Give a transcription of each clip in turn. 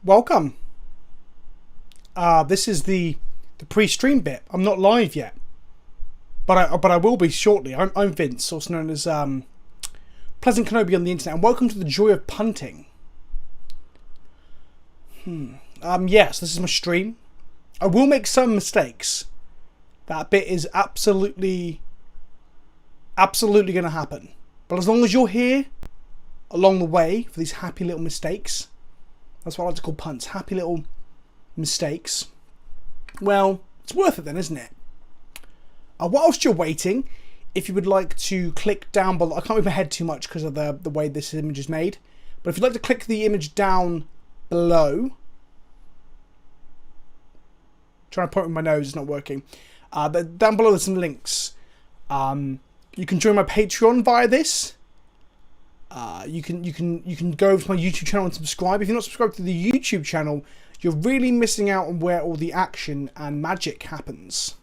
welcome. This is the pre-stream bit. I'm not live yet, but I will be shortly. I'm Vince, also known as PleasantKenobi on the internet, and welcome to the joy of punting. Yes, this is my stream. I will make some mistakes. That bit is absolutely going to happen. But as long as you're here along the way for these happy little mistakes, that's what I like to call punts, happy little mistakes, well, it's worth it then, isn't it? Whilst you're waiting, if you would like to click down below, I can't move my head too much because of the way this image is made, but if you'd like to click the image down below, trying to point with my nose, it's not working. But down below there's some links. You can join my Patreon via this. You can go over to my YouTube channel and subscribe. If you're not subscribed to the YouTube channel, you're really missing out on where all the action and magic happens.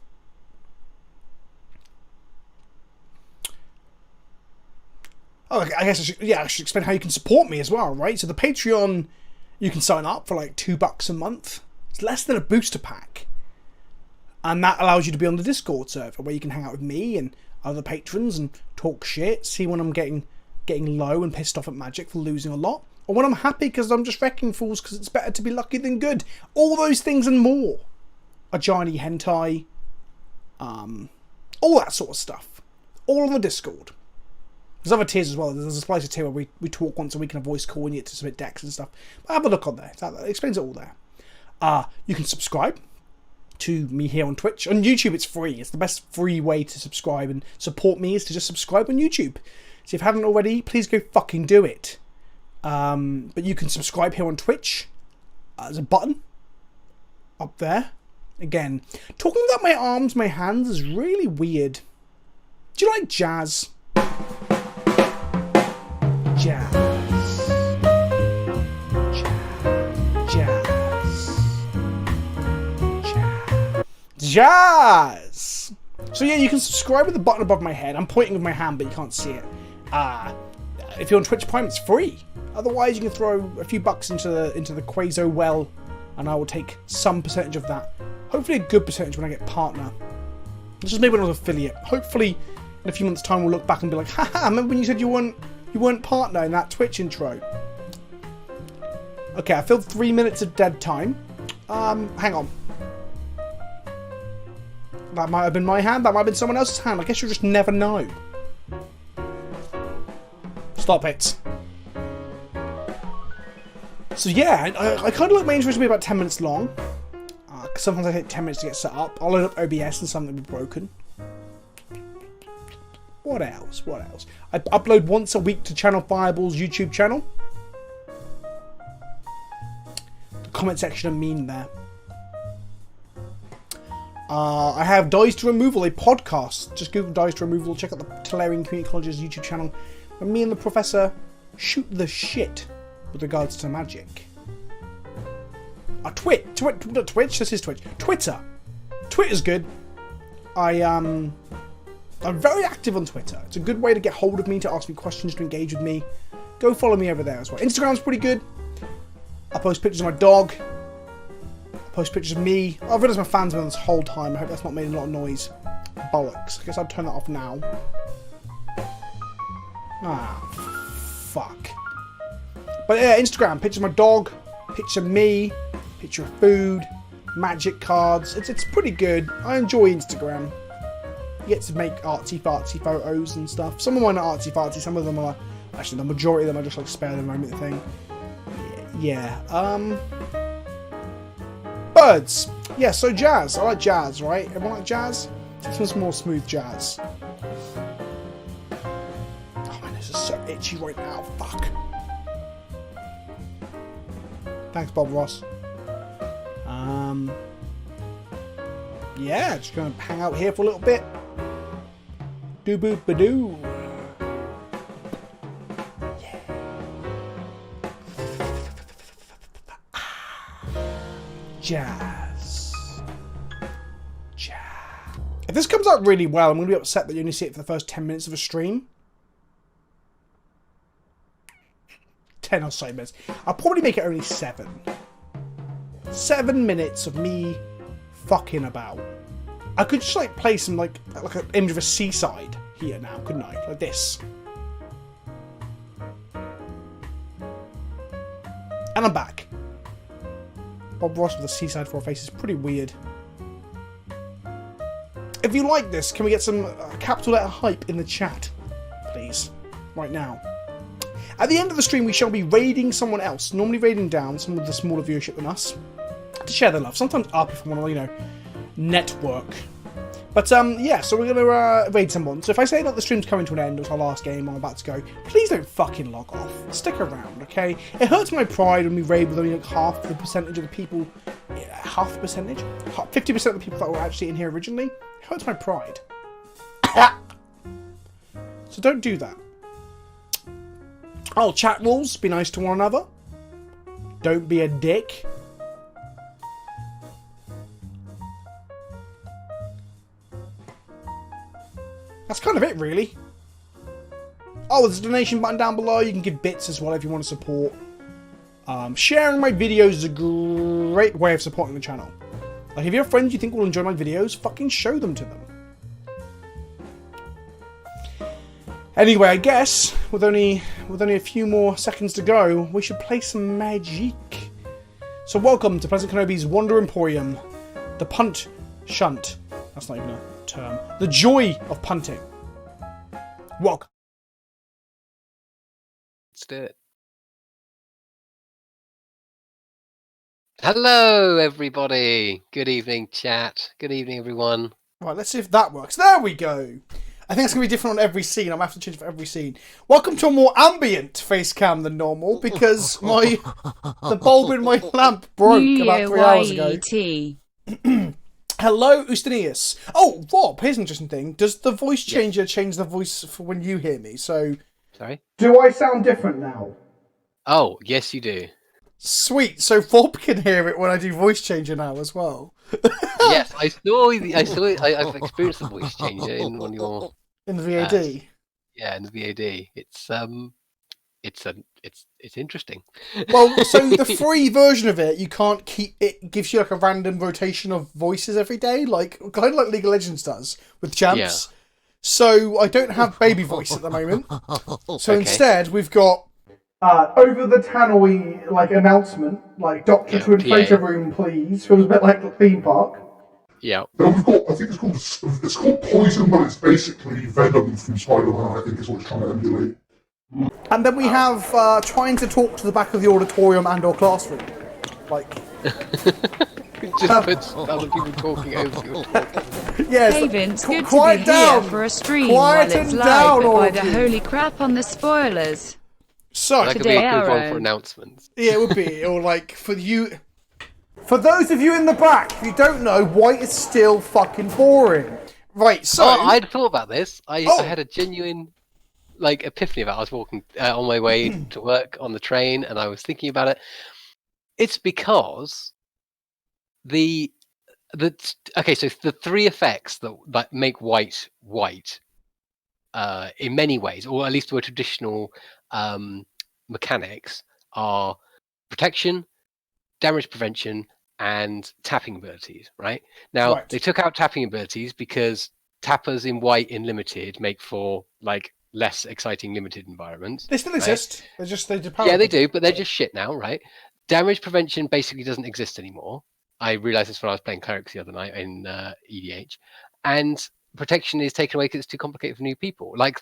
Oh, I guess I should explain how you can support me as well, right? So the Patreon, you can sign up for like $2 a month. It's less than a booster pack. And that allows you to be on the Discord server where you can hang out with me and other patrons and talk shit, see when I'm getting low and pissed off at Magic for losing a lot, or when I'm happy because I'm just wrecking fools because it's better to be lucky than good. All those things and more. A giant hentai, all that sort of stuff. All on the Discord. There's other tiers as well. There's a slicer tier where we talk once a week in a voice call and you get to submit decks and stuff. But have a look on there. That explains it all there. You can subscribe to me here on Twitch. On YouTube it's free. It's the best free way to subscribe and support me is to just subscribe on YouTube. So if you haven't already, please go fucking do it. But you can subscribe here on Twitch. There's a button up there. Again, talking about my arms, my hands is really weird. Do you like jazz? Jazz. Jazz! So yeah, you can subscribe with the button above my head. I'm pointing with my hand, but you can't see it. If you're on Twitch Prime, it's free. Otherwise, you can throw a few bucks into the Quazo well, and I will take some percentage of that. Hopefully a good percentage when I get partner. It's just maybe an affiliate. Hopefully, in a few months' time, we'll look back and be like, haha, remember when you said you weren't partner in that Twitch intro? Okay, I filled 3 minutes of dead time. Hang on. That might have been my hand, that might have been someone else's hand. I guess you'll just never know. Stop it. So yeah, I kind of like my intros to be about 10 minutes long. Because sometimes I take 10 minutes to get set up. I'll load up OBS and something will be broken. What else? I upload once a week to Channel Fireball's YouTube channel. The comment section are mean there. I have Dies to Removal, a podcast. Just Google Dies to Removal, check out the Tolarian Community College's YouTube channel, where me and the professor shoot the shit with regards to magic. Twitch? This is Twitch. Twitter. Twitter's good. I'm very active on Twitter. It's a good way to get hold of me, to ask me questions, to engage with me. Go follow me over there as well. Instagram's pretty good. I post pictures of my dog. Post pictures of me. I've realised my fans have been on this whole time. I hope that's not made a lot of noise. Bollocks. I guess I'll turn that off now. Ah, fuck. But yeah, Instagram. Picture of my dog. Picture of me. Picture of food. Magic cards. It's pretty good. I enjoy Instagram. You get to make artsy-fartsy photos and stuff. Some of mine are artsy-fartsy. Some of them are... Actually, the majority of them are just like spare the moment thing. Yeah. Birds. Yeah, so jazz. I like jazz, right? Everyone like jazz? This one's more smooth jazz. Oh man, this is so itchy right now. Fuck. Thanks, Bob Ross. Yeah, just gonna hang out here for a little bit. Doo boop ba doo. Jazz. If this comes out really well, I'm going to be upset that you only see it for the first 10 minutes of a stream. 10 or so minutes. I'll probably make it only 7. 7 minutes of me fucking about. I could just like play some like an image of a seaside here now, couldn't I? Like this. And I'm back. Bob Ross with a seaside for a face is pretty weird. If you like this, can we get some capital letter hype in the chat, please? Right now. At the end of the stream, we shall be raiding someone else, normally raiding down someone with a smaller viewership than us, to share their love. Sometimes up if I want to, you know, network. But yeah, so we're going to raid someone. So if I say that the stream's coming to an end, it's our last game, I'm about to go, please don't fucking log off. Stick around, okay? It hurts my pride when we raid with only like half the percentage of the people, half the percentage? 50% of the people that were actually in here originally. It hurts my pride. So don't do that. Oh, chat rules, be nice to one another. Don't be a dick. That's kind of it, really. Oh, there's a donation button down below. You can give bits as well if you want to support. Sharing my videos is a great way of supporting the channel. Like, if you have friends you think will enjoy my videos, fucking show them to them. Anyway, I guess, with only a few more seconds to go, we should play some Magic. So welcome to PleasantKenobi's Wonder Emporium. The punt shunt. That's not even a term. The joy of punting. Welcome. Let's do it. Hello, everybody. Good evening, chat. Good evening, everyone. Right, let's see if that works. There we go. I think it's going to be different on every scene. I'm going to have to change it for every scene. Welcome to a more ambient face cam than normal because the bulb in my lamp broke about 3 hours ago. Hello, Ustinius. Oh, Rob, here's an interesting thing. Does the voice changer change the voice for when you hear me? So, sorry? Do I sound different now? Oh, yes, you do. Sweet. So Rob can hear it when I do voice changer now as well. Yes, I saw it. I've experienced the voice changer in one of your... In the VOD? Yeah, in the VOD. It's interesting. Well, so the free version of it, you can't keep it. Gives you like a random rotation of voices every day, like kind of like League of Legends does with champs. Yeah. So I don't have baby voice at the moment. So instead, we've got over the tannoy like announcement, like Doctor to Inflator Room, please. Feels a bit like the theme park. Yeah. Then we've got, I think it's called Poison, but it's basically Venom from Spider-Man, I think is what it's trying to emulate. And then we have trying to talk to the back of the auditorium and or classroom. Like... Just puts other people talking over you. Yes. Hey Vince, good quiet to be down. here for a stream Quiet while it's down, live, but by the all of you. holy crap on the spoilers. So, that could be a good one for announcements. Yeah, it would be. Or like, for those of you in the back, if you don't know, white is still fucking boring. Right, so... Oh, I'd thought about this. I had a genuine... like epiphany about it. I was walking on my way to work on the train and I was thinking about it. It's because okay, so the three effects that make white in many ways, or at least the traditional mechanics, are protection, damage prevention, and tapping abilities, right? Now they took out tapping abilities because tappers in white in limited make for like less exciting limited environments. They still exist. They're just they do, but they're just shit now, right? Damage prevention basically doesn't exist anymore. I realized this when I was playing clerics the other night in EDH, and protection is taken away because it's too complicated for new people. Like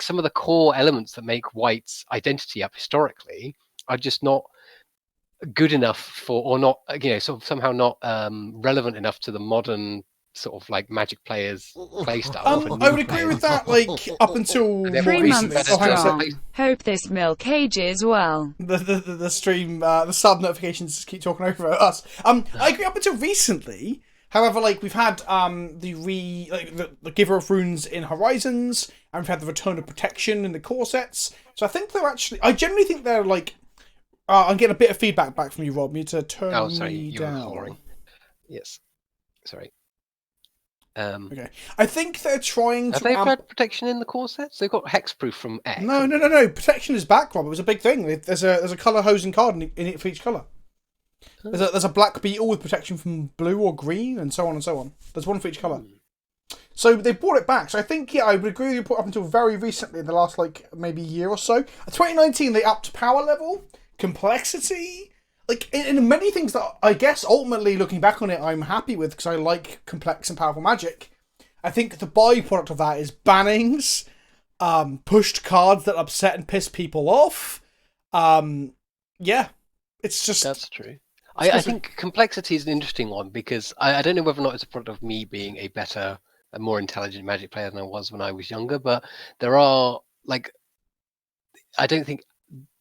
some of the core elements that make white's identity up historically are just not good enough for, or not, sort of somehow not relevant enough to the modern sort of like Magic players play style. I would agree with that, like up until 3 months strong. Hope this milk ages well. The stream, the sub notifications just keep talking over us. I agree up until recently. However, like we've had the Giver of Runes in Horizons, and we've had the Return of Protection in the core sets. So I think they're actually, I generally think they're like, I'm getting a bit of feedback back from you, Rob. You need to turn me down. Yes, sorry. Okay, I think they're trying to. Have they had protection in the core sets? They've got hexproof from X. No. Protection is back, Rob. It was a big thing. There's a color hose and card in it for each color. There's a black beetle with protection from blue or green, and so on and so on. There's one for each colour. So they brought it back. So I think, I would agree with you. Up until very recently, in the last maybe year or so, in 2019 they upped power level, complexity, in many things that I guess ultimately looking back on it, I'm happy with because I like complex and powerful Magic. I think the byproduct of that is bannings, pushed cards that upset and piss people off. It's just... That's true. I think complexity is an interesting one because I don't know whether or not it's a product of me being a more intelligent Magic player than I was when I was younger, but there are, I don't think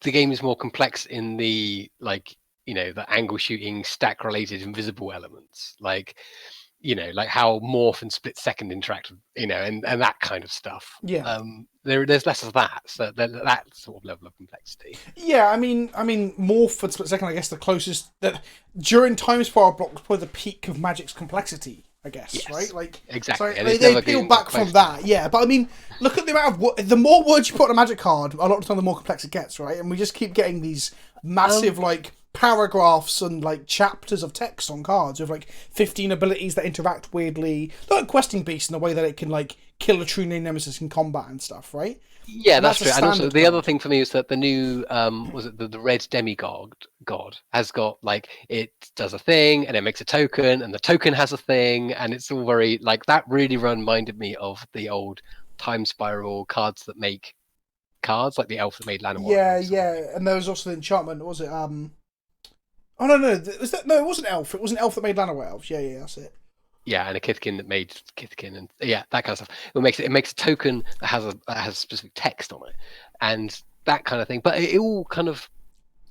the game is more complex in the, the angle shooting, stack related, invisible elements. How morph and split second interact, and that kind of stuff. Yeah. There's less of that, so that sort of level of complexity. Yeah, I mean, morph and split second. I guess the closest that during time spiral blocks probably the peak of Magic's complexity. I guess, yes, right? Exactly. So they peel back from that, yeah. But I mean, look at the amount of the more words you put on a Magic card, a lot of the time the more complex it gets, right? And we just keep getting these massive paragraphs and chapters of text on cards with 15 abilities that interact weirdly, like Questing Beast in the way that it can kill a true name nemesis in combat and stuff, right? Yeah, and that's true. And also the other thing for me is that the new the red demigod has got it does a thing and it makes a token and the token has a thing and it's all very that really reminded me of the old time spiral cards that make cards like the elf that made Llanowar. Yeah, and there was also the enchantment. Was it Oh no! It wasn't elf. It was an elf that made Llanowar elves. Yeah, that's it. Yeah, and a Kithkin that made Kithkin, and that kind of stuff. It makes a token that has specific text on it, and that kind of thing. But it all kind of,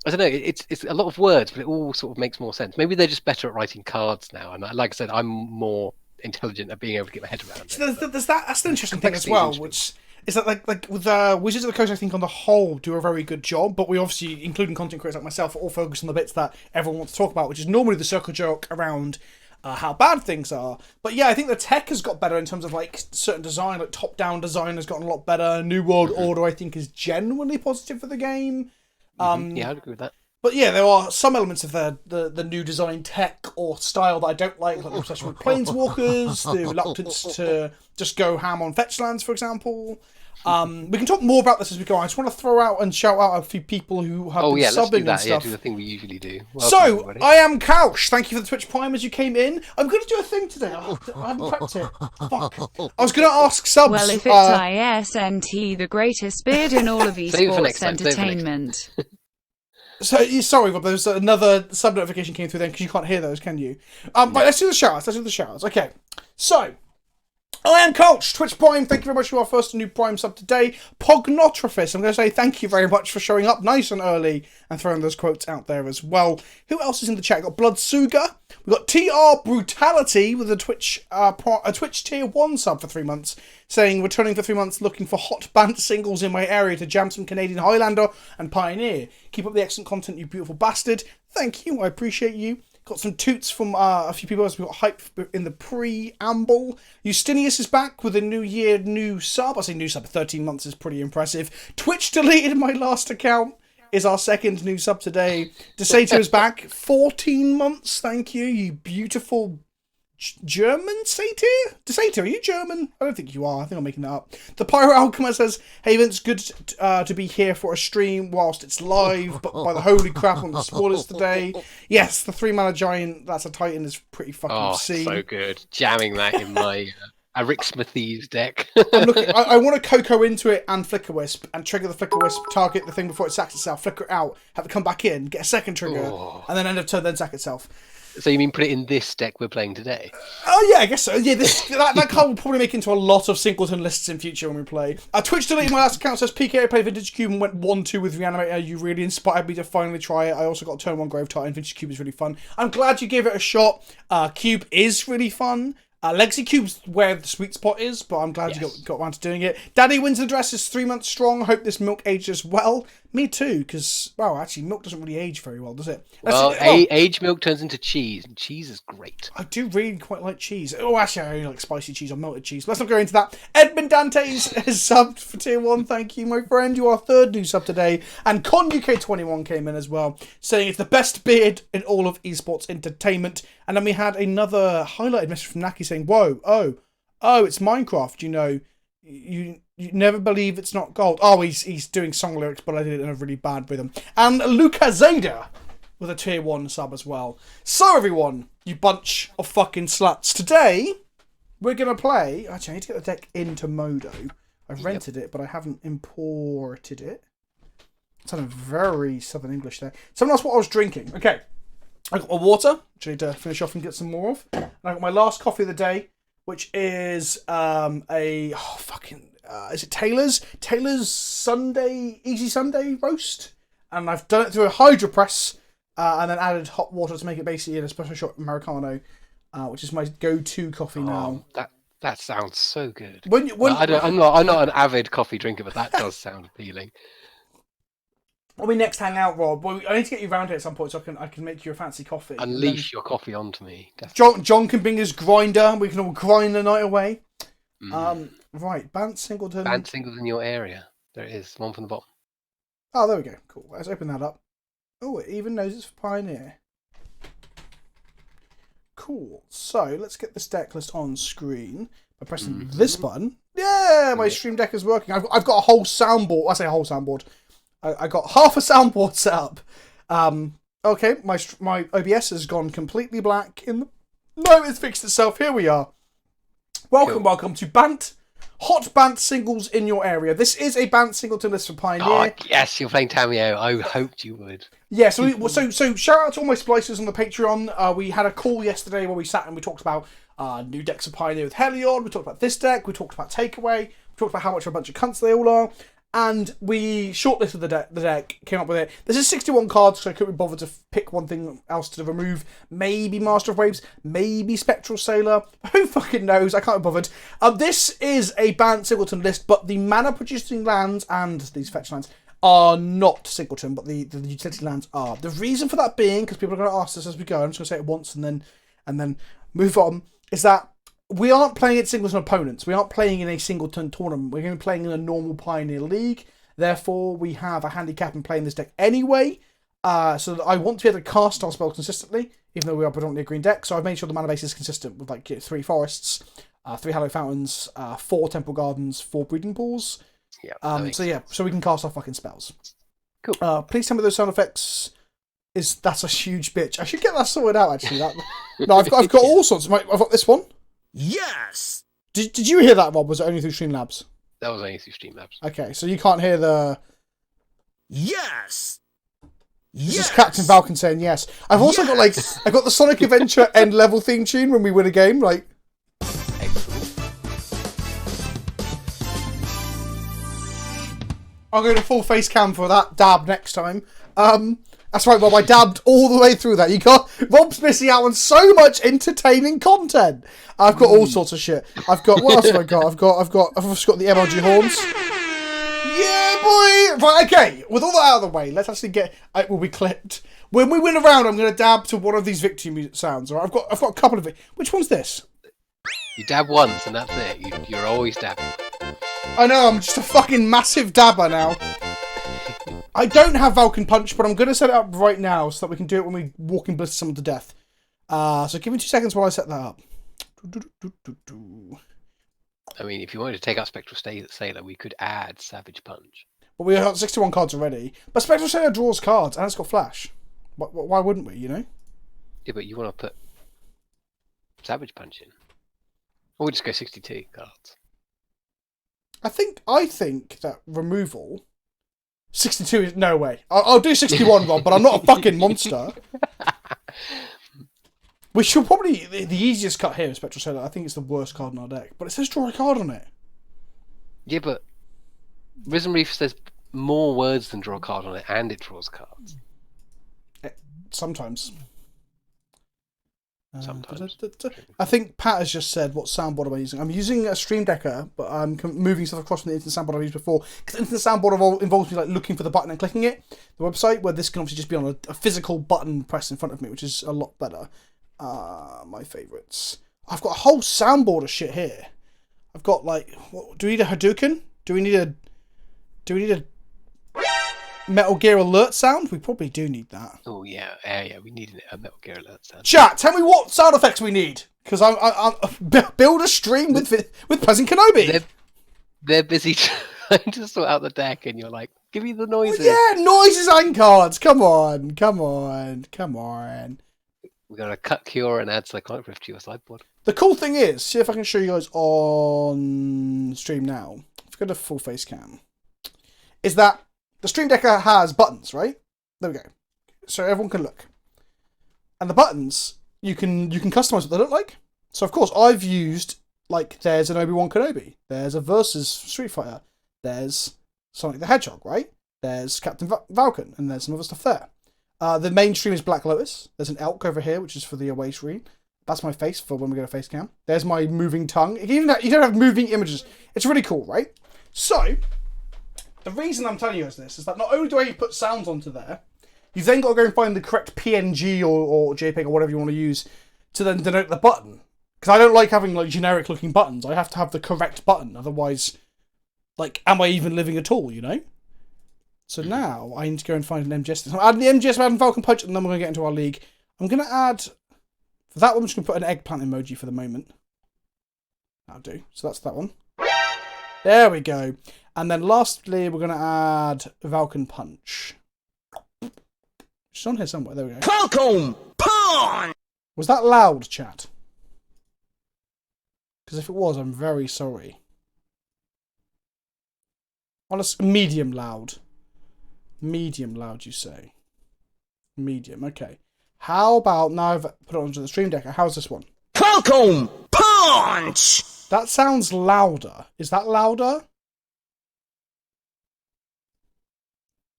I don't know. It's a lot of words, but it all sort of makes more sense. Maybe they're just better at writing cards now. And like I said, I'm more intelligent at being able to get my head around it. So that's the interesting thing as well, which is that with Wizards of the Coast, I think on the whole do a very good job. But we obviously, including content creators like myself, are all focused on the bits that everyone wants to talk about, which is normally the circle jerk around how bad things are. But yeah, I think the tech has got better in terms of certain design, top-down design has gotten a lot better. New World Order, I think, is genuinely positive for the game. Yeah, I'd agree with that. But yeah, there are some elements of the new design tech or style that I don't like the obsession with Planeswalkers, the reluctance to just go ham on fetch lands, for example. We can talk more about this as we go on. I just want to throw out and shout out a few people who have been subbing and stuff. Yeah, do the thing we usually do. Welcome, everybody. I am Couch. Thank you for the Twitch Prime as you came in. I'm going to do a thing today. I haven't prepped it. Fuck. I was going to ask subs. Well, if it's ISNT, the greatest beard in all of esports entertainment. So sorry, Rob. There's another sub notification came through then because you can't hear those, can you? Right, let's do the shoutouts. Okay, so I am Coach, Twitch Prime. Thank you very much for our first new Prime sub today. Pognotrophist, I'm going to say thank you very much for showing up nice and early and throwing those quotes out there as well. Who else is in the chat? We've got Bloodsuga. We've got TR Brutality with a Twitch tier 1 sub for 3 months, saying, returning for 3 months looking for hot Bant singles in my area to jam some Canadian Highlander and Pioneer. Keep up the excellent content, you beautiful bastard. Thank you, I appreciate you. Got some toots from a few people as we got hype in the preamble. Justinius is back with a new sub. I say new sub, 13 months is pretty impressive. Twitch deleted my last account is our second new sub today. Desato is back, 14 months. Thank you, you beautiful German Satyr? Desato, are you German? I don't think you are. I think I'm making that up. The Pyro Alchemist says, hey Vince, good to be here for a stream whilst it's live, but by the holy crap on the spoilers today. Yes, the 3-mana giant, that's a Titan, is pretty fucking obscene. So good. Jamming that in my Rick Smithies deck. I want to Coco into it and Flicker Wisp and trigger the Flicker Wisp, target the thing before it sacks itself, flicker it out, have it come back in, get a second trigger, and then end of turn, then sack itself. So you mean put it in this deck we're playing today? Oh yeah, I guess so. Yeah, that card will probably make into a lot of Singleton lists in future when we play. Twitch deleted my last account, says PK, I played Vintage Cube and went 1-2 with Reanimator. You really inspired me to finally try it. I also got turn 1 Grave Titan. Vintage Cube is really fun. I'm glad you gave it a shot. Cube is really fun. Legacy Cube's where the sweet spot is, but I'm glad you got around to doing it. Daddy Wins the Dress is 3 months strong. Hope this milk ages well. Me too, because, well, actually, milk doesn't really age very well, does it? Well, aged milk turns into cheese, and cheese is great. I do really quite like cheese. Oh, actually, I only like spicy cheese or melted cheese. Let's not go into that. Edmund Dantes has subbed for Tier 1. Thank you, my friend. You are our third new sub today. And Con UK21 came in as well, saying it's the best beard in all of esports entertainment. And then we had another highlighted message from Naki saying, whoa, oh, it's Minecraft, you know. You never believe it's not gold. Oh, he's doing song lyrics, but I did it in a really bad rhythm. And Luca Zada with a Tier 1 sub as well. So, everyone, you bunch of fucking sluts. Today, we're going to play... Actually, I need to get the deck into Modo. I've rented it, but I haven't imported it. It's sounded very Southern English there. Someone asked what I was drinking. Okay. I got my water, which I need to finish off and get some more of. And I got my last coffee of the day, which is is it Taylor's? Taylor's Sunday, Easy Sunday roast. And I've done it through a hydro press and then added hot water to make it basically an espresso shot Americano, which is my go-to coffee now. That sounds so good. I'm not an avid coffee drinker, but that does sound appealing. When we next hang out, Rob, well, I need to get you around here at some point so I can make you a fancy coffee. Unleash your coffee onto me. Definitely. John can bring his grinder. We can all grind the night away. Right, Bant Singleton. Bant Singleton in your area. There it is. One from the bottom. Oh, there we go. Cool. Let's open that up. Oh, it even knows it's for Pioneer. Cool. So, let's get this deck list on screen by pressing this button. Yeah, my stream deck is working. I've got a whole soundboard. I say a whole soundboard. I got half a soundboard set up. Okay, my OBS has gone completely black. No, it's fixed itself. Here we are. Welcome to Bant. Hot Bant singles in your area. This is a Bant Singleton list for Pioneer. Oh, yes, you're playing Tamio. I hoped you would. Yeah, so shout out to all my splicers on the Patreon. We had a call yesterday where we sat and we talked about new decks of Pioneer with Heliod. We talked about this deck. We talked about Takeaway. We talked about how much of a bunch of cunts they all are. And we shortlisted the deck, came up with it. This is 61 cards, so I couldn't be bothered to pick one thing else to remove. Maybe Master of Waves, maybe Spectral Sailor. Who fucking knows? I can't be bothered. This is a Bant Singleton list, but the mana-producing lands and these fetch lands are not Singleton, but the utility lands are. The reason for that being, because people are going to ask this as we go, I'm just going to say it once and then move on, is that we aren't playing at Singleton opponents. We aren't playing in a Singleton tournament. We're going to be playing in a normal Pioneer League. Therefore, we have a handicap in playing this deck anyway. So that I want to be able to cast our spells consistently, even though we are predominantly a green deck. So I've made sure the mana base is consistent with 3 forests, 3 Hallowed Fountains, 4 Temple Gardens, 4 Breeding Pools. Yeah. So we can cast our fucking spells. Cool. Please tell me those sound effects. That's a huge bitch. I should get that sorted out actually. No, I've got all sorts. I've got this one. Yes! Did you hear that, Rob? Was it only through Streamlabs? That was only through Streamlabs. Okay, so you can't hear the... Yes! This is Captain Falcon saying yes. I've also got, I got the Sonic Adventure end level theme tune when we win a game, Excellent. I'll go to full face cam for that dab next time. That's right, Rob. I dabbed all the way through that. Rob's missing out on so much entertaining content. I've got all sorts of shit. What else have I got? I've got the MLG horns. Yeah, boy. Right, okay. With all that out of the way, let's actually get. It will be clipped. When we win a round, I'm going to dab to one of these victory music sounds. All right? I've got a couple of it. Which one's this? You dab once, and that's it. You're always dabbing. I know. I'm just a fucking massive dabber now. I don't have Vulcan Punch, but I'm going to set it up right now so that we can do it when we walk in blister someone to death. So give me 2 seconds while I set that up. I mean, if you wanted to take out Spectral Sailor, we could add Savage Punch. Well, we have 61 cards already. But Spectral Sailor draws cards and it's got Flash. Why wouldn't we, you know? Yeah, but you want to put Savage Punch in. Or we'll just go 62 cards. I think that removal... 62 is... No way. I'll do 61, Rob, but I'm not a fucking monster. We should probably... The easiest cut here is Spectral Sailor. I think it's the worst card in our deck. But it says draw a card on it. Yeah, but Risen Reef says more words than draw a card on it, and it draws cards. Sometimes. Sometimes. I think Pat has just said what soundboard am I using. I'm using a Stream Decker, but I'm moving stuff across from the instant soundboard I've used before. Because instant soundboard involves me like looking for the button and clicking it. The website, where this can obviously just be on a physical button pressed in front of me, which is a lot better. My favourites. I've got a whole soundboard of shit here. I've got like, what, do we need a Hadouken? Do we need a Metal Gear Alert sound? We probably do need that. Oh yeah, yeah. We need a Metal Gear Alert sound. Chat, tell me what sound effects we need, because I'm build a stream with PleasantKenobi. They're busy trying to sort out the deck, and you're like, give me the noises. Yeah, noises and cards. Come on. We're gonna cut Cure and add Psychotic Rift to your sideboard. The cool thing is, see if I can show you guys on stream now. If you go to full face cam, is that the Stream Decker has buttons, right? There we go. So everyone can look. And the buttons, you can customize what they look like. So of course I've used, like, there's an Obi-Wan Kenobi, there's a Versus Street Fighter, there's Sonic the Hedgehog, right? There's Captain Falcon, and there's some other stuff there. The main stream is Black Lotus. There's an elk over here, which is for the away stream. That's my face for when we go to face cam. There's my moving tongue. You don't have moving images. It's really cool, right? So, the reason I'm telling you guys this is that not only do I put sounds onto there, you've then got to go and find the correct PNG or JPEG or whatever you want to use to then denote the button. Because I don't like having like generic looking buttons. I have to have the correct button. Otherwise, like, am I even living at all, you know? So now I need to go and find an MGS. I'm adding the MGS Madden Falcon Punch, and then we're going to get into our league. I'm going to add, for that one, I'm just going to put an eggplant emoji for the moment. That'll do. So that's that one. There we go. And then lastly, we're going to add Falcon Punch. It's on here somewhere. There we go. Falcon Punch! Was that loud, chat? Because if it was, I'm very sorry. Honest, medium loud. Medium loud, you say? Medium, okay. How about, now I've put it onto the Stream Decker, how's this one? Falcon Punch! That sounds louder. Is that louder?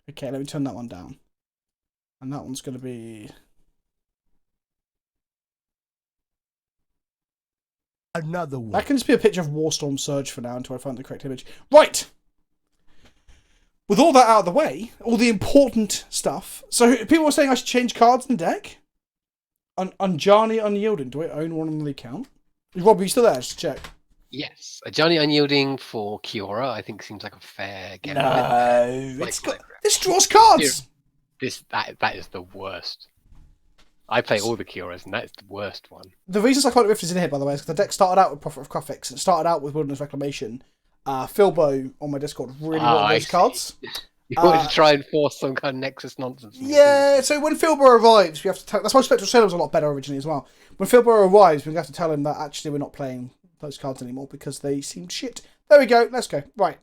Okay, let me turn that one down. And that one's going to be... Another one. That can just be a picture of Warstorm Surge for now until I find the correct image. Right! With all that out of the way, all the important stuff. So people were saying I should change cards in the deck. Unjani Unyielding. Do I own one on the account? Rob, are you still there? Just to check. Yes, a Johnny Unyielding for Kiora, I think seems like a fair game. No, this draws cards. That is the worst. I play all the Kioras, and that is the worst one. The reason Psychotic Rift is in here, by the way, is because the deck started out with Prophet of Kruphix, and it started out with Wilderness Reclamation. Philbo on my Discord really wanted those cards. You wanted to try and force some kind of Nexus nonsense. Yeah, so when Philbo arrives, we have to tell... That's why Spectral Sailor was a lot better originally as well. When Philbo arrives, we have to tell him that actually we're not playing those cards anymore because they seem shit. There we go, let's go. Right.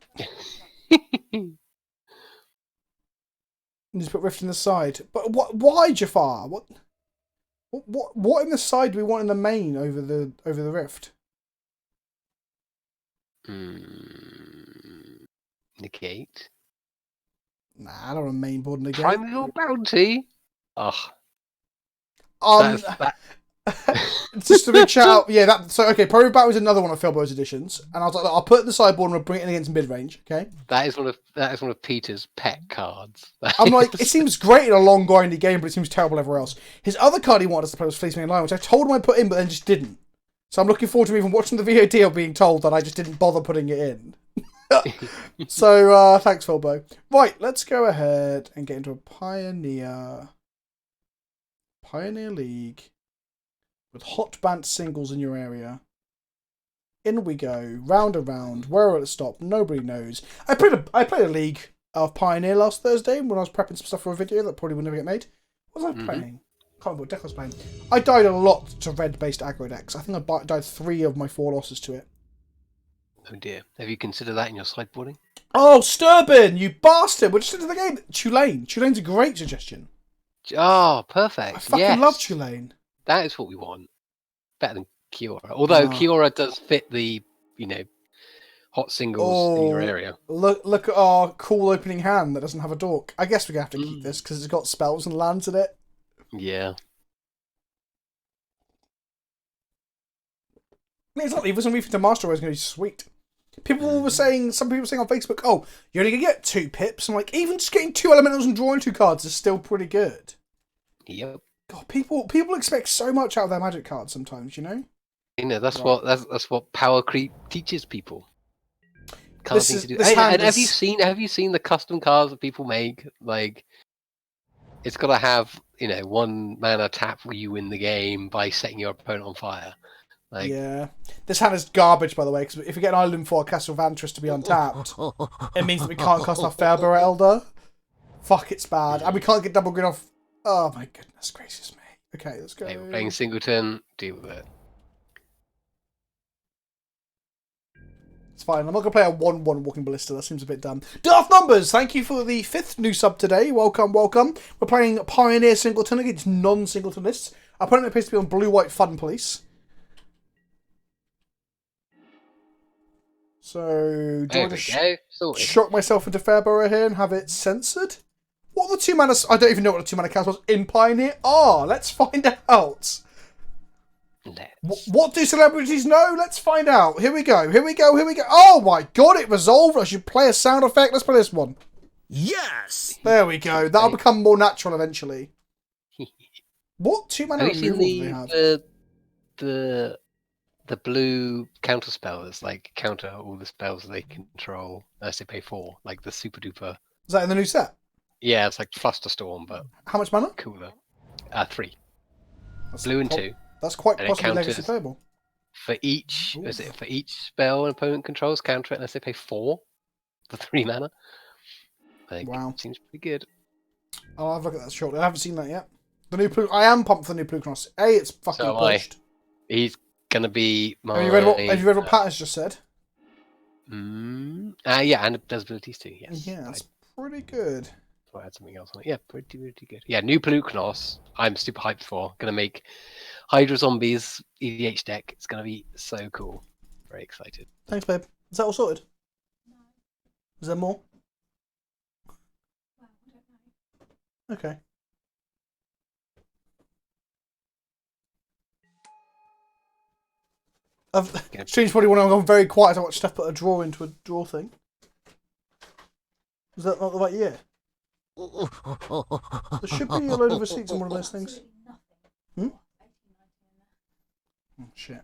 Just put Rift in the side. But why, Jafar? What in the side do we want in the main over the Rift? Negate. Nah, I don't want a main board negate. Primeval Bounty. Ugh. Just a big shout out. Yeah, that. So okay, Primeval Bounty is another one of Philbo's editions, and I was like, look, I'll put it in the sideboard and we'll bring it in against mid range. Okay. That is one of Peter's pet cards. I'm like, it seems great in a long grindy game, but it seems terrible everywhere else. His other card he wanted us to play was Fleece Main Line, which I told him I put in, but then just didn't. So I'm looking forward to even watching the VOD of being told that I just didn't bother putting it in. So, thanks, Philbo. Right, let's go ahead and get into a Pioneer League with hot Bant singles in your area. In we go, round and round. Where will it stop? Nobody knows. I played a league of Pioneer last Thursday when I was prepping some stuff for a video that probably would never get made. What was I playing? Can't remember what deck I was playing. I died a lot to red-based aggro decks. I think I died 3 of my 4 losses to it. Oh dear. Have you considered that in your sideboarding? Oh, Sturbin, you bastard! We're just into the game. Tulane. Tulane's a great suggestion. Oh, perfect. I fucking love Tulane. That is what we want. Better than Kiora. Although Kiora does fit the, hot singles in your area. Look at our cool opening hand that doesn't have a dork. I guess we're going to have to keep this because it's got spells and lands in it. Yeah. Exactly. If it's a refit to Master Race, it's going to be sweet. People were saying, some people were saying on Facebook, oh, you're only going to get 2 pips. I'm like, even just getting 2 elementals and drawing 2 cards is still pretty good. Yep. God, people expect so much out of their Magic cards sometimes, you know? You know, that's what power creep teaches people. Can't This seem is- to do. this And hand have is- you seen the custom cards that people make? Like, it's got to have, you know, 1 mana tap where you win the game by setting your opponent on fire. Like, Yeah. This hand is garbage, by the way, because if we get an island for Castle Vantress to be untapped, it means that we can't cast our Fairburrow Elder. Fuck, it's bad. And we can't get double green off. Oh my goodness gracious me. Okay, let's go. hey, we're playing Singleton. Deal with it. It's fine. I'm not going to play a 1-1 Walking Ballista. That seems a bit dumb. Darth Numbers, thank you for the 5th new sub today. Welcome, welcome. We're playing Pioneer Singleton against non-Singleton lists. Our opponent appears to be on Blue-White Fun Police. So, do There I we just go. Sorted. shock myself into Fairburrow here and have it censored? What are the 2 mana... I don't even know what the 2 mana cast was in Pioneer are. Let's find out. What do celebrities know? Let's find out. Here we go. Here we go. Here we go. Oh my god, it resolved. I should play a sound effect. Let's play this one. Yes! There we go. That'll become more natural eventually. What 2 mana Have you removal do seen they have? the blue counter spells, like counter all the spells they control unless they pay 4, like the super duper. Is that in the new set? Yeah, it's like Flusterstorm, but How much mana? cooler. 3. That's Blue and po- 2. That's quite And it possibly legacy counters- playable. For each spell an opponent controls, counter it unless they pay 4 for 3 mana. Like, Wow. seems pretty good. I'll have a look at that shortly. I haven't seen that yet. The new I am pumped for the new Plucross. It's fucking So am I. pushed. He's gonna be my. Have you read what Pat has just said? Yeah, and it does abilities too. Yes. Yeah, it's pretty good. I'll add something else on it. Yeah, pretty good. Yeah, new Plucross. I'm super hyped for. Gonna make Hydra Zombies EDH deck. It's gonna be so cool. Very excited. Thanks, babe. Is that all sorted? No. Is there more? Well, I don't know. Okay. Strange probably when I'm gone very quiet. I watch Steph put a draw into a draw thing. Is that not the right year? There should be a load of receipts on one of those things. Hmm? Oh, shit.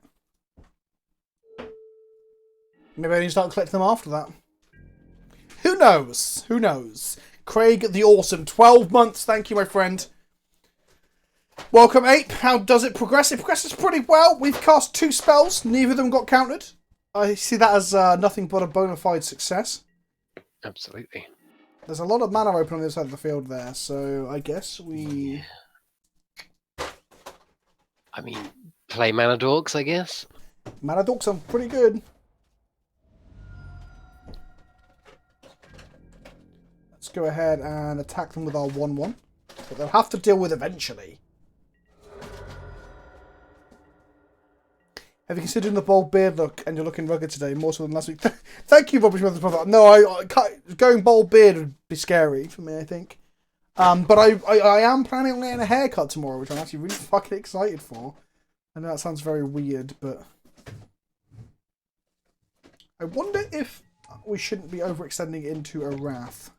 Maybe I need to start collecting them after that. Who knows? Who knows? Craig the Awesome, 12 months. Thank you, my friend. Welcome, Ape. How does it progress? It progresses pretty well. We've cast 2 spells. Neither of them got countered. I see that as nothing but a bona fide success. Absolutely. There's a lot of mana open on the other side of the field there, so I guess we... I mean, play Mana Dorks, I guess. Mana Dorks are pretty good. Let's go ahead and attack them with our 1-1. But they'll have to deal with eventually. Have you considered the bold beard look and you're looking rugged today, more so than last week? Thank you, Rubbish Brothers Brother. No, I going bald beard would be scary for me, I think. But I am planning on getting a haircut tomorrow, which I'm actually really fucking excited for. I know that sounds very weird, but... I wonder if we shouldn't be overextending into a Wrath.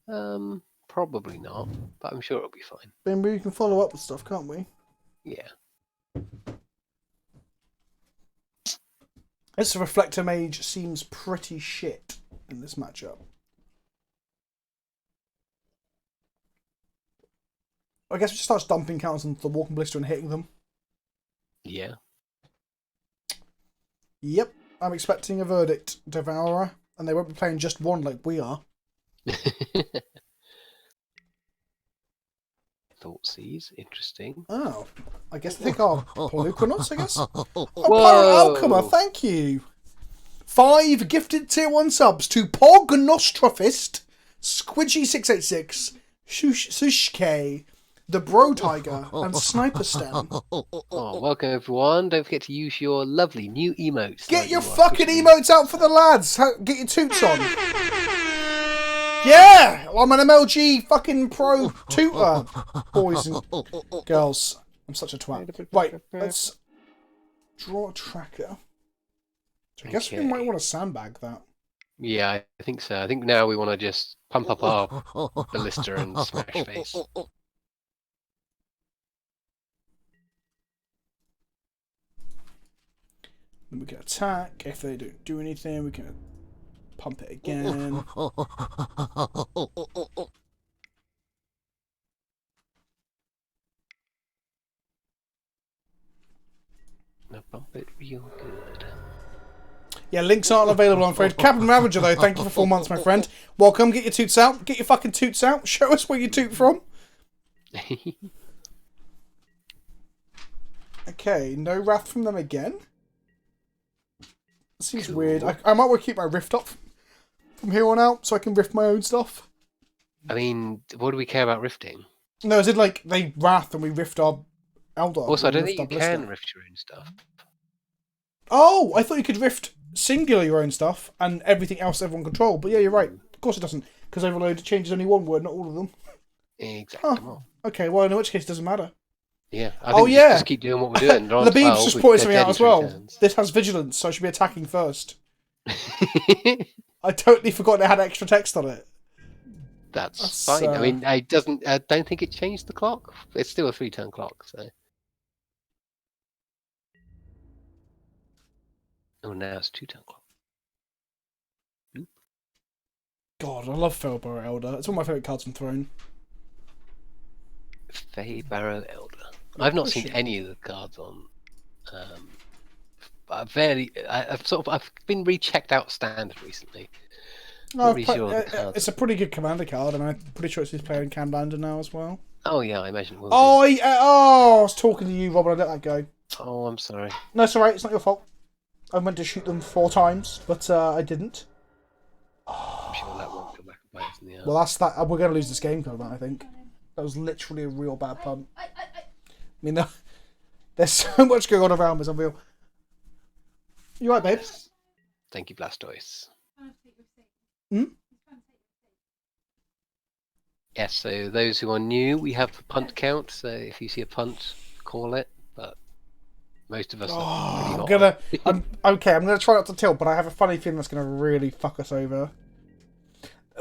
Probably not, but I'm sure it'll be fine. Then we can follow up with stuff, can't we? Yeah. This Reflector Mage seems pretty shit in this matchup. I guess we just start dumping counters onto the Walking Ballista and hitting them. Yeah. Yep, I'm expecting a verdict, Devourer. And they won't be playing just one like we are. Thoughtseize, interesting. Oh, I guess they think our Pelucanauts, I guess? Oh, Whoa. Pirate Alchema, thank you. 5 gifted tier 1 subs to Pog Nostrofist, Squidgy686, Sushke, the Bro Tiger, and Sniper Stem. Oh, welcome everyone. Don't forget to use your lovely new emotes. Get like your you are fucking pushing. emotes out for the lads. Get your toots on. Yeah, I'm an MLG fucking pro tutor, boys and girls. I'm such a twat. Right, let's Draw a tracker. So I guess we might want to sandbag that. Yeah, I think so. I think now we want to just pump up our ballista and smash face. Then we can attack. If they don't do anything, we can pump it again. Now pump it real good. Yeah, links aren't available, I'm afraid. Captain Ravager, though, thank you for 4 months, my friend. Welcome. Get your toots out. Get your fucking toots out. Show us where you toot from. Okay, no wrath from them again. Seems Cool. weird. I might want to keep my rift up from here on out so I can rift my own stuff. I mean, what do we care about rifting? No, is it like they wrath and we rift our Eldar? Also, I we don't rift think you our Ballista? can rift your own stuff. Oh, I thought you could rift singular your own stuff and everything else everyone control. But yeah, you're right. Of course it doesn't, because Overload changes only one word, not all of them. Exactly. Huh. Okay, well, in which case it doesn't matter. Yeah. I Oh, think we yeah. just keep doing what we're doing. The Beebs just pointed something out as well. This has vigilance, so I should be attacking first. I totally forgot it had extra text on it. That's That's, fine. I mean, I don't think it changed the clock. It's still a 3-turn clock, so. Oh, now it's 2-turn clock. God, I love Felbar Elder. It's one of my favourite cards from Throne. Fey Barrow Elder. I've not seen any of the cards on. I've been rechecked out standard recently. No, Pretty sure the cards- it's a pretty good commander card, and I'm pretty sure it's his player in Canlander now as well. Oh yeah, I imagine it will. Oh, I was talking to you, Robin. I let that go. Be. Oh, I'm sorry. No, it's alright. It's not your fault. I meant to shoot them 4 times, but I didn't. I'm sure that won't come back and bite us in the ass. Well, that's that. We're going to lose this game because of that, I think. That was literally a real bad punt. I mean, there's so much going on around me, it's unreal. You right, babe? Thank you, Blastoise. Hmm? Yes, so those who are new, we have the punt count. So if you see a punt, call it. But most of us are pretty hot. I'm gonna try not to tilt, but I have a funny feeling that's gonna really fuck us over.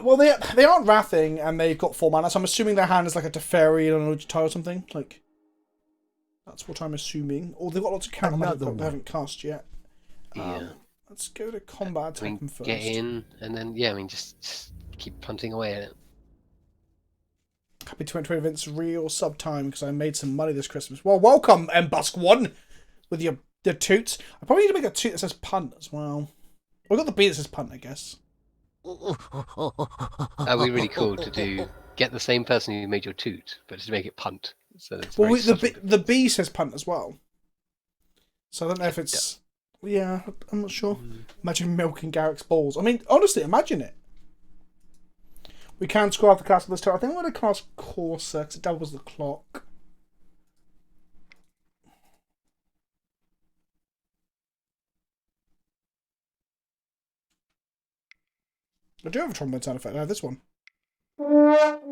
Well, they aren't wrathing, and they've got 4 mana, so I'm assuming their hand is like a Teferi and an Ujitai or something. Like, that's what I'm assuming. Or they've got lots of counter magic that they haven't cast yet. Yeah. Let's go to combat attack them first. Get in, and then yeah, I mean just keep punting away at it. Happy 2020 events real sub time because I made some money this Christmas. Well, welcome, Mbusk1, with your toots. I probably need to make a toot that says punt as well. We've got the B that says punt, I guess. That'd be really cool to get the same person who made your toot, but just make it punt. So it's Well, very subtle. the B says punt as well. So I don't know if it's... Yeah, I'm not sure. Imagine milking Garrick's balls. I mean, honestly, imagine it. We can scroll off the cast of this turn. I think I'm going to cast Corsair because it doubles the clock. I do have a trombone sound effect. I have this one. Got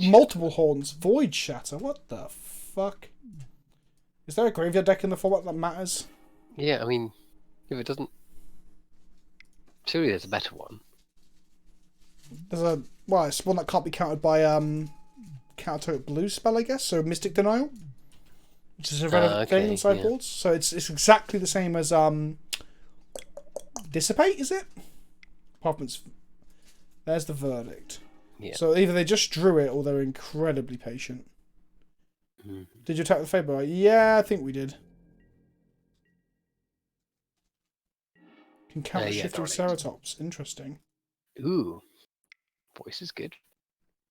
multiple horns. Void Shatter. What the fuck? Is there a graveyard deck in the format that matters? Yeah, I mean, if it doesn't, surely there's a better one. There's a it's one that can't be countered by counter to blue spell, I guess. So Mystic Denial, which is a relevant thing in sideboards. So it's exactly the same as Dissipate, is it? There's the verdict. Yeah. So either they just drew it or they're incredibly patient. Did you attack the Faber? Yeah, I think we did. Can counter shifting Ceratops. Interesting. Ooh. Voice is good.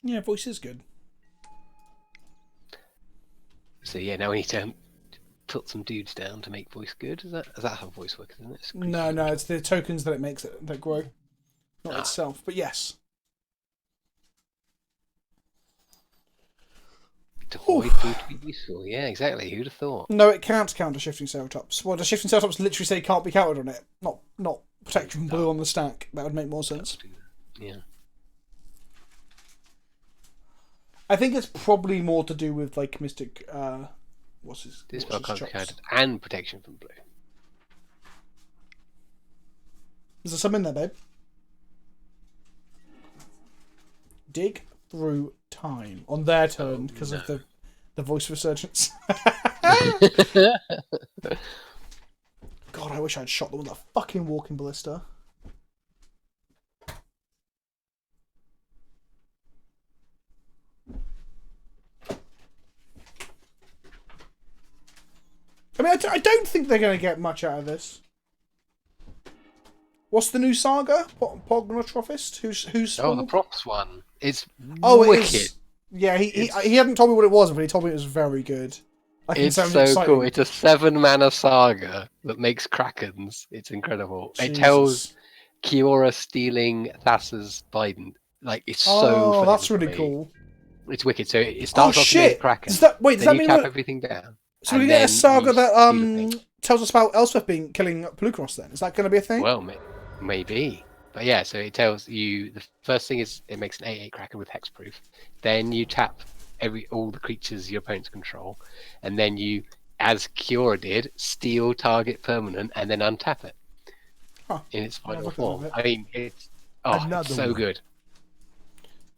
Yeah, voice is good. So yeah, now we need to put some dudes down to make voice good. Is that how voice works, isn't it? No, it's the tokens that it makes that grow. Not itself, but yes. To void food to be useful. Yeah, exactly. Who'd have thought? No, it can't counter shifting Ceratops. Well, does shifting Ceratops literally say can't be countered on it? Not protection from blue on the stack. That would make more sense. Yeah. I think it's probably more to do with like Mystic, What's his? This what's spell his can't be chops? countered, and protection from blue. Is there some in there, babe? Dig through time on their turn because of the voice resurgence. God, I wish I'd shot them with a fucking walking ballista. I mean, I don't think they're going to get much out of this. What's the new saga? Pognotrophist? Who's Oh, the props one. It's Oh, wicked. it is. Yeah, he hadn't told me what it was, but he told me it was very good. It's so cool. It's a 7-mana saga that makes Krakens. It's incredible. Jesus. It tells Kiora stealing Thassa's Biden. Like, it's so Oh, that's really funny. cool. It's wicked. So it starts off shit! with Kraken. Does that then you mean tap everything down? So we get a saga that tells us about Elspeth killing Pelucros then? Is that going to be a thing? Well, maybe. But yeah, so it tells you, the first thing is it makes an 8/8 Kraken with hexproof. Then you tap all the creatures your opponents control, and then you, as Kiora did, steal target permanent and then untap it in its final form. I mean, it's so good.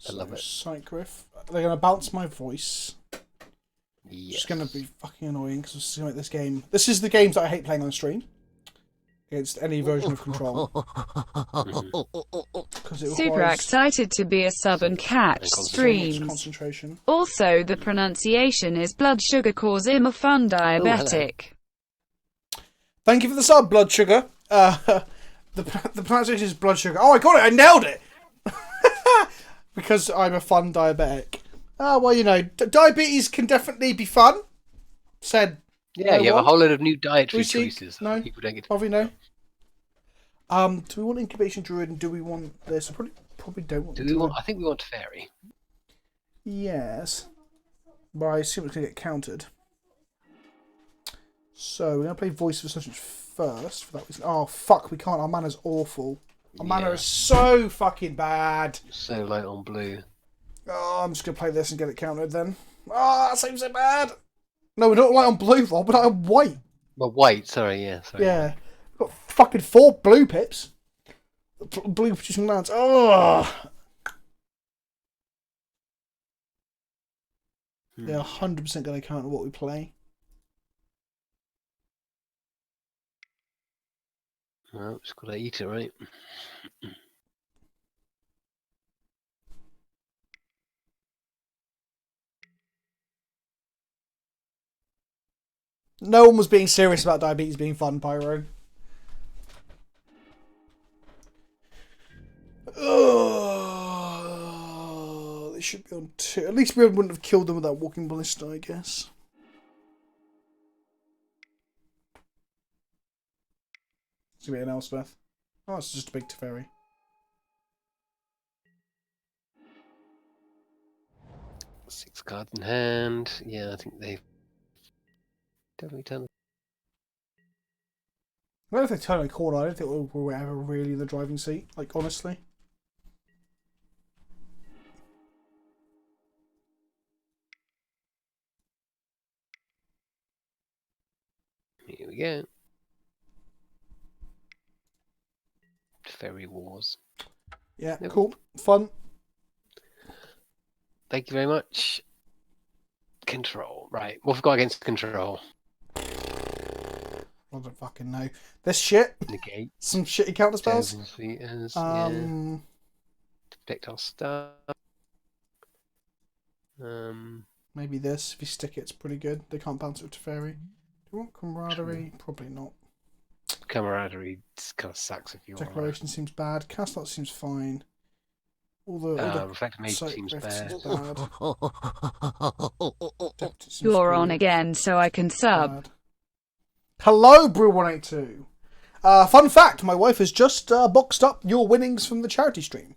I love it. Syncgriff. They're going to bounce my voice. Yes. It's going to be fucking annoying because it's going to make this game. This is the games that I hate playing on stream. Against any version of Control. Super excited to be a sub and catch streams. Concentration. Also, the pronunciation is blood sugar cause I'm a fun diabetic. Thank you for the sub, Blood Sugar. The pronunciation is Blood Sugar. Oh, I got it! I nailed it! Because I'm a fun diabetic. Oh, well, you know, diabetes can definitely be fun. Said. Yeah, you have a whole load of new dietary choices. No, people don't get. Probably no. Do we want Incubation Druid and do we want this? I probably don't want. I think we want Fairy. Yes, but I assume it's gonna get countered. So we're gonna play Voice of Resurgence first for that reason. Oh fuck, we can't. Our mana's awful. Our mana is so fucking bad. So light on blue. Oh, I'm just gonna play this and get it countered then. Oh, that seems so bad. No, we're not light on blue, Rob. We're light on white. Well, white. Sorry, yeah. Sorry. Yeah, we've got fucking 4 blue pips. Blue producing lands. Oh. They're 100% going to counter what we play. Well, just got to eat it, right? No one was being serious about diabetes being fun, Pyro. Oh, they should be on 2. At least we wouldn't have killed them with that walking ballista, I guess. It's going to be an Elspeth. Oh, it's just a big Teferi. Six cards in hand. Yeah, I think they've definitely done. I don't know if they turn a corner. I don't think we're ever really in the driving seat. Like, honestly. Here we go. Fairy Wars. Yeah, cool. Fun. Thank you very much. Control. Right. What have we got against control? I don't fucking know. This shit. Negate. Some shitty counter spells. Yeah. Protect our stuff. Maybe this. If you stick it, it's pretty good. They can't bounce it to Fairy. Do you want Camaraderie? Probably not. Camaraderie kind of sucks if you want. Declaration seems bad. Cast Lot seems fine. All the Reflector Mage seems bad. You're on again, so I can sub. Bad. Hello, Brew182. Fun fact, my wife has just boxed up your winnings from the charity stream.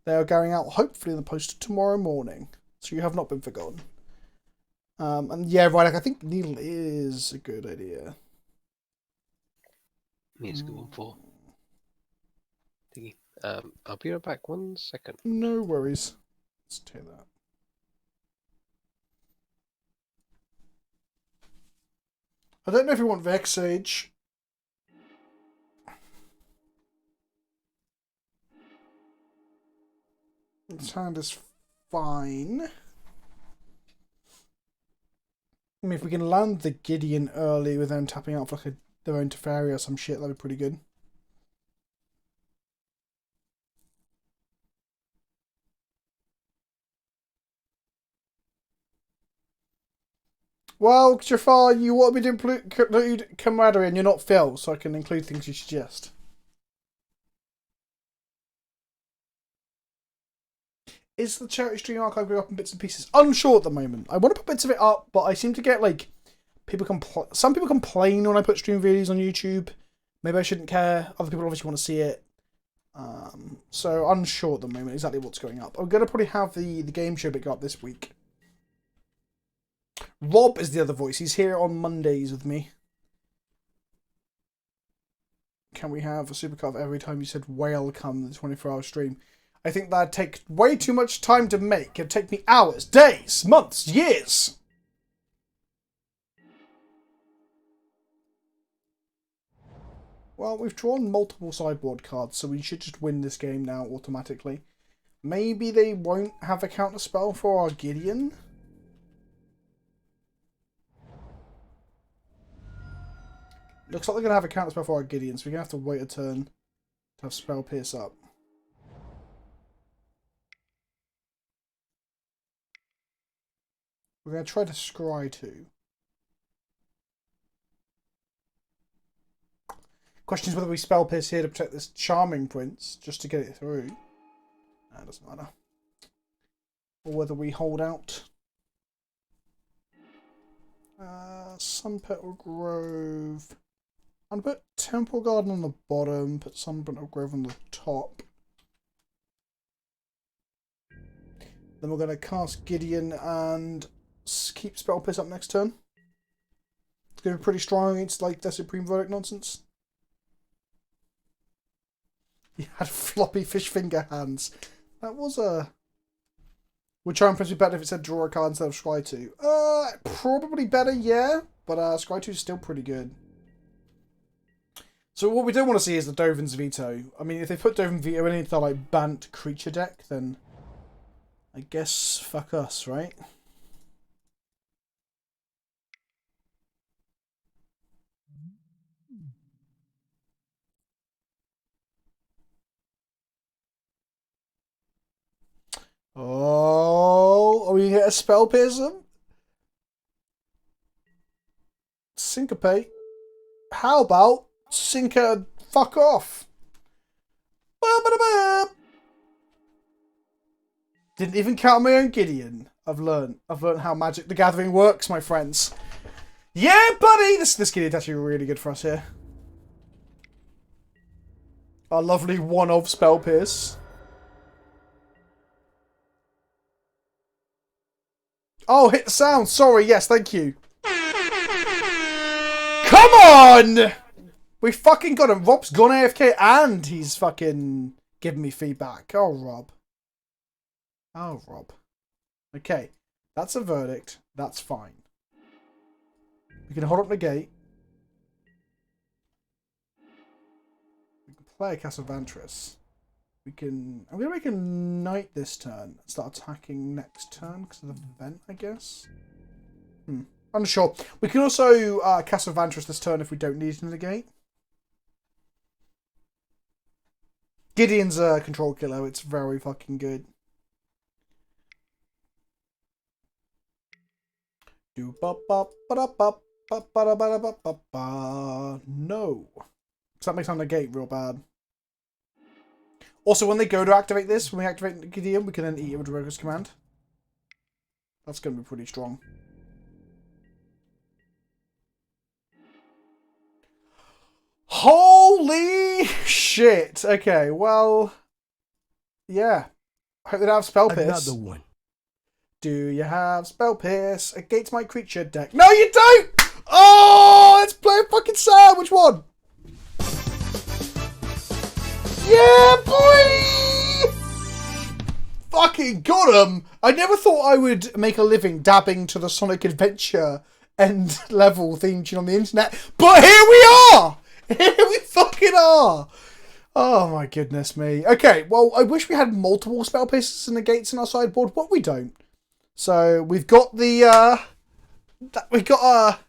They are going out hopefully in the post tomorrow morning. So you have not been forgotten. And yeah, right, I think Needle is a good idea. It's a good one for thingy. I'll be right back 1 second. No worries. Let's take that. I don't know if you want Vex Sage. This hand is fine. I mean, if we can land the Gideon early with them tapping out for like their own Teferi or some shit, that'd be pretty good. Well, Jafar, you want me to include camaraderie and you're not Phil, so I can include things you suggest. Is the charity stream archive going up in bits and pieces? Unsure at the moment. I want to put bits of it up, but I seem to get like some people complain when I put stream videos on YouTube. Maybe I shouldn't care. Other people obviously want to see it. So unsure at the moment exactly what's going up. I'm going to probably have the game show bit go up this week. Rob is the other voice. He's here on Mondays with me. Can we have a supercut every time you said welcome to the 24-hour stream? I think that'd take way too much time to make. It'd take me hours, days, months, years. Well, we've drawn multiple sideboard cards, so we should just win this game now automatically. Maybe they won't have a counter spell for our Gideon. Looks like they're going to have a counter spell for our Gideon, so we're going to have to wait a turn to have Spell Pierce up. We're going to try to scry too. Question is whether we Spell Pierce here to protect this Charming Prince, just to get it through. That doesn't matter. Or whether we hold out. Sunpetal Grove. I'm going to put Temple Garden on the bottom, put Sunpetal Grove on the top. Then we're going to cast Gideon and keep Spell Pierce up next turn. It's going to be pretty strong against like the Supreme Verdict nonsense. He had floppy fish finger hands. That was a... Would Charming Prince be better if it said draw a card instead of Scry 2? Probably better, yeah. But Scry 2 is still pretty good. So what we don't want to see is the Dovin's Veto. I mean, if they put Dovin Veto in into like Bant creature deck, then I guess fuck us, right? Oh, are we going to get a Spell Piercer? Syncopate. How about Sinker fuck off? Ba-ba-da-ba. Didn't even count my own Gideon. I've learned how Magic the Gathering works, my friends. Yeah, buddy! This Gideon's actually really good for us here. Our lovely one-of Spell Pierce. Oh, hit the sound. Sorry, yes, thank you. Come on! We fucking got him. Rob's gone AFK and he's fucking giving me feedback. Oh, Rob. Oh, Rob. Okay, that's a verdict. That's fine. We can hold up the gate. We can play a Castle Vantress. We can... I'm going to make a knight this turn and start attacking next turn because of the event, I guess. Unsure. We can also Castle Vantress this turn if we don't need to negate. Gideon's a control killer. It's very fucking good. No. Because that makes our negate real bad. Also, when they go to activate this, when we activate Gideon, we can then eat it with Rogue's command. That's going to be pretty strong. Holy shit! Okay, well... Yeah. I hope they don't have Spell Pierce. Another one. Do you have Spell Pierce against my creature deck? No, you don't! Oh, let's play a fucking sound. Which one? Yeah, boy! Fucking got him! I never thought I would make a living dabbing to the Sonic Adventure end level theme tune on the internet. But here we are! Here we fucking are! Oh my goodness me. Okay, well, I wish we had multiple spell pieces and negates in our sideboard, but we don't. So we've got the we gotta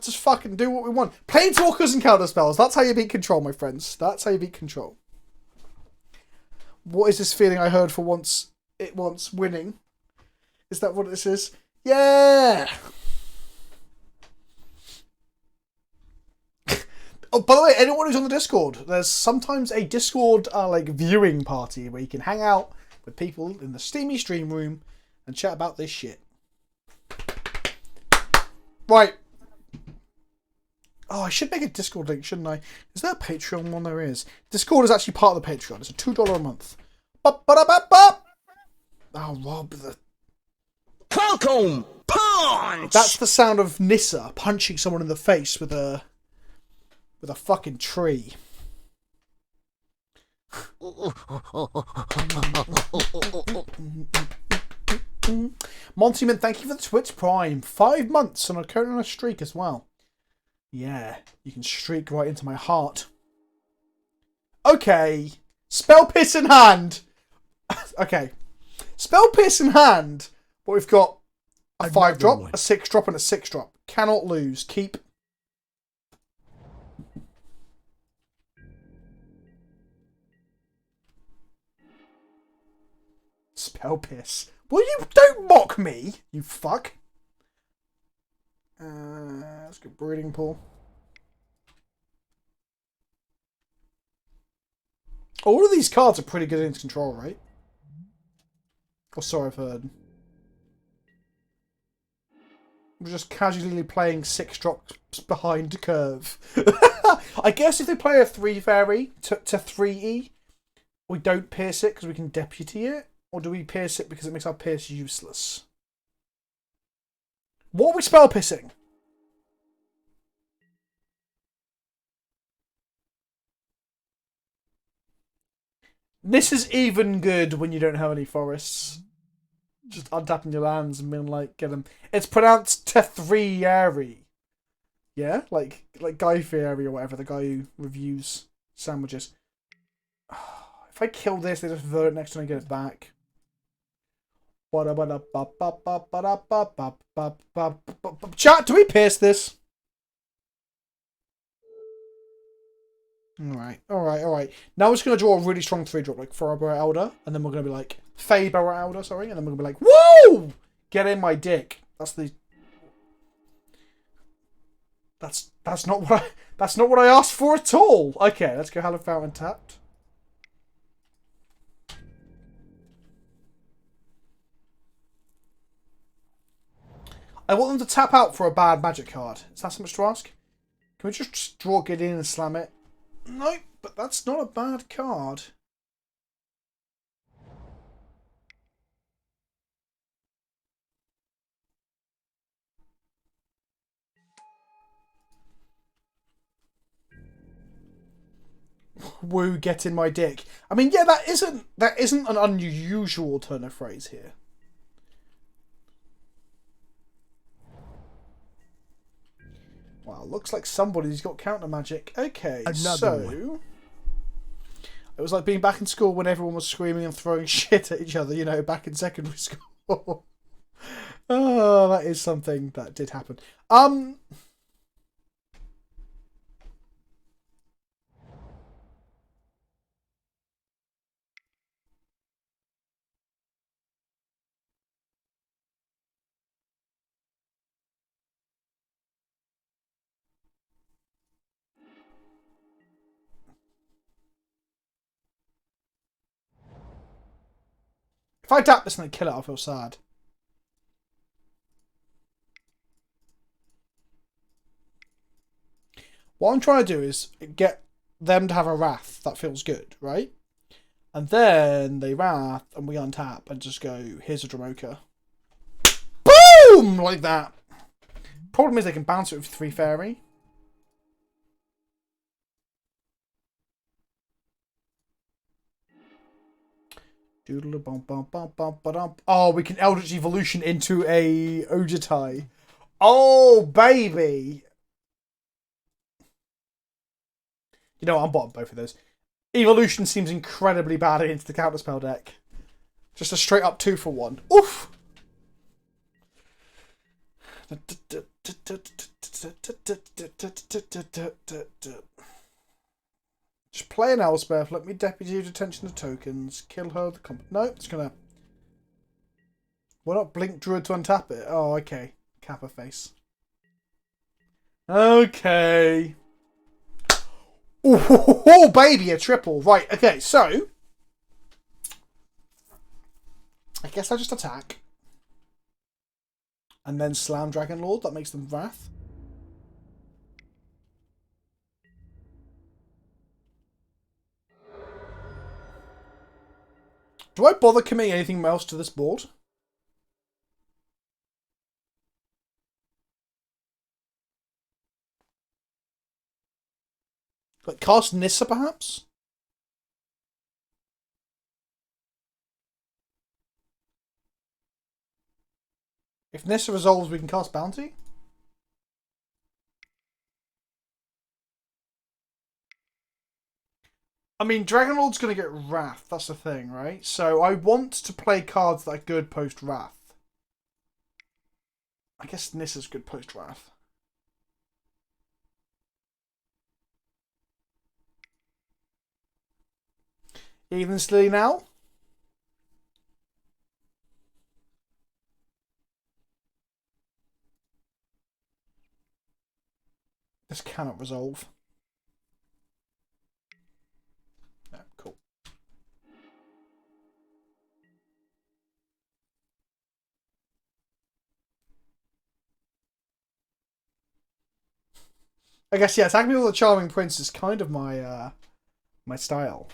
just fucking do what we want. Planeswalkers and counter spells. That's how you beat control, my friends. That's how you beat control. What is this feeling I heard for once? It wants winning. Is that what this is? Yeah. Oh, by the way, anyone who's on the Discord, there's sometimes a Discord like viewing party where you can hang out with people in the steamy stream room and chat about this shit. Right. Oh, I should make a Discord link, shouldn't I? Is there a Patreon one? There is. Discord is actually part of the Patreon. It's a $2 a month. Ba-ba-da-ba-ba! Oh, Rob, the... Falcon punch! That's the sound of Nissa punching someone in the face with a fucking tree. Montyman, thank you for the Twitch Prime. 5 months and I'm currently on a streak as well. Yeah, you can streak right into my heart. Okay. Spell Piss in hand. Okay. Spell Piss in hand. But we've got a 5-drop, a 6-drop, and a 6-drop. Cannot lose. Keep. Spell Piss. Well, you don't mock me, you fuck. Let's go Breeding Pool. All of these cards are pretty good into control, right? Oh, sorry, I've heard. We're just casually playing 6 drops behind curve. I guess if they play a 3 fairy to 3E, we don't pierce it because we can deputy it. Or do we pierce it because it makes our pierce useless? What are we spell pissing? This is even good when you don't have any forests. Just untapping your lands and being like, get them. It's pronounced Tethrieri. Yeah? Like Guy Fieri or whatever, the guy who reviews sandwiches. If I kill this, they just vote it next time I get it back. Chat, do we pierce this? Alright. Now we're just going to draw a really strong 3-drop, like Thoroughborough Elder, and then we're going to be like, Feybarrow Elder, sorry, and then we're going to be like, woo! Get in my dick. That's not what I asked for at all. Okay, let's go Hallowed Fountain tapped. I want them to tap out for a bad magic card. Is that so much to ask? Can we just draw Gideon and slam it? No, but that's not a bad card. Woo, get in my dick. I mean, yeah, that isn't an unusual turn of phrase here. Well, looks like somebody's got counter magic. Okay, so it was like being back in school when everyone was screaming and throwing shit at each other, you know, back in secondary school. Oh, that is something that did happen. If I tap this and kill it, I'll feel sad. What I'm trying to do is get them to have a wrath that feels good, right? And then they wrath and we untap and just go, here's a Dramoka. Boom! Like that. Problem is they can bounce it with 3 fairy. Oh, we can Eldritch Evolution into a Ojutai. Oh, baby. You know what? I'm bottom both of those. Evolution seems incredibly bad against the counterspell deck. Just a straight up 2-for-1. Oof! Just play an Elspeth, let me deputy detention of tokens, kill her with the comp. No, it's gonna. Why not blink druid to untap it? Oh, okay. Kappa face. Okay. Oh, baby, a triple. Right, okay, so. I guess I just attack. And then slam Dragon Lord. That makes them Wrath. Do I bother committing anything else to this board? Like cast Nissa, perhaps? If Nissa resolves, we can cast Bounty? I mean, Dragonlord's going to get Wrath. That's the thing, right? So I want to play cards that are good post-Wrath. I guess Nissa's good post-Wrath. Even still now? This cannot resolve. No, cool. I guess, yeah, attacking me with the Charming Prince is kind of my my style.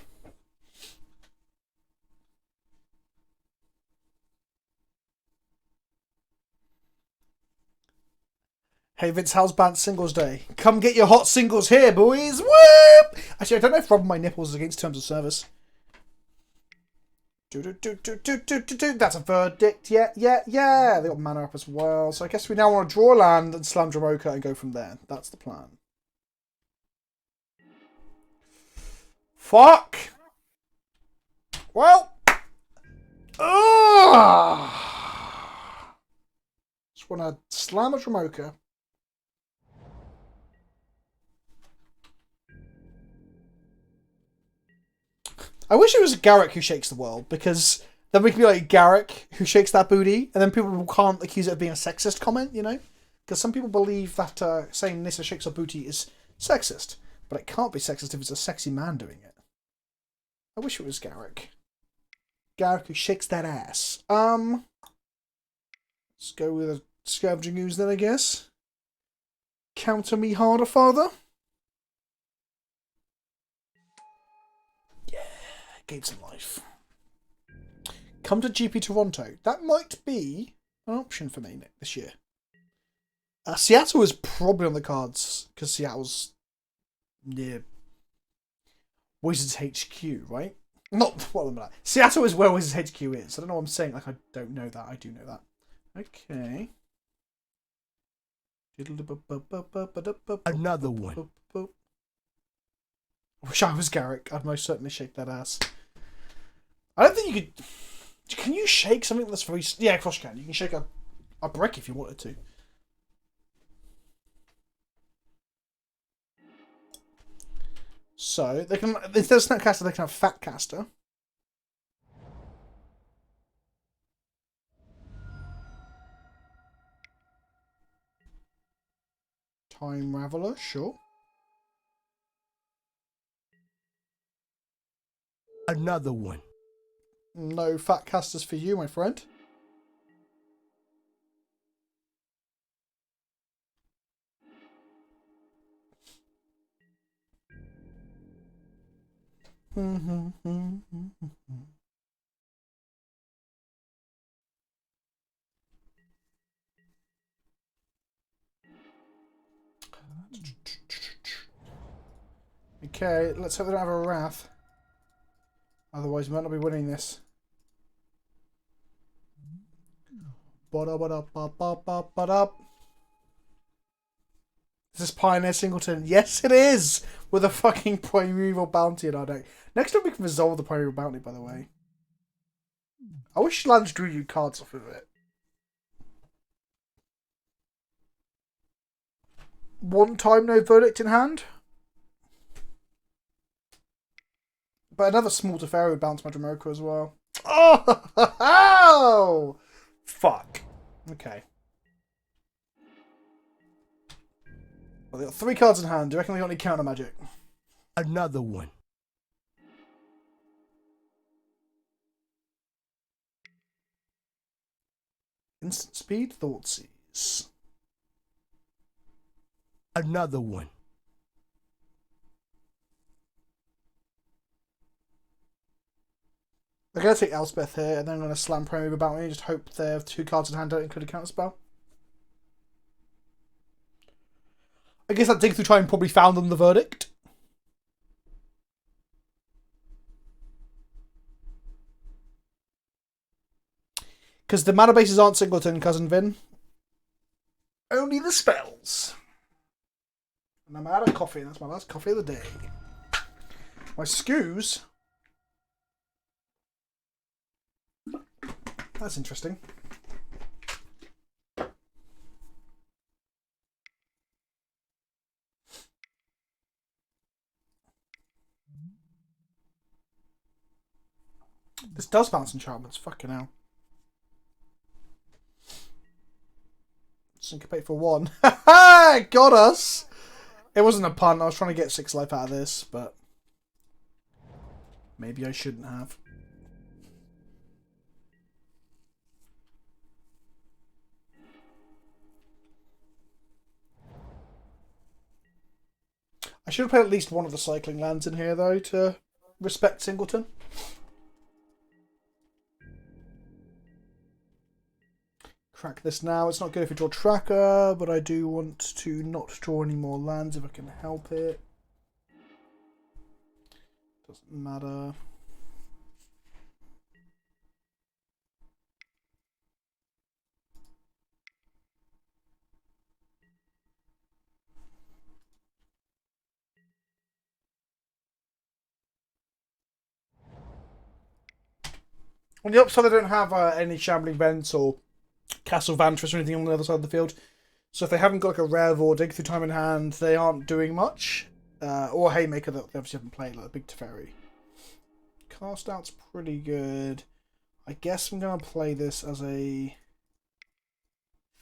Hey Vince, how's Bant Singles Day? Come get your hot singles here, boys! Whoop! Actually, I don't know if rubbing my nipples is against terms of service. That's a verdict. Yeah. They got mana up as well. So I guess we now want to draw land and slam Dramoka and go from there. That's the plan. Fuck! Well. Just want to slam a Dramoka. I wish it was Garrick who shakes the world, because then we can be like Garrick who shakes that booty, and then people can't accuse it of being a sexist comment, you know? Because some people believe that saying Nissa shakes her booty is sexist, but it can't be sexist if it's a sexy man doing it. I wish it was Garrick. Garrick who shakes that ass. Let's go with a Scavenging Ooze then, I guess. Counter me harder, father. Gain some life. Come to GP Toronto. That might be an option for me this year. Seattle is probably on the cards because Seattle's near Wizards HQ, right? Not what am I? Seattle is where Wizards HQ is. I don't know what I'm saying. Like I don't know that. I do know that. Okay. Another one. I wish I was Garrick. I'd most certainly shake that ass. I don't think you could. Can you shake something that's very? Yeah, of course you can. You can shake a brick if you wanted to. So they can, instead of Snapcaster, they can have Fatcaster. Time Raveler, sure. Another one. No Fatcasters for you, my friend. Okay, let's hope they don't have a Wrath. Otherwise, we might not be winning this. Ba-da-ba-da-ba-ba-ba-ba-da. this Pioneer Singleton? Yes, it is! With a fucking Primeval Bounty in our deck. Next time we can resolve the Primeval Bounty, by the way. I wish Lance drew you cards off of it. One time, no verdict in hand. But another small Teferi would bounce Madramoko as well. Oh! Fuck. Okay. Well, they got 3 cards in hand. Do you reckon they got any counter magic? Another one. Instant speed, Thoughtseize. Another one. I'm going to take Elspeth here, and then I'm going to slam Primeval Bounty and just hope they have 2 cards in hand don't include a counterspell. I guess that dig through time probably found them the verdict. Because the mana bases aren't Singleton, Cousin Vin. Only the spells. And I'm out of coffee, and that's my last coffee of the day. My skews. That's interesting. This does bounce enchantments, fucking hell. Syncopate for 1. Ha! Got us! It wasn't a pun, I was trying to get 6 life out of this, but maybe I shouldn't have. I should have played at least one of the cycling lands in here, though, to respect Singleton. Crack this now. It's not good if you draw Tracker, but I do want to not draw any more lands if I can help it. Doesn't matter. On the upside, I don't have any Shambling Vents or Castle Vantress or anything on the other side of the field. So if they haven't got like a Rev or Dig Through Time in hand, they aren't doing much. Or Haymaker that they obviously haven't played, like a big Teferi. Cast Out's pretty good. I guess I'm going to play this as a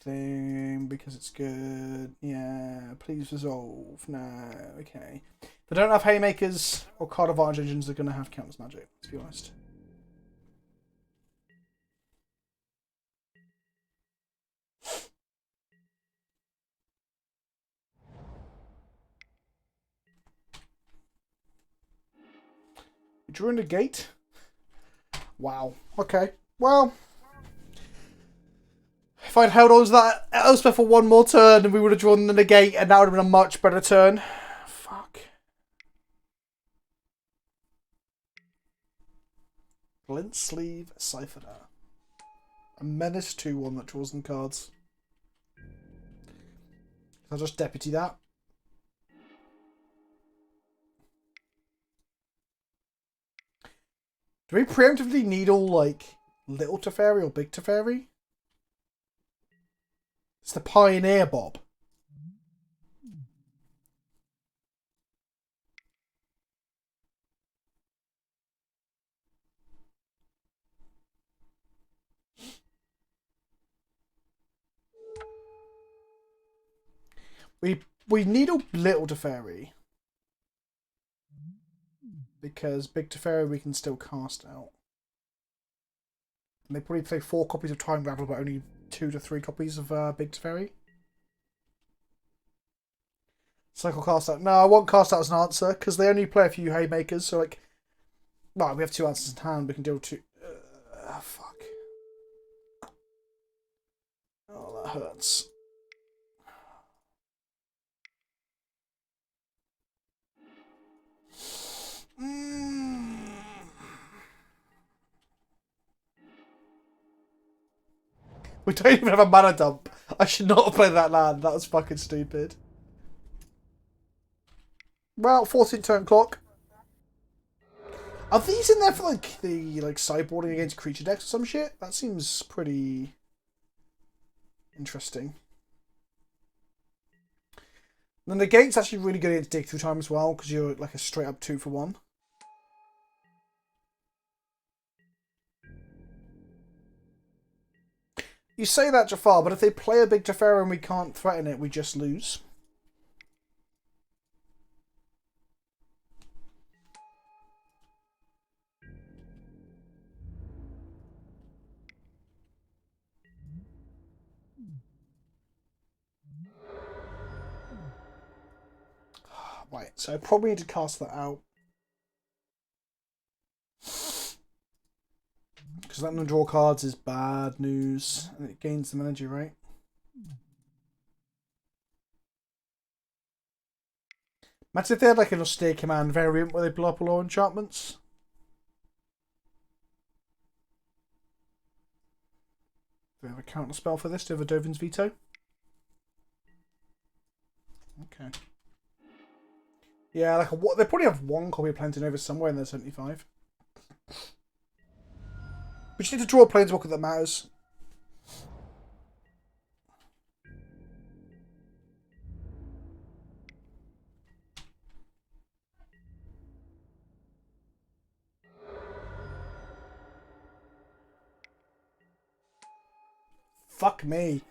thing because it's good. Yeah, please resolve. No, okay. If they don't have Haymakers or Card Advantage engines, they're going to have Countless Magic, let's be honest. Drew in a gate? Wow. Okay. Well, if I'd held on to that Elspeth for one more turn, and we would have drawn the negate, and that would have been a much better turn. Fuck. Glint Sleeve Siphoner. A Menace 2-1 that draws them cards. I'll just deputy that. Do we preemptively needle, like, Little Teferi or Big Teferi? It's the Pioneer Bob. We needle Little Teferi. Because Big Teferi we can still cast out. And they probably play 4 copies of Time Ravel, but only 2 to 3 copies of Big Teferi. Cycle cast out. No, I won't cast out as an answer, because they only play a few Haymakers, so like... Well, we have 2 answers in hand, we can deal 2... fuck. Oh, that hurts. We don't even have a mana dump. I should not have played that land. That was fucking stupid. Well, 14 turn clock. Are these in there for like the sideboarding against creature decks or some shit? That seems pretty interesting. And then the gate's actually really good against dig through time as well, because you're like a straight up 2 for 1. You say that, Jafar, but if they play a big Teferi and we can't threaten it, we just lose. Right, so I probably need to cast that out. Because letting them draw cards is bad news. And it gains them energy, right? Imagine if they had like an austere command variant where they blow up all enchantments. Do we have a counter spell for this? Do we have a Dovin's Veto? Okay. Yeah, like they probably have one copy of Plantinova somewhere in their 75. We just need to draw a Planeswalker that matters. Fuck me.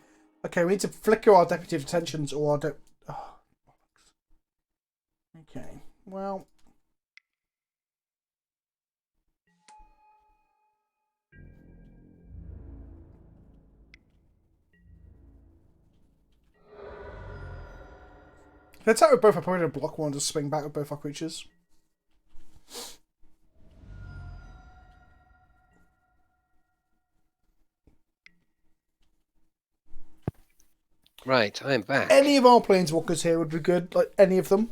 Okay, we need to flicker our Deputy of Detentions or our Okay, well... Let's attack with both. I probably going to block one to swing back with both our creatures. Right, I'm back. Any of our Planeswalkers here would be good, like any of them.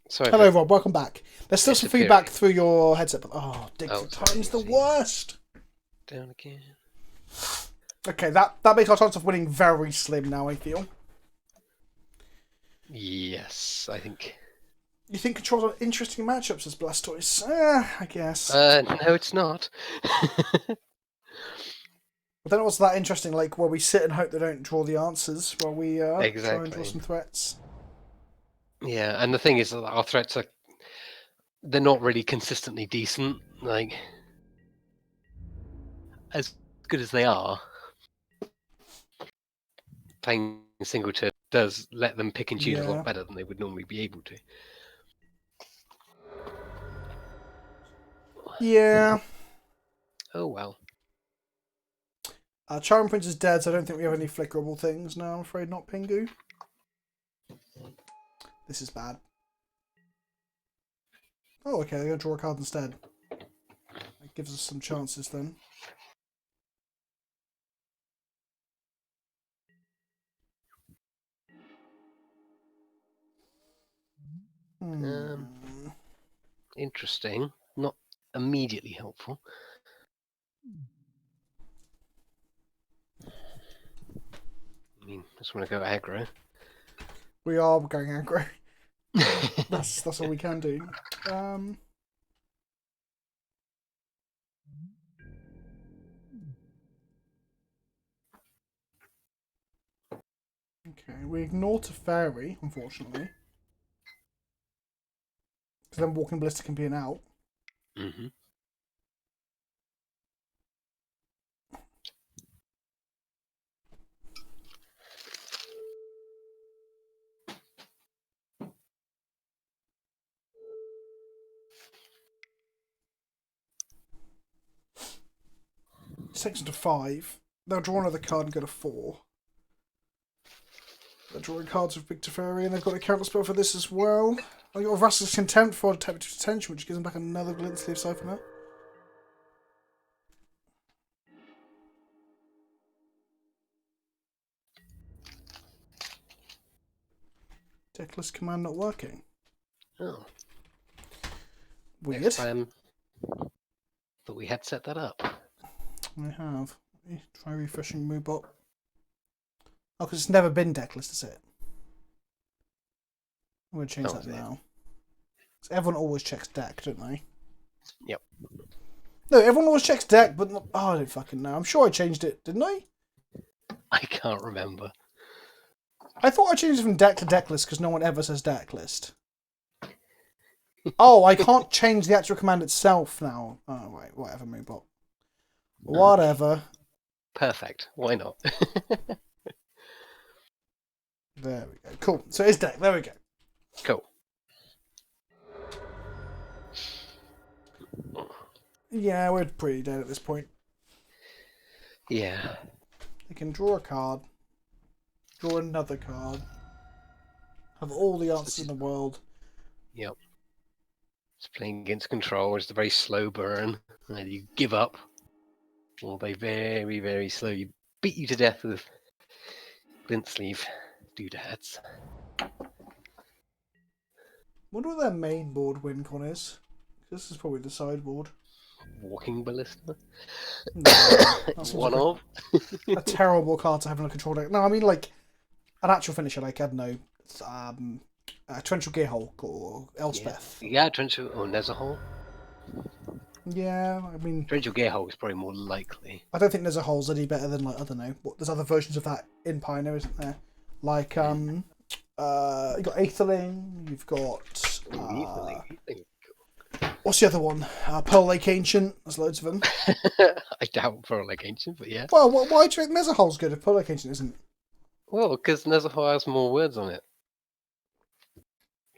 Sorry. Hello, Rob. Welcome back. There's still some feedback through your headset. But, Dig Through Time's the worst. Down again. Okay, that makes our chance of winning very slim now, I feel. Yes, I think. You think Control's are interesting matchups as Blastoise? I guess. No, it's not. I don't know what's that interesting, like where we sit and hope they don't draw the answers while we try and draw some threats. Yeah, and the thing is that our threats they're not really consistently decent. Like, as good as they are, playing Singleton does let them pick and choose a lot better than they would normally be able to. Yeah. Oh well. Charm Prince is dead, so I don't think we have any flickerable things. No, I'm afraid not, Pingu. This is bad. Oh, okay, they're going to draw a card instead. That gives us some chances then. Interesting. Not immediately helpful. I mean, just want to go aggro. We are going aggro. That's all we can do. Okay, we ignore Teferi, unfortunately. Because then Walking Ballista can be an out. Mm-hmm. Takes them to 5. They'll draw another card and go to 4. They're drawing cards with Big Teferi, and they've got a counter spell for this as well. I've got Rustler's Contempt for Deputy Detention, which gives them back another Glint Sleeve Siphoner. Deckless command not working. Oh. Weird. But we had set that up. I have. Try refreshing Moobot. Oh, because it's never been deckless, is it? I'm going to change that was it. now. So everyone always checks deck, don't they? Yep. No, everyone always checks deck, but not... Oh, I don't fucking know. I'm sure I changed it, didn't I? I can't remember. I thought I changed it from deck to deck list because no one ever says deck list. Oh, I can't change the actual command itself now. Oh, wait, whatever, Moobot. Whatever. Perfect. Why not? There we go. Cool. So it's deck. There we go. Cool. Yeah, we're pretty dead at this point. Yeah. They can draw a card, draw another card, have all the answers in the world. Yep. Just playing against control, it's a very slow burn. And you give up. Or they very, very slowly beat you to death with glint sleeve doodads. Wonder what their main board win con is. This is probably the sideboard. Walking ballista. No, that seems One like of. a terrible card to have in a control deck. No, I mean like an actual finisher, like I don't know, Torrential Gearhulk or Elspeth. Yeah, Torrential or Nezahol. Yeah, I mean, Torrential Gearhulk is probably more likely. I don't think Nezahul's any better than like I don't know. There's other versions of that in Pioneer, isn't there? Like you've got Aetherling, you've got what's the other one? Pearl Lake Ancient. There's loads of them. I doubt Pearl Lake Ancient, but yeah. Well, why do you think Nezahul's good if Pearl Lake Ancient isn't? Well, because Nezahol has more words on it.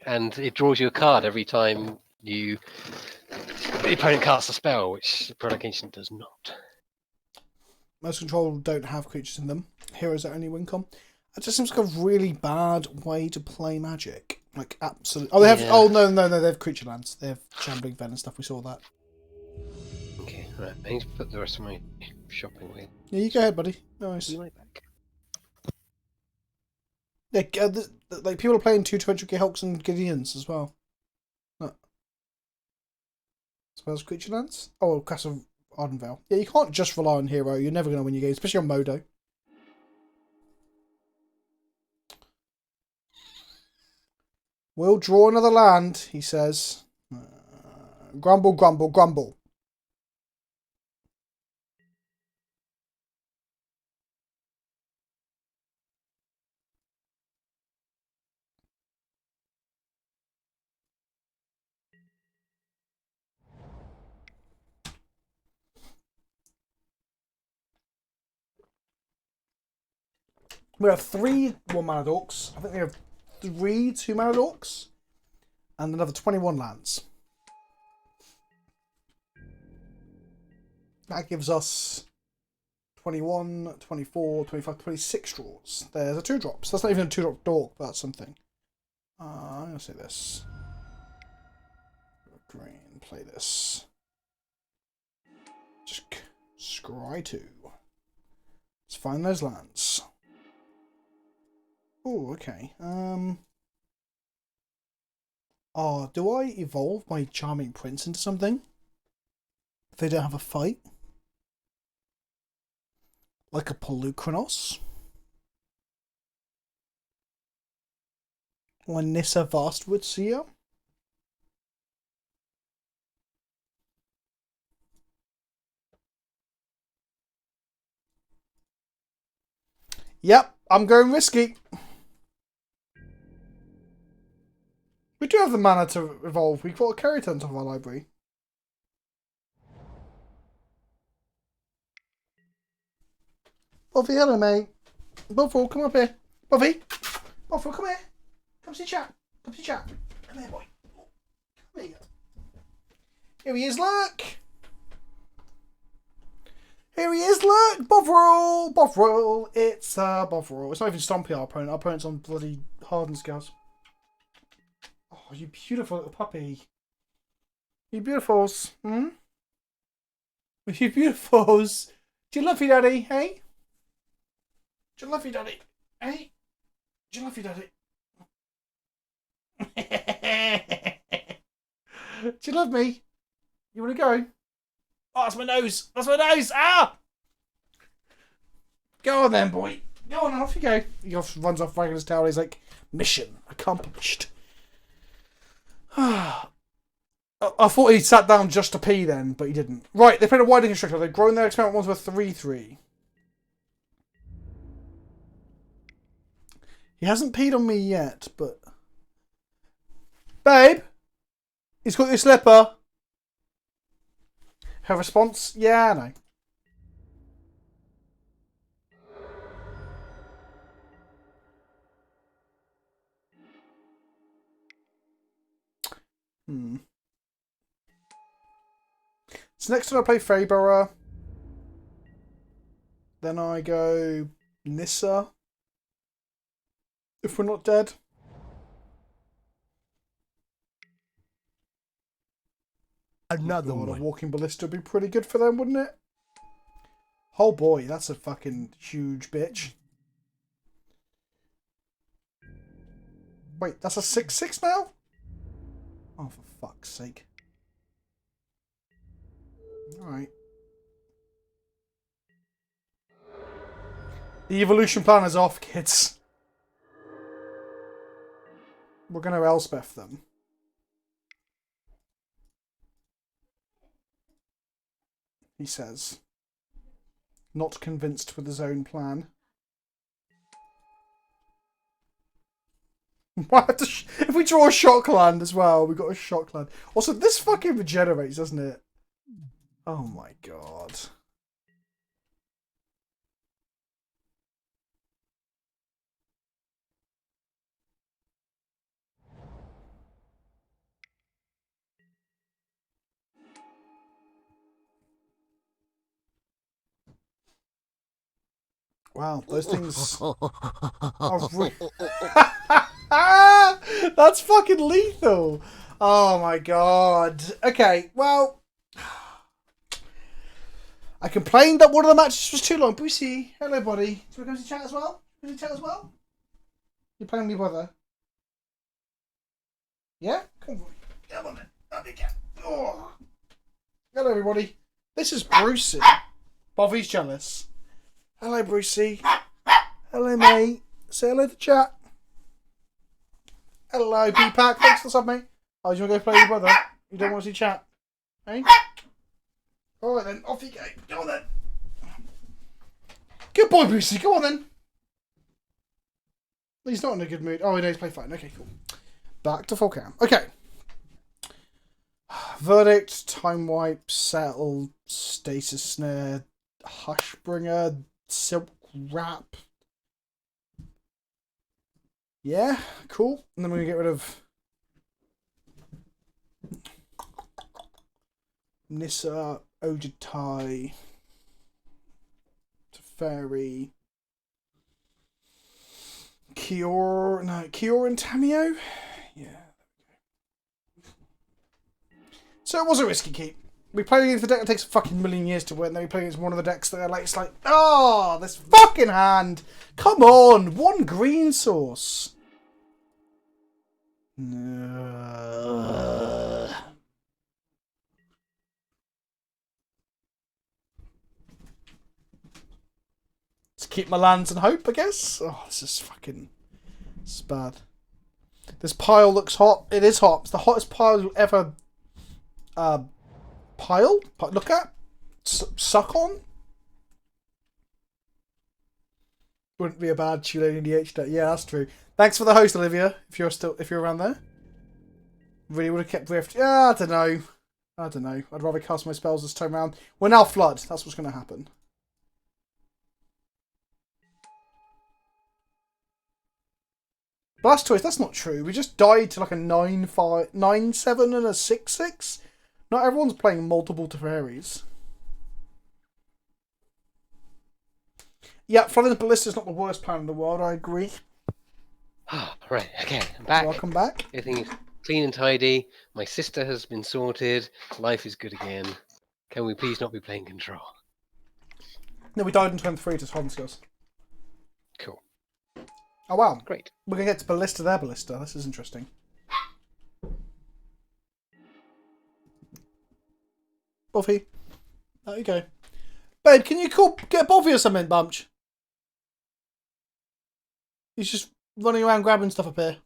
And it draws you a card every time the opponent casts a spell, which Pearl Lake Ancient does not. Most control don't have creatures in them. Heroes are only win con. It just seems like a really bad way to play Magic. Like, absolutely. Oh, they have. Yeah. Oh, no. They have creature lands. They have Shambling Fen and stuff. We saw that. Okay, right. I need to put the rest of my shopping away. Yeah, you go ahead, buddy. Nice. Be right back. Yeah, like people are playing 2 Torrential Gearhulks and Gideons as well. No. Spells creature lands? Oh, Castle Ardenvale. Yeah, you can't just rely on hero. You're never going to win your games, especially on Modo. We'll draw another land, he says. Grumble, grumble, grumble. We have 3 1-mana dorks. I think we have 3 2-mana dorks. And another 21 lands. That gives us 21, 24, 25, 26 draws. There's a 2-drop. So that's not even a 2-drop dork, but that's something. I'm going to say this. Green, play this. Just scry 2. Let's find those lands. Oh, okay. Oh, do I evolve my Charming Prince into something? If they don't have a fight? Like a Pelucranos? Or a Nissa Vastwood Seer? Yep, I'm going risky. We do have the mana to evolve. We've got a Kerryton on top of our library. Buffy, hello, mate. Buffalo, come up here. Buffy, come here. Come see chat. Come here, boy. Come here. Here he is, look. Bovril. It's Bovril. It's not even Stompy, our opponent. Our opponent's on bloody Hardened Scales. Oh, you beautiful little puppy. You beautifuls. Hmm? You beautifuls. Do you love you, Daddy? Hey? Do you love you, Daddy? Hey? Do you love you, Daddy? Do you love me? You want to go? Oh, that's my nose. Ah! Go on then, boy. Go on, off you go. He runs off wagging his tail. He's like, mission accomplished. I thought he sat down just to pee then, but he didn't. Right, they played a Wilding Constrictor. They've grown their experiment ones with 3-3. He hasn't peed on me yet, but... Babe! He's got your slipper. Her response? Yeah, I know. So next time I play Fairborough. Then I go Nissa. If we're not dead. Another God, one. a walking ballista would be pretty good for them, wouldn't it? Oh boy, that's a fucking huge bitch. Wait, that's a 6/6 now? Oh, for fuck's sake. Alright. The evolution plan is off, kids. We're going to Elspeth them. He says. Not convinced with his own plan. If we draw a shock land as well, we've got a shock land. Also, this fucking regenerates, doesn't it? Oh my god. Wow, those things are That's fucking lethal. Oh my god. Okay, well, I complained that one of the matches was too long. Brucey, hello buddy. Do you want to come to chat as well? You're playing with your brother? Yeah? Come on. Come on then. Up you go. Oh. Hello everybody. This is Brucey. Bobby's jealous. Hello Brucey. Hello mate. Say hello to chat. Hello B-Pack. Thanks for the sub mate. Oh, do you want to go play with your brother? You don't want to see chat? Hey? Alright then, off you go. Go on then. Good boy Brucey, go on then. He's not in a good mood. Oh, he knows play fine. Okay, cool. Back to full cam. Okay. Verdict, time wipe, settle, stasis snare, hushbringer, silk wrap. Yeah, cool. And then we're going to get rid of Nissa, Ojitai, Teferi, Kior and Tamio? Yeah. So it was a risky keep. We played against the deck that takes a fucking million years to win, then we play against one of the decks that are like, it's like, oh, this fucking hand! Come on! One green source! Just keep my lands and hope, I guess. Oh, this is fucking... It's bad. This pile looks hot. It is hot. It's the hottest pile you'll ever... look at? Suck on? Wouldn't be a bad Tulane DH deck. Yeah, that's true. Thanks for the host, Olivia. If you're around there. Really would have kept Rift. Yeah, I don't know. I'd rather cast my spells this time around. We're now Flood. That's what's going to happen. Blastoise, that's not true. We just died to like a 9-5, 9-7 and a 6-6. Not everyone's playing multiple Teferis. Yeah, flooding the ballista is not the worst plan in the world, I agree. Oh, right, okay, I'm back. Welcome back. Everything is clean and tidy. My sister has been sorted. Life is good again. Can we please not be playing control? No, we died in turn 3 to Tom Skills. Cool. Oh, wow. Great. We're going to get to ballista their ballista. This is interesting. Buffy. There you go. Babe, can you get Buffy or something, Bunch? He's just running around grabbing stuff up here.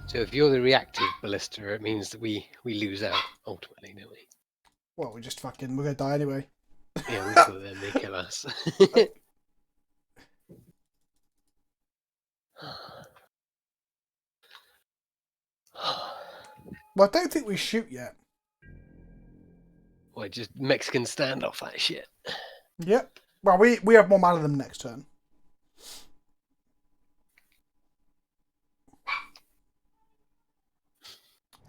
So if you're the reactive ballista, it means that we lose out ultimately, don't we? Well, we're gonna die anyway. Yeah, we kill them, they kill us. Well, I don't think we shoot yet. Well, just Mexican standoff that shit. Yep. Well, we have more mana than them next turn.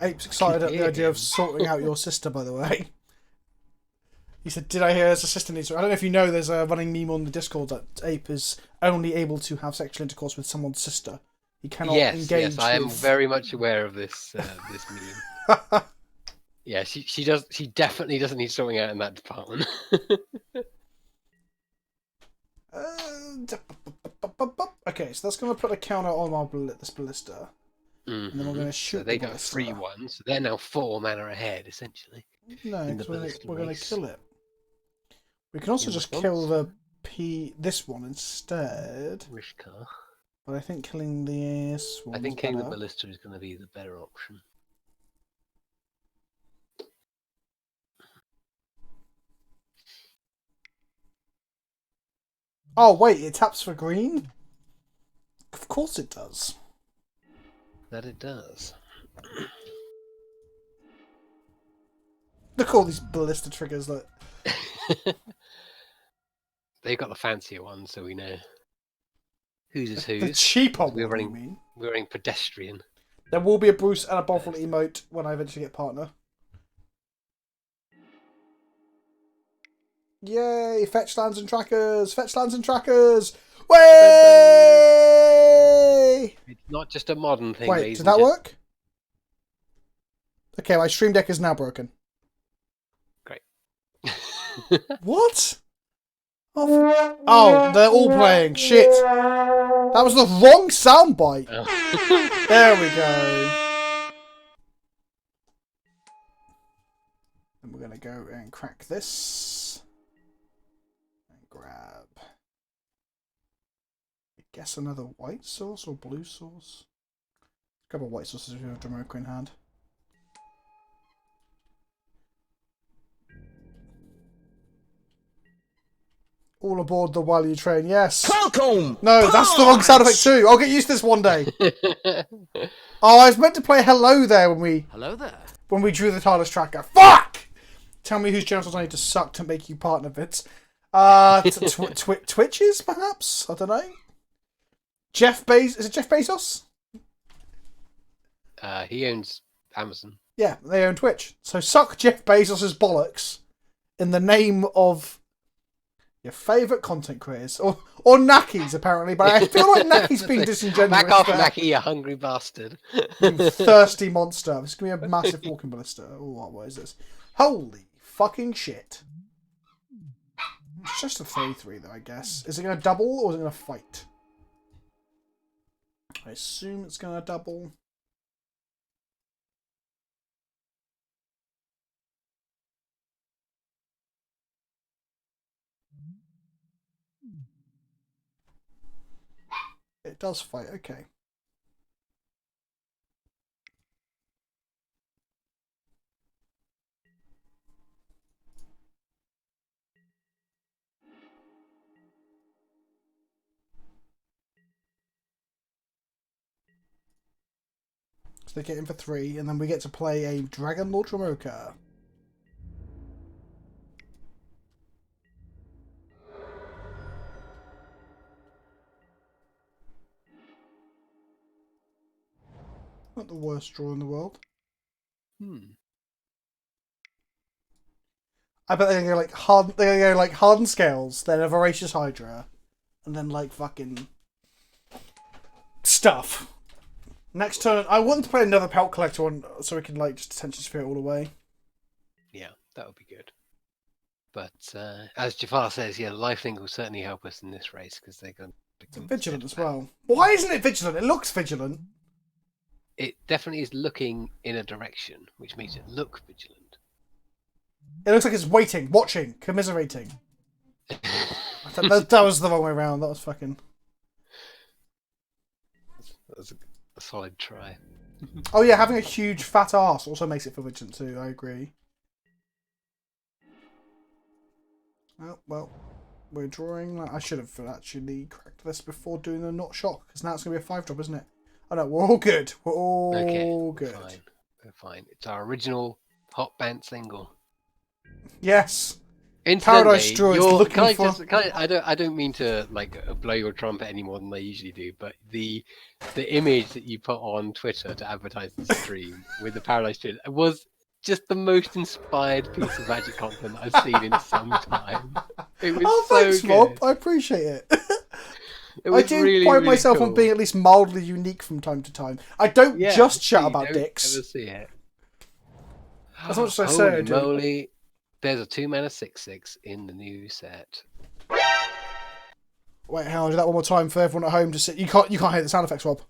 Ape's excited at the idea of sorting out your sister, by the way. He said, did I hear there's a sister needs... I don't know if you know, there's a running meme on the Discord that Ape is only able to have sexual intercourse with someone's sister. He cannot engage Yes, I am with... very much aware of this this meme. Yeah, she definitely doesn't need sorting out in that department. Okay, so that's going to put a counter on this ballista. And then we're going to shoot so they the got ballista. 3-1, so they're now 4 mana ahead, essentially. No, in the because we're going to race. kill it. We can also In just response? kill this one instead. Rishkar. But I think killing this one. I think killing the ballista is going to be the better option. Oh wait, it taps for green? Of course it does. That it does. Look at all these ballista triggers. Look. They've got the fancier ones, so we know whose is The whose. cheaper one, We're you running- mean? We're running pedestrian. There will be a Bruce and a Bovril emote when I eventually get partner. Yay! Fetch lands and trackers! Fetch lands and trackers! Way! It's not just a modern thing. Wait, ladies did and that work? Okay, my stream deck is now broken. Great. What? Oh, they're all playing. Shit. That was the wrong soundbite. Oh. There we go. And we're going to go and crack this. And grab... I guess another white sauce or blue sauce? Grab a white sauce if you have Dramoka in hand. All aboard the Wily train, yes. Welcome. No, that's the wrong sound effect too. I'll get used to this one day. Oh, I was meant to play hello there Hello there. when we drew the TARDIS tracker. Fuck! Tell me whose genitals I need to suck to make you partner, Vince. Twitches, perhaps? I don't know. Jeff Bezos. Is it Jeff Bezos? He owns Amazon. Yeah, they own Twitch. So suck Jeff Bezos' bollocks in the name of your favourite content creators. Or Naki's, apparently. But I feel like Naki's being disingenuous. Back off, there. Naki, you hungry bastard. You thirsty monster. This is going to be a massive walking ballista. Oh, what is this? Holy fucking shit. It's just a 3-3 though, I guess. Is it going to double or is it going to fight? I assume it's going to double. It does fight, okay. So they get in for 3, and then we get to play a Dragon Lord Dramoka. Not the worst draw in the world. I bet they're gonna go like hard. They're gonna go like Hardened Scales, then a Voracious Hydra, and then like fucking stuff. Next turn, I want to play another Pelt Collector on, so we can like just essentially sphere it all away. Yeah, that would be good. But as Jafar says, yeah, the life link will certainly help us in this race because they're going to become Vigilant as well. Why isn't it Vigilant? It looks Vigilant. It definitely is looking in a direction, which makes it look vigilant. It looks like it's waiting, watching, commiserating. that was the wrong way around. That was fucking... That was a solid try. Oh yeah, having a huge fat ass also makes it feel vigilant too. I agree. Oh well, we're drawing. I should have actually cracked this before doing the not shock, because now it's gonna be a 5-drop, isn't it? Oh no, we're all good. We're all good. Fine. We're fine. It's our original hot Bant single. Yes. Incidentally, Paradise Druids looking for. I don't mean to like blow your trumpet any more than I usually do, but the image that you put on Twitter to advertise the stream with the Paradise Druids was just the most inspired piece of Magic content I've seen in some time. It was Oh, so thanks, good. Bob. I appreciate it. I do really, pride really myself cool. on being at least mildly unique from time to time. I don't just shout about don't dicks. ever see it. As much as I say I Holy do. moly. There's a 2-mana 6/6 in the new set. Wait, hang on, do that one more time for everyone at home to sit. You can't hear the sound effects, Rob.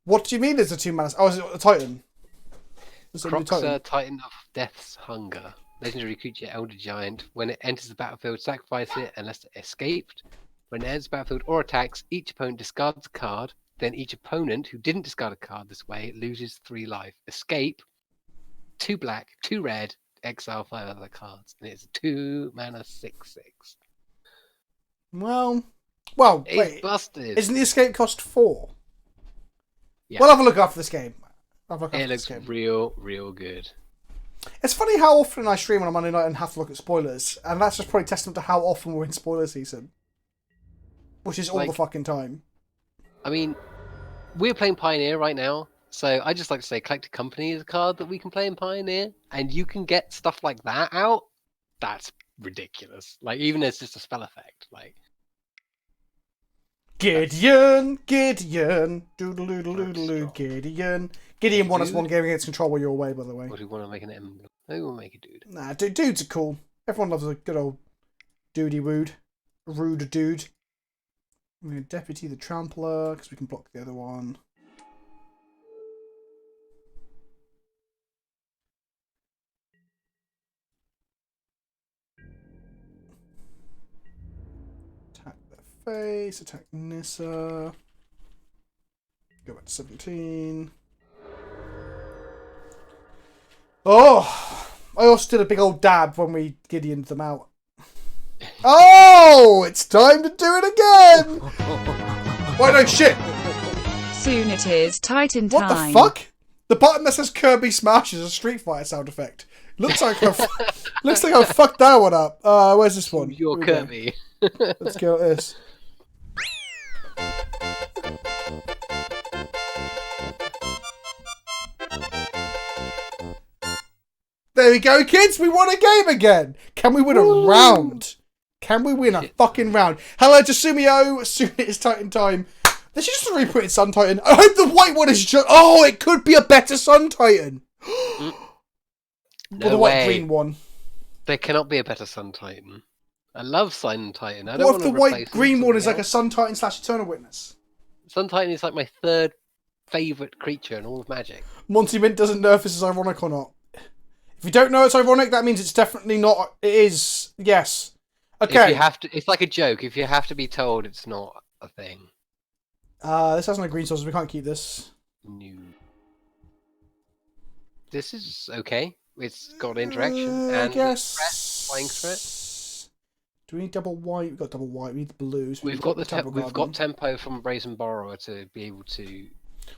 What do you mean there's a 2-mana? Oh, is it a Titan? Is it a new Croxa, Titan of Death's Hunger. Legendary creature, Elder Giant. When it enters the battlefield, sacrifice it unless it escaped. When it enters the battlefield or attacks, each opponent discards a card. Then each opponent who didn't discard a card this way loses 3 life. Escape. 2 black, 2 red, exile 5 other cards, and it's a 2-mana 6/6. Well, It's wait. busted. Isn't the escape cost 4? Yeah. We'll have a look after this game. It looks real good. It's funny how often I stream on a Monday night and have to look at spoilers, and that's just probably testament to how often we're in spoiler season. Which is all the fucking time. I mean, we're playing Pioneer right now, so I just like to say Collected Company is a card that we can play in Pioneer, and you can get stuff like that out. That's ridiculous. Like, even as just a spell effect. Like, Gideon, doodle-doodle-doodle-doo, Gideon. Gideon won us one game against Control while you were away, by the way. Or do we want to make an emblem? No, we want to make a dude. Nah, dudes are cool. Everyone loves a good old doody rude dude. I'm going to Deputy the Trampler, because we can block the other one. Attack their face, attack Nissa. Go back to 17. Oh! I also did a big old dab when we Gideoned them out. Oh! It's time to do it again! Wait, no, shit! Soon it is Titan What time. the fuck? The button that says Kirby Smash is a Street Fighter sound effect. Looks like I fucked that one up. Where's this one? Your Here we go. Kirby. Let's go at this. There we go, kids. We won a game again. Can we win a round? Can we win a fucking round? Hello, Jasumio. Soon it is Titan time. They should just re-put Sun Titan. I hope the white one is just... Oh, it could be a better Sun Titan. No Or the white way. green one. There cannot be a better Sun Titan. I love Sun Titan. I don't What if want the to white green one is like a else. Sun Titan / Eternal Witness? Sun Titan is like my 3rd favourite creature in all of Magic. Monty Mint doesn't know if this is ironic or not. If you don't know it's ironic, that means it's definitely not. It is. Yes. Okay. If you have to, it's like a joke. If you have to be told, it's not a thing. This has no green sources. We can't keep this. No. This is okay. It's got interaction and I guess. flying threat. Do we need double white? We've got double white. We need the blues. We've got Temple we've Guardian. got tempo from Brazen Borrower to be able to.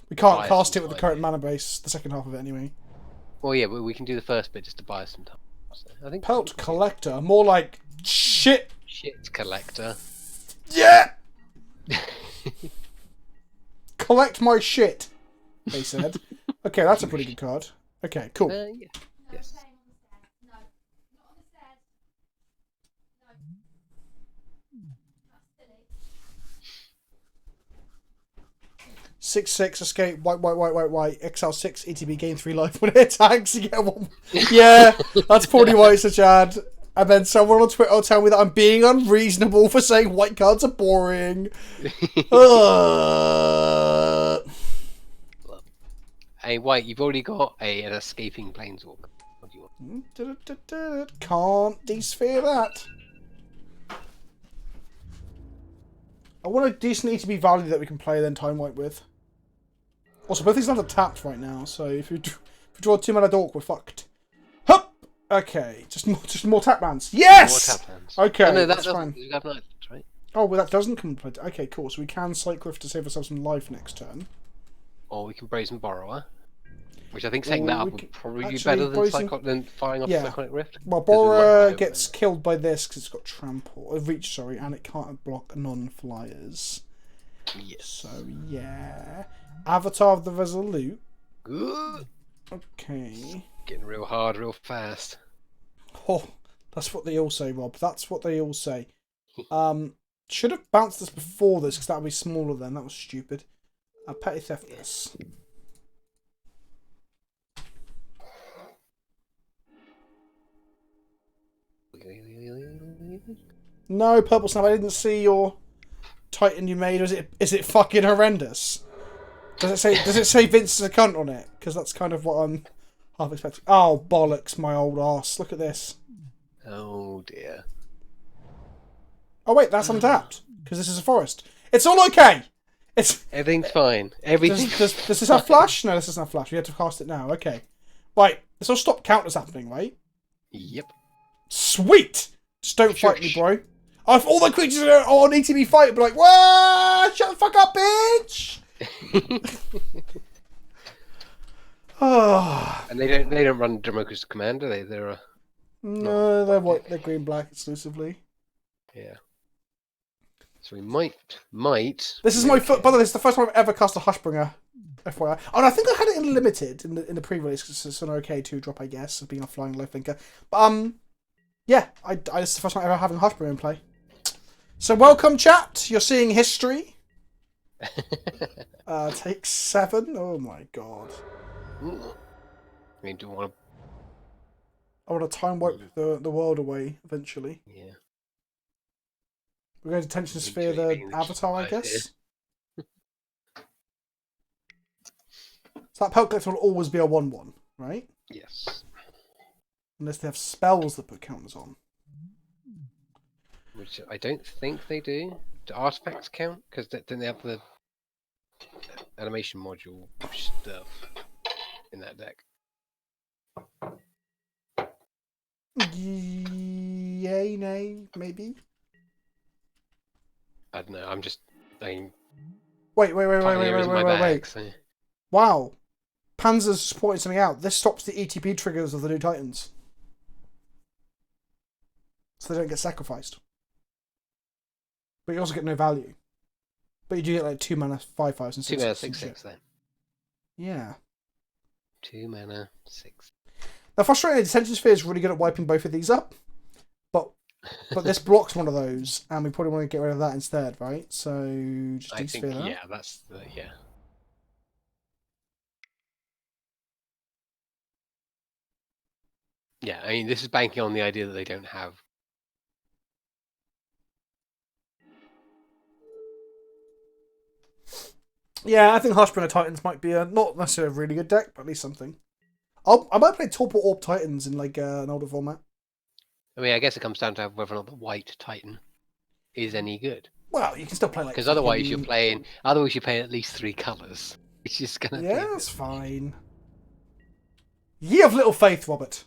We can't buy cast some it with the time. current mana base. The second half of it, anyway. Well, yeah, but we can do the first bit just to buy us some time. So I think Pelt Collector. More like shit. shit collector. Yeah. Collect my shit. They said. Okay, that's a pretty good card. Okay, cool. Yeah. Yes. 6/6 escape white exile 6 ETB gain 3 life when it attacks. You get 1. Yeah, that's probably why it's such ad. And then someone on Twitter will tell me that I'm being unreasonable for saying white cards are boring. Hey, White, you've already got an escaping planeswalker. What do you want? Can't desphere that. I want a decent ETB value that we can play then time white with. Also, both these lands are tapped right now, so if you draw 2-mana dork, we're fucked. Hup! Okay, just more tap lands. Yes! More tap lands. Okay, Oh, no, that that's doesn't. fine. You have islands, right? Oh, well, that doesn't come into play. Okay, cool. So we can Cycle Rift to save ourselves some life next turn. Or we can Brazen Borrower, which I think setting Or that we up can- would probably be actually, better Brazen- than firing off Yeah. Cyclonic Rift. Well, 'Cause there's Borrower one gets killed by this because it's got trample, reach, sorry, and it can't block non-flyers. Yes. So yeah, Avatar of the Resolute. Ooh, Okay. getting real hard, real fast. Oh, that's what they all say, Rob. That's what they all say. Should have bounced this before this because that would be smaller then. That was stupid. Petty theft this. No, Purple Snap, I didn't see your Titan you made. Is it fucking horrendous? Does it say Vince is a cunt on it? Because that's kind of what I'm half expecting. Oh bollocks, my old arse. Look at this. Oh dear. Oh wait, that's untapped. Because this is a forest. It's all okay! Everything's fine. Everything. Does this have flash? No, this doesn't have flash. We have to cast it now. Okay. Right, this will stop counters happening, right? Yep. Sweet! Just don't fight me, bro. Oh, if all the creatures are on ETB fight, be like, whoa! Shut the fuck up, bitch! Oh. And they don't run Dramoka's command, do they? They're No, they're white. They're green black exclusively. yeah. So we might. This is my foot. By the way, this is the first time I've ever cast a Hushbringer. FYI. Oh, and I think I had it in limited in the pre-release because it's an okay 2-drop, I guess, of being a flying lifelinker. But yeah, it's the first time ever having Hushbringer in play. So welcome, chat. You're seeing history. Take 7. Oh my god. I mean, do you want I want to time wipe the world away eventually. to? Yeah. We're going to Tension Sphere the Avatar, I guess. So that Peltglyph will always be a 1/1, right? Yes. Unless they have spells that put counters on. Which I don't think they do. Do artifacts count? Because then they have the animation module stuff in that deck. Yay, nay, maybe. I don't know. I'm just. I Wait. Bag, so. Wow. Panzer's just pointing something out. This stops the ETP triggers of the new Titans. So they don't get sacrificed. But you also get no value. But you do get like 2 mana 5/5s and 6/6. 2 mana 6/6 then. Yeah. 2 mana 6. Now, frustratingly, Tension Sphere is really good at wiping both of these up. But this blocks one of those, and we probably want to get rid of that instead, right? So just I think, desphere that. yeah, that's the, yeah. Yeah, I mean, this is banking on the idea that they don't have. Yeah, I think Hushbringer Titans might be not necessarily a really good deck, but at least something. I might play Torpor Orb Titans in like an older format. I mean, I guess it comes down to whether or not the white Titan is any good. Well, you can still play like. Because otherwise you're playing at least 3 colours, which is gonna. Yeah, that's fine. Ye of little faith, Robert.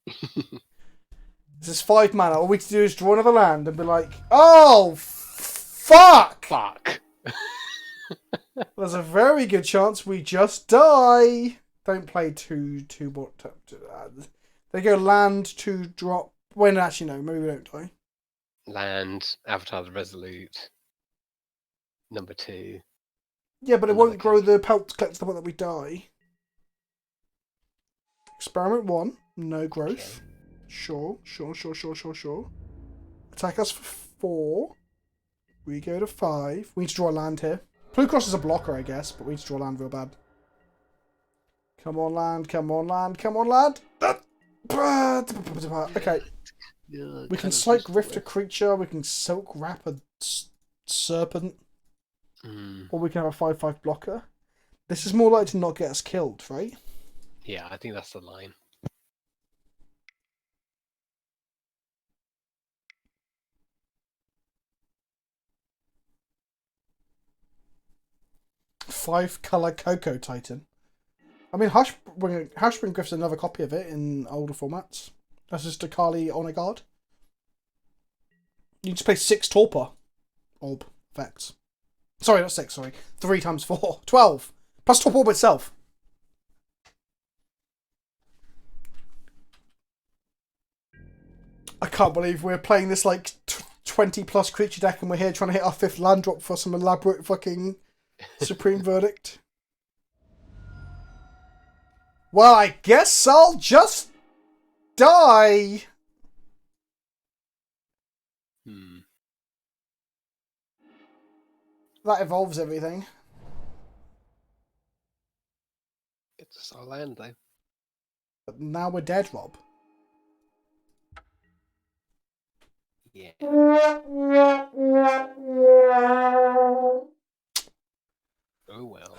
This is 5 mana. All we can do is draw another land and be like, oh, fuck! Fuck. There's a very good chance we just die. Don't play two more. They go land to drop. When actually no, maybe we don't die. Land, Avatar the Resolute, number 2. Yeah, but it Another won't grow the pelt collect to the point that we die. Experiment 1, no growth. Okay. Sure. Attack us for 4. We go to 5. We need to draw a land here. Blue Cross is a blocker, I guess, but we need to draw land real bad. Come on, land. Okay. We can Psych Rift a creature. We can Silk Wrap a serpent. Or we can have a 5/5 blocker. This is more likely to not get us killed, right? Yeah, I think that's the line. 5-color Cocoa Titan. I mean, Hashbring Griff's another copy of it in older formats. That's just a Kali Honor Guard. You just play 6 Torpor Orb effects. Sorry, not 6, sorry. 3 times 4. 12. Plus Torpor Orb itself. I can't believe we're playing this like 20 plus creature deck and we're here trying to hit our 5th land drop for some elaborate fucking Supreme Verdict. Well, I guess I'll just die. That evolves everything. It's our land, though. But now we're dead, Rob. Yeah. Oh well.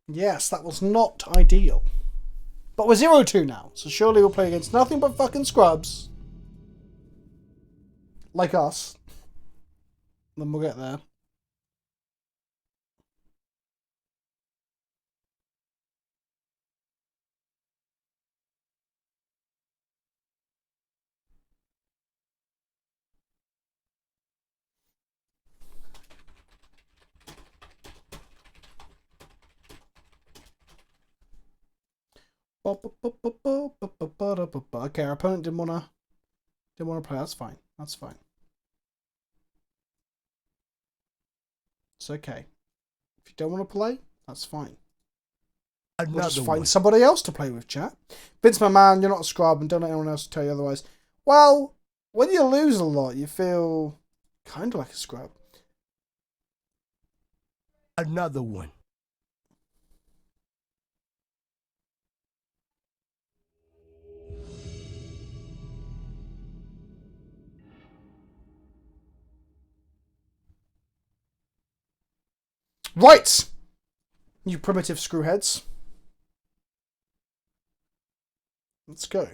Yes, that was not ideal. But we're 0-2 now, so surely we'll play against nothing but fucking scrubs. Like us. Then we'll get there. Okay, our opponent didn't wanna play. That's fine. That's fine. It's okay. If you don't want to play, that's fine. We'll just find somebody else to play with, chat. Vince, my man, you're not a scrub, and don't let anyone else tell you otherwise. Well, when you lose a lot, you feel kind of like a scrub. Another one. Right! You primitive screwheads. Let's go.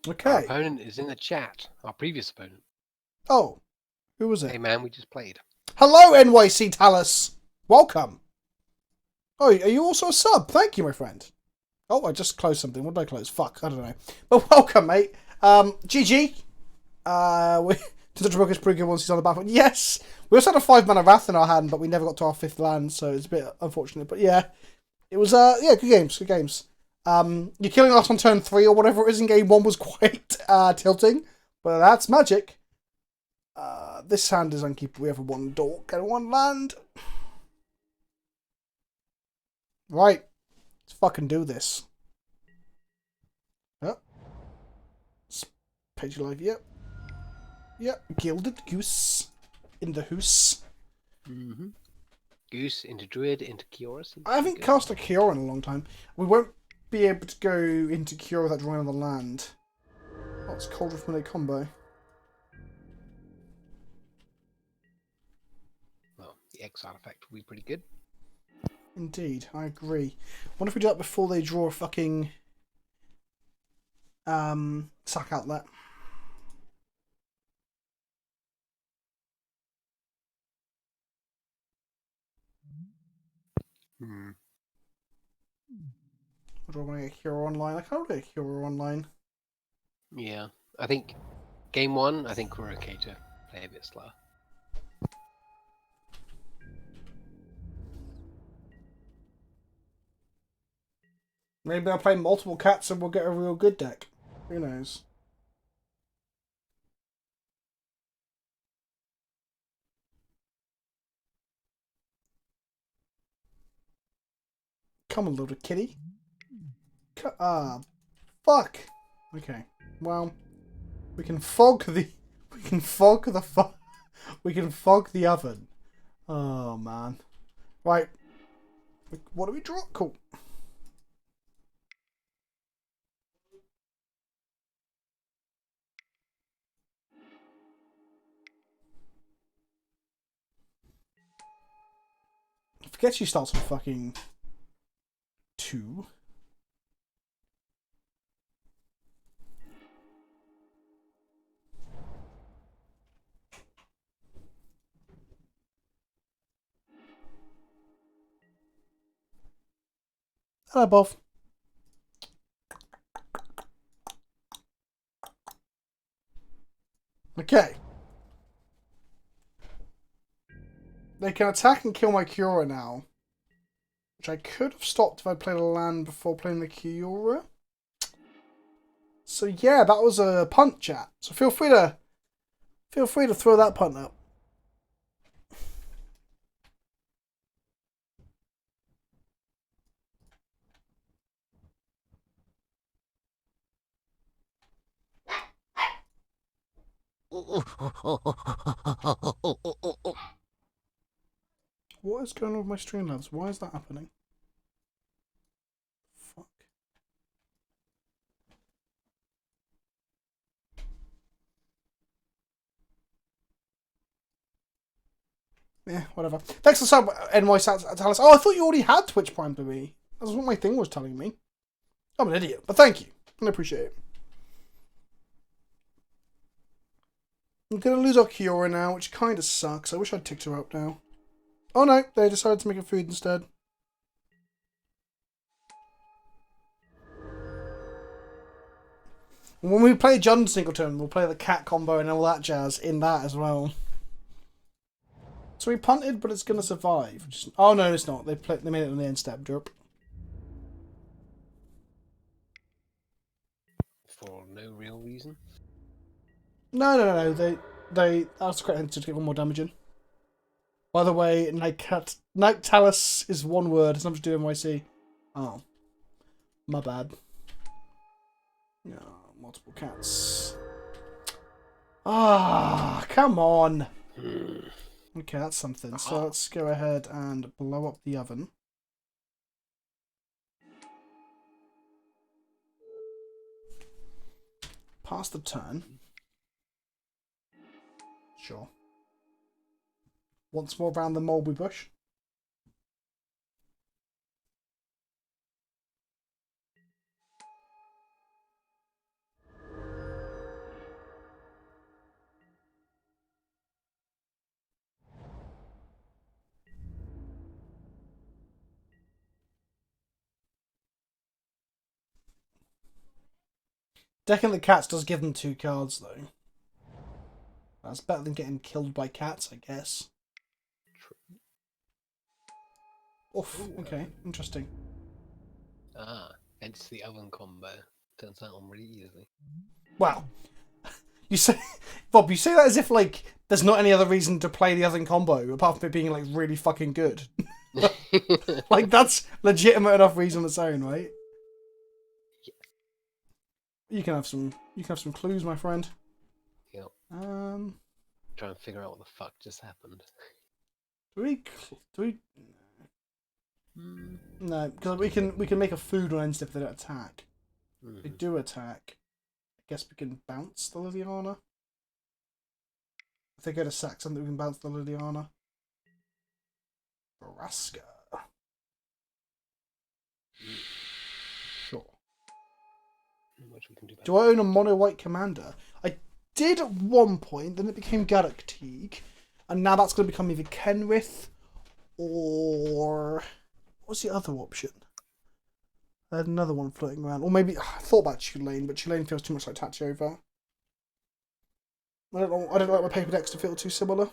Okay. Our opponent is in the chat. Our previous opponent. Oh. Who was it? Hey man, we just played. Hello, NYC Talus. Welcome. Oh, are you also a sub? Thank you, my friend. Oh, I just closed something. What did I close? Fuck, I don't know. But welcome, mate. GG. Dr. Book is pretty good once he's on the battlefield. Yes! We also had a 5-mana Wrath in our hand, but we never got to our 5th land, so it's a bit unfortunate. But yeah, it was, yeah, good games, good games. You're killing us on turn 3 or whatever it is in game 1 was quite tilting, but that's magic. This hand is unkeepable. We have 1 dork and 1 land. Right. Let's fucking do this. Yep. Page live, yep. Yep. Gilded Goose. In the hoose. Mm-hmm. Goose into Druid into Kioris. I haven't cast a Kiora in a long time. We won't be able to go into Kiora without drawing another land. Oh, it's Cold with Melee combo. Well, the exile effect will be pretty good. Indeed, I agree. Wonder if we do that before they draw a fucking sack outlet. Hmm. Or do I want to get Kiora online? I can't get Kiora online. Yeah, I think game 1, I think we're okay to play a bit slower. Maybe I'll play multiple cats and we'll get a real good deck. Who knows? Come on, little kitty. Fuck. Okay. Well, we can fog the. We can fog the we can fog the oven. Oh man. Right. What do we draw? Cool. I forget she starts with fucking 2. Hello, Bob. Okay. They can attack and kill my Kiora now. Which I could have stopped if I played a land before playing the Kiora. So yeah, that was a punt, chat. So feel free to throw that punt up. What is going on with my Streamlabs? Why is that happening? Fuck. Yeah, whatever. Thanks for the sub, NY Talis. Oh, I thought you already had Twitch Prime to me. That's what my thing was telling me. I'm an idiot, but thank you. I appreciate it. I'm going to lose our Kiora now, which kind of sucks. I wish I'd ticked her up now. Oh no, they decided to make a food instead. When we play Bant Singleton, we'll play the cat combo and all that jazz in that as well. So we punted, but it's going to survive. Oh no, it's not. They made it on the end step. Derp. For no real reason. No. That's correct. To get one more damage in. By the way, Night Talus is one word. It's nothing to do with NYC. Oh, my bad. No, multiple cats. Ah, come on. Okay, that's something. So let's go ahead and blow up the oven. Pass the turn. Sure. Once more around the mulberry bush. Decking the cats does give them 2 cards, though. That's better than getting killed by cats, I guess. Oof, okay, interesting. Ah, hence the oven combo. Turns that on really easily. Wow. You say, Bob, you say that as if, like, there's not any other reason to play the oven combo, apart from it being, like, really fucking good. Like, that's legitimate enough reason on its own, right? You can have some clues, my friend. Yep. Try and figure out what the fuck just happened. Do we? No, because we can make a food on end step if they don't attack. If they do attack, I guess we can bounce the Liliana. If they go to sack something, we can bounce the Liliana. Vraska. Sure. Do I own a mono white commander? I did at one point, then it became Garruk Teague, and now that's going to become either Kenrith or what's the other option? I had another one floating around, or maybe I thought about Tulane, but Tulane feels too much like Tachiova. I don't like my paper decks to feel too similar.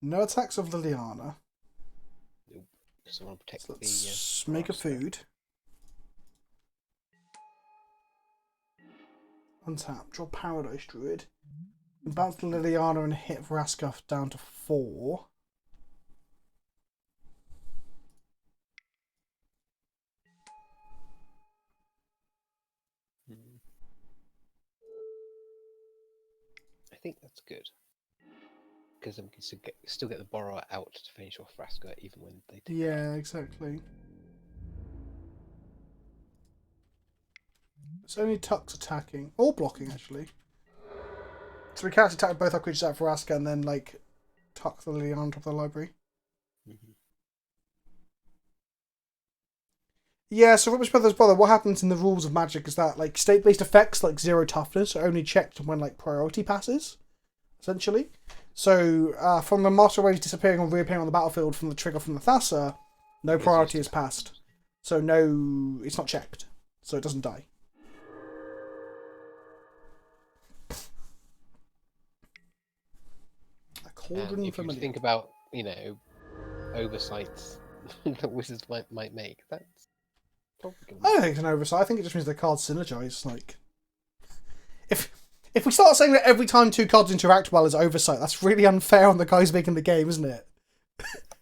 No attacks of Liliana. Nope. Just want to protect So let's make a food. Untap. Draw Paradise Druid. Bounce the Liliana and hit Vraska down to 4. I think that's good. Because then we can still get the borrower out to finish off Vraska even when they take Yeah, exactly. It's only Tuck's attacking. Or blocking, actually. So we can't attack both our creatures out for Vraska and then, like, Tuck the Liliana on top of the library. Yeah, so Rubbish Brothers Brother, what happens in the rules of Magic is that, like, state-based effects, like 0 toughness, are only checked when, like, priority passes, essentially. So from the master waves disappearing or reappearing on the battlefield from the trigger from the Thassa, no priority is passed. So no, it's not checked. So it doesn't die. A cauldron if you familiar. think about, oversights that wizards might make, that's probably going I don't think it's an oversight. I think it just means the cards synergize. Like, if we start saying that every time two cards interact well is oversight, that's really unfair on the guys making the game, isn't it?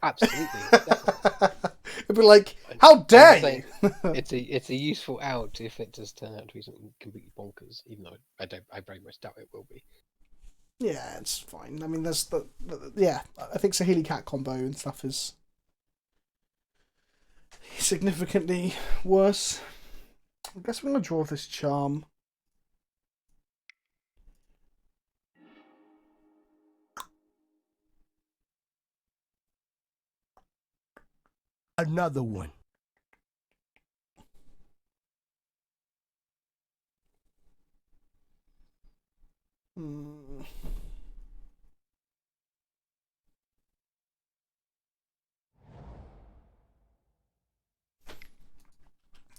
Absolutely. Definitely. It'd be like, how dare you? It's a useful out if it does turn out to be something completely bonkers, even though I very much doubt it will be. Yeah, it's fine. I mean, there's yeah, I think Sahili Cat combo and stuff is significantly worse. I guess we're gonna draw this charm. Another one.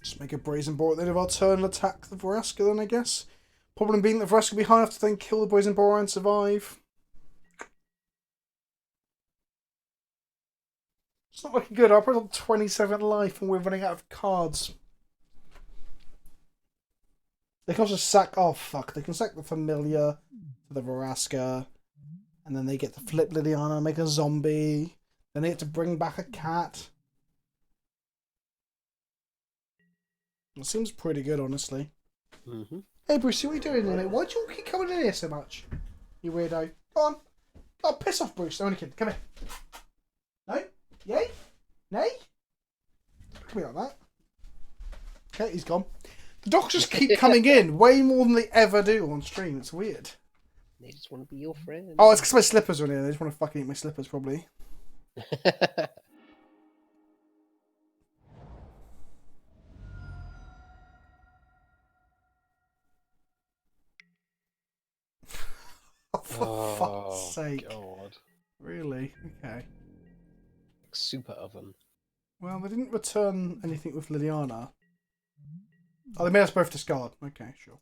Just make a brazen boar at the end of our turn and attack the Vraska then, I guess. Problem being that Vraska will be high enough to then kill the brazen boar and survive. It's not looking good. I'll put on 27 life and we're running out of cards. They can also sack... Oh, fuck. They can sack the Familiar for the Vraska. And then they get to flip Liliana and make a zombie. Then they get to bring back a cat. It seems pretty good, honestly. Mm-hmm. Hey, Brucey, what are you doing in it? Why do you keep coming in here so much? You weirdo. Go on. Oh, piss off, Bruce. I'm only kidding. Come here. No? Yay? Nay? Come here like that. Okay, he's gone. The dogs just keep coming in way more than they ever do on stream. It's weird. They just want to be your friend. Oh, it's because my slippers are in here. They just want to fucking eat my slippers, probably. Oh, for fuck's sake. God. Really? Okay. Super oven. Well, they didn't return anything with Liliana. Oh, they made us both discard. Okay, sure.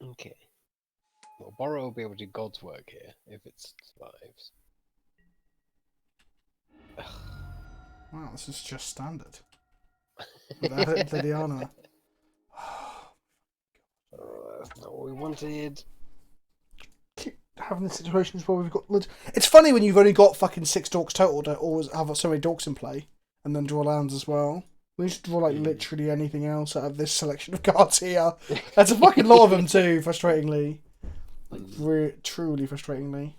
Okay. Well, Borrow will be able to do God's work here if it survives. Wow, this is just standard. Without it, Liliana. Oh, that's not what we wanted. Keep having the situations where we've got... It's funny when you've only got fucking 6 dorks total to always have so many dorks in play. And then draw lands as well. We should draw like literally anything else out of this selection of cards here. That's a fucking lot of them too, frustratingly. Like, truly frustratingly.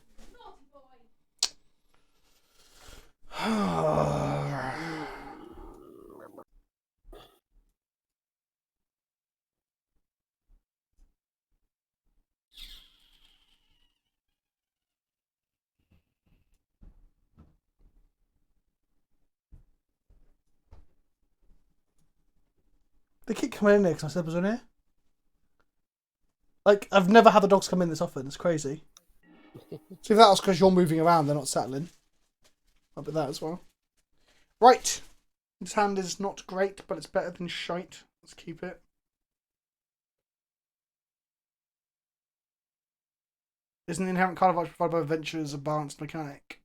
They keep coming in there because my slippers are in here. Like, I've never had the dogs come in this often. It's crazy. So if that was because you're moving around, they're not settling. I'll bet that as well. Right. This hand is not great, but it's better than shite. Let's keep it. Isn't the inherent card advantage provided by Adventures a balanced mechanic?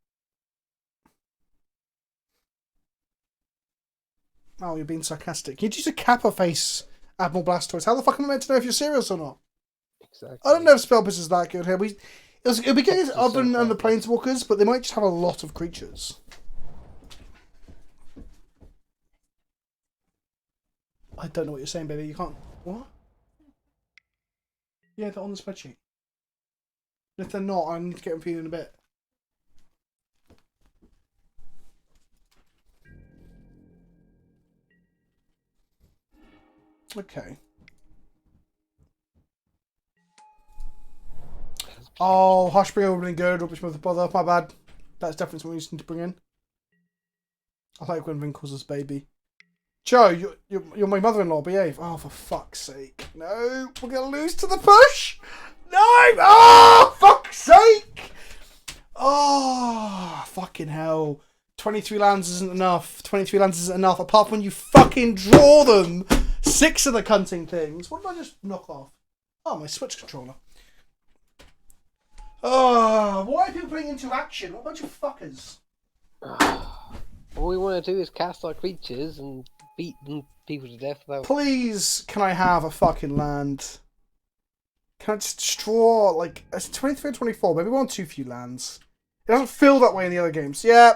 Oh, you're being sarcastic. You'd use a Kappa face, Admiral Blastoise. How the fuck am I meant to know if you're serious or not? Exactly. I don't know if Spellpiss is that good here. It'll be good other than the Planeswalkers, but they might just have a lot of creatures. I don't know what you're saying, baby. You can't... What? Yeah, they're on the spreadsheet. If they're not, I need to get them for you in a bit. Okay. Oh, Hushbringer would have been good. Rubbish Mother Bother. My bad. That's definitely something we need to bring in. I like when Vin calls us baby. Joe, you're my mother-in-law. Behave. Oh, for fuck's sake! No, we're gonna lose to the push. No! Oh, fuck's sake! Oh, fucking hell! 23 lands isn't enough. 23 lands isn't enough. Apart from when you fucking draw them. 6 of the cunting things. What did I just knock off? Oh, my Switch controller. Oh, why are people putting into action? What a bunch of fuckers. All we want to do is cast our creatures and beat people to death without... Please, can I have a fucking land? Can I just draw, like, it's 23 and 24, maybe we want too few lands. It doesn't feel that way in the other games. Yeah.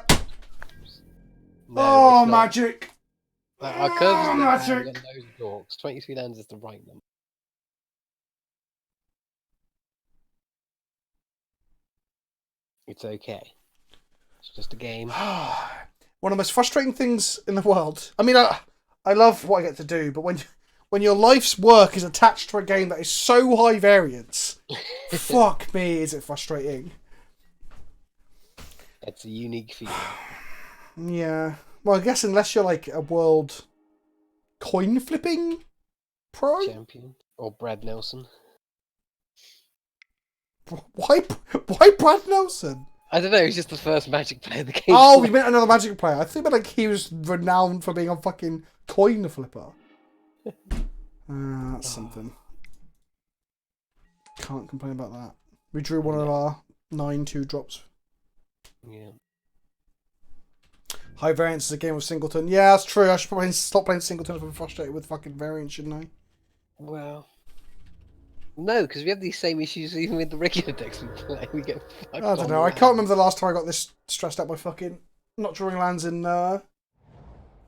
No, Oh, it's not. magic. Our curves Oh, are magic. got those dorks. 23 lands is the right number. It's okay. It's just a game. One of the most frustrating things in the world. I mean, I love what I get to do, but when your life's work is attached to a game that is so high variance, fuck me, is it frustrating. It's a unique feeling. Yeah. Well, I guess unless you're like a world coin flipping pro. Champion. Or Brad Nelson. Why Brad Nelson? I don't know, he's just the first Magic player in the game. Oh, you meant another Magic player. I think like he was renowned for being a fucking coin flipper. That's something. Can't complain about that. We drew one of our 9/2 drops. Yeah. High variance is a game of Singleton. Yeah, that's true. I should probably stop playing Singleton if I'm frustrated with fucking variance, shouldn't I? Well... No, because we have these same issues even with the regular decks we play. We get fucked I don't on know. I land. can't remember the last time I got this stressed out by fucking not drawing lands in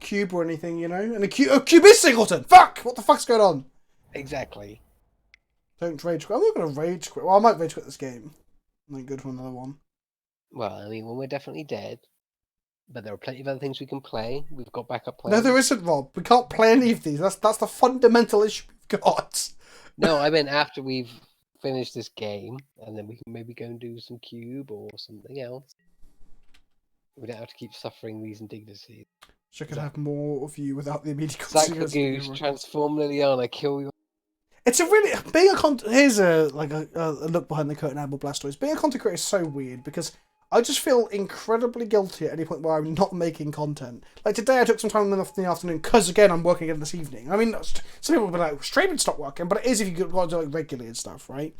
cube or anything, you know? And cube is Singleton! Fuck! What the fuck's going on? Exactly. Don't rage quit. I'm not going to rage quit. Well, I might rage quit this game. And then go to another one. Well, I mean, when we're definitely dead, but there are plenty of other things we can play. We've got backup plans. No, there isn't, Rob. We can't play any of these. That's the fundamental issue we've got. No, I meant after we've finished this game, and then we can maybe go and do some cube or something else. We don't have to keep suffering these indignities. So I could have more of you without the immediate Sack the consequences. goose, transform Liliana, kill you. It's a really here's a look behind the curtain. Admiral Blastoise. Being a content creator is so weird because I just feel incredibly guilty at any point where I'm not making content. Like today, I took some time in the afternoon because again I'm working again this evening. I mean, some people will be like, "Streaming stop working," but it is if you got to do it like regularly and stuff, right?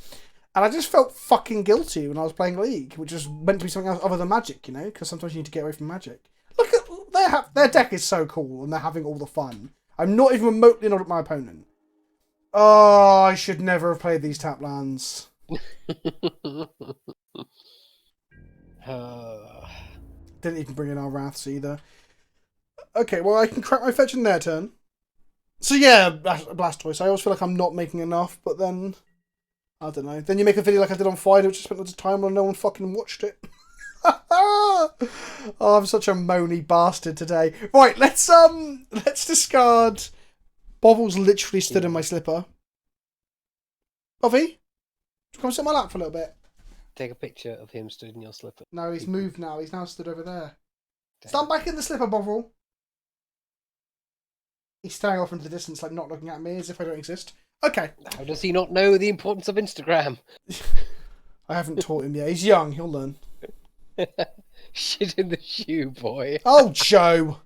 And I just felt fucking guilty when I was playing League, which is meant to be something else other than Magic, you know? Because sometimes you need to get away from Magic. Look at their deck is so cool and they're having all the fun. I'm not even remotely annoyed at my opponent. Oh, I should never have played these tap lands. Didn't even bring in our Wraths either. Okay, well, I can crack my fetch in their turn. So yeah, Blastoise. I always feel like I'm not making enough, but then... I don't know. Then you make a video like I did on Friday, which I spent lots of time on, no one fucking watched it. Oh, I'm such a moany bastard today. Right, let's discard... Bobbles literally stood in my slipper. Bobby? Come sit in my lap for a little bit. Take a picture of him stood in your slipper. No, he's moved now. He's now stood over there. Stand back in the slipper, Bobble. He's staring off into the distance, like not looking at me as if I don't exist. Okay. How does he not know the importance of Instagram? I haven't taught him yet. He's young. He'll learn. Shit in the shoe, boy. Oh, Joe.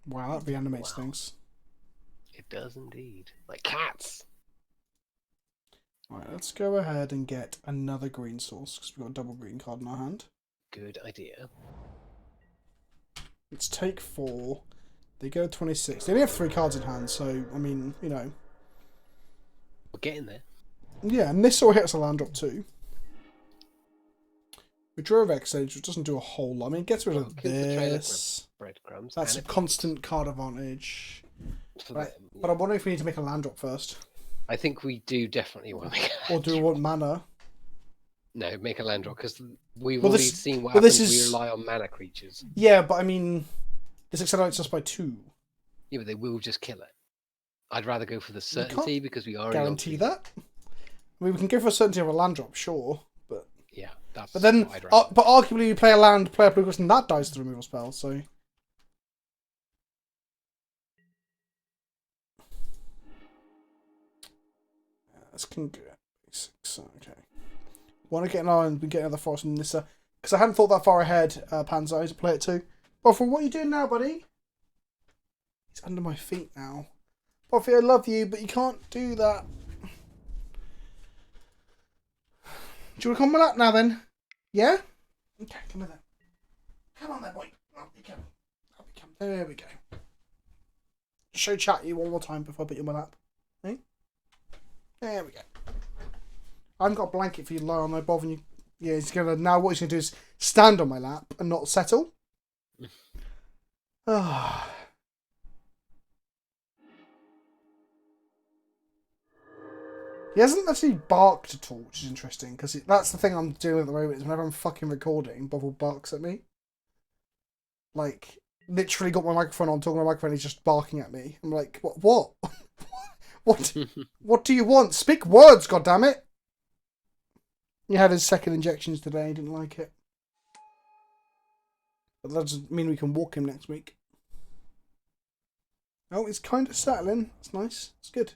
Wow, that reanimates things. It does indeed. Like cats. Right, let's go ahead and get another green source because we've got a double green card in our hand. Good idea. Let's take 4. They go 26. They only have 3 cards in hand, so, I mean, you know. We're getting there. Yeah, and this all hits a land drop too. We draw a Vexage, which doesn't do a whole lot. I mean, it gets rid of this. Breadcrumbs. That's a constant card advantage. Right. Them, yeah. But I'm wondering if we need to make a land drop first. I think we do definitely want to make a Or do we want mana? No, make a land drop, because we've Well, already this- seen what well, happens this when we is- rely on mana creatures. Yeah, but I mean, this accelerates us by 2. Yeah, but they will just kill it. I'd rather go for the certainty because we already Guarantee that. I mean, we can go for a certainty of a land drop, sure, but Yeah, that's. But then, what I'd rather. but arguably, you play a land, play a blue crystal, and that dies to the removal spell. So. That's King basics. Okay. Want to get an eye and get another forest in Nissa. Because I hadn't thought that far ahead, Panzo, to play it too. Buffy, what are you doing now, buddy? He's under my feet now. Buffy, I love you, but you can't do that. Do you want to come with that now then? Yeah? Okay, come with that. Come on there, boy. Up you come. Up you come. There we go. Show chat you one more time before I put you on my lap. Eh? There we go. I haven't got a blanket for you to lie on, no bothering you. Yeah, he's gonna now. What he's gonna do is stand on my lap and not settle. Ah. He hasn't actually barked at all, which is interesting because that's the thing I'm doing at the moment. Is whenever I'm fucking recording, Bubble barks at me. Like literally got my microphone on, talking on my microphone. He's just barking at me. I'm like, what? What do you want? Speak words, goddammit! He had his second injections today. He didn't like it. But that doesn't mean we can walk him next week. Oh, it's kind of settling. It's nice. It's good.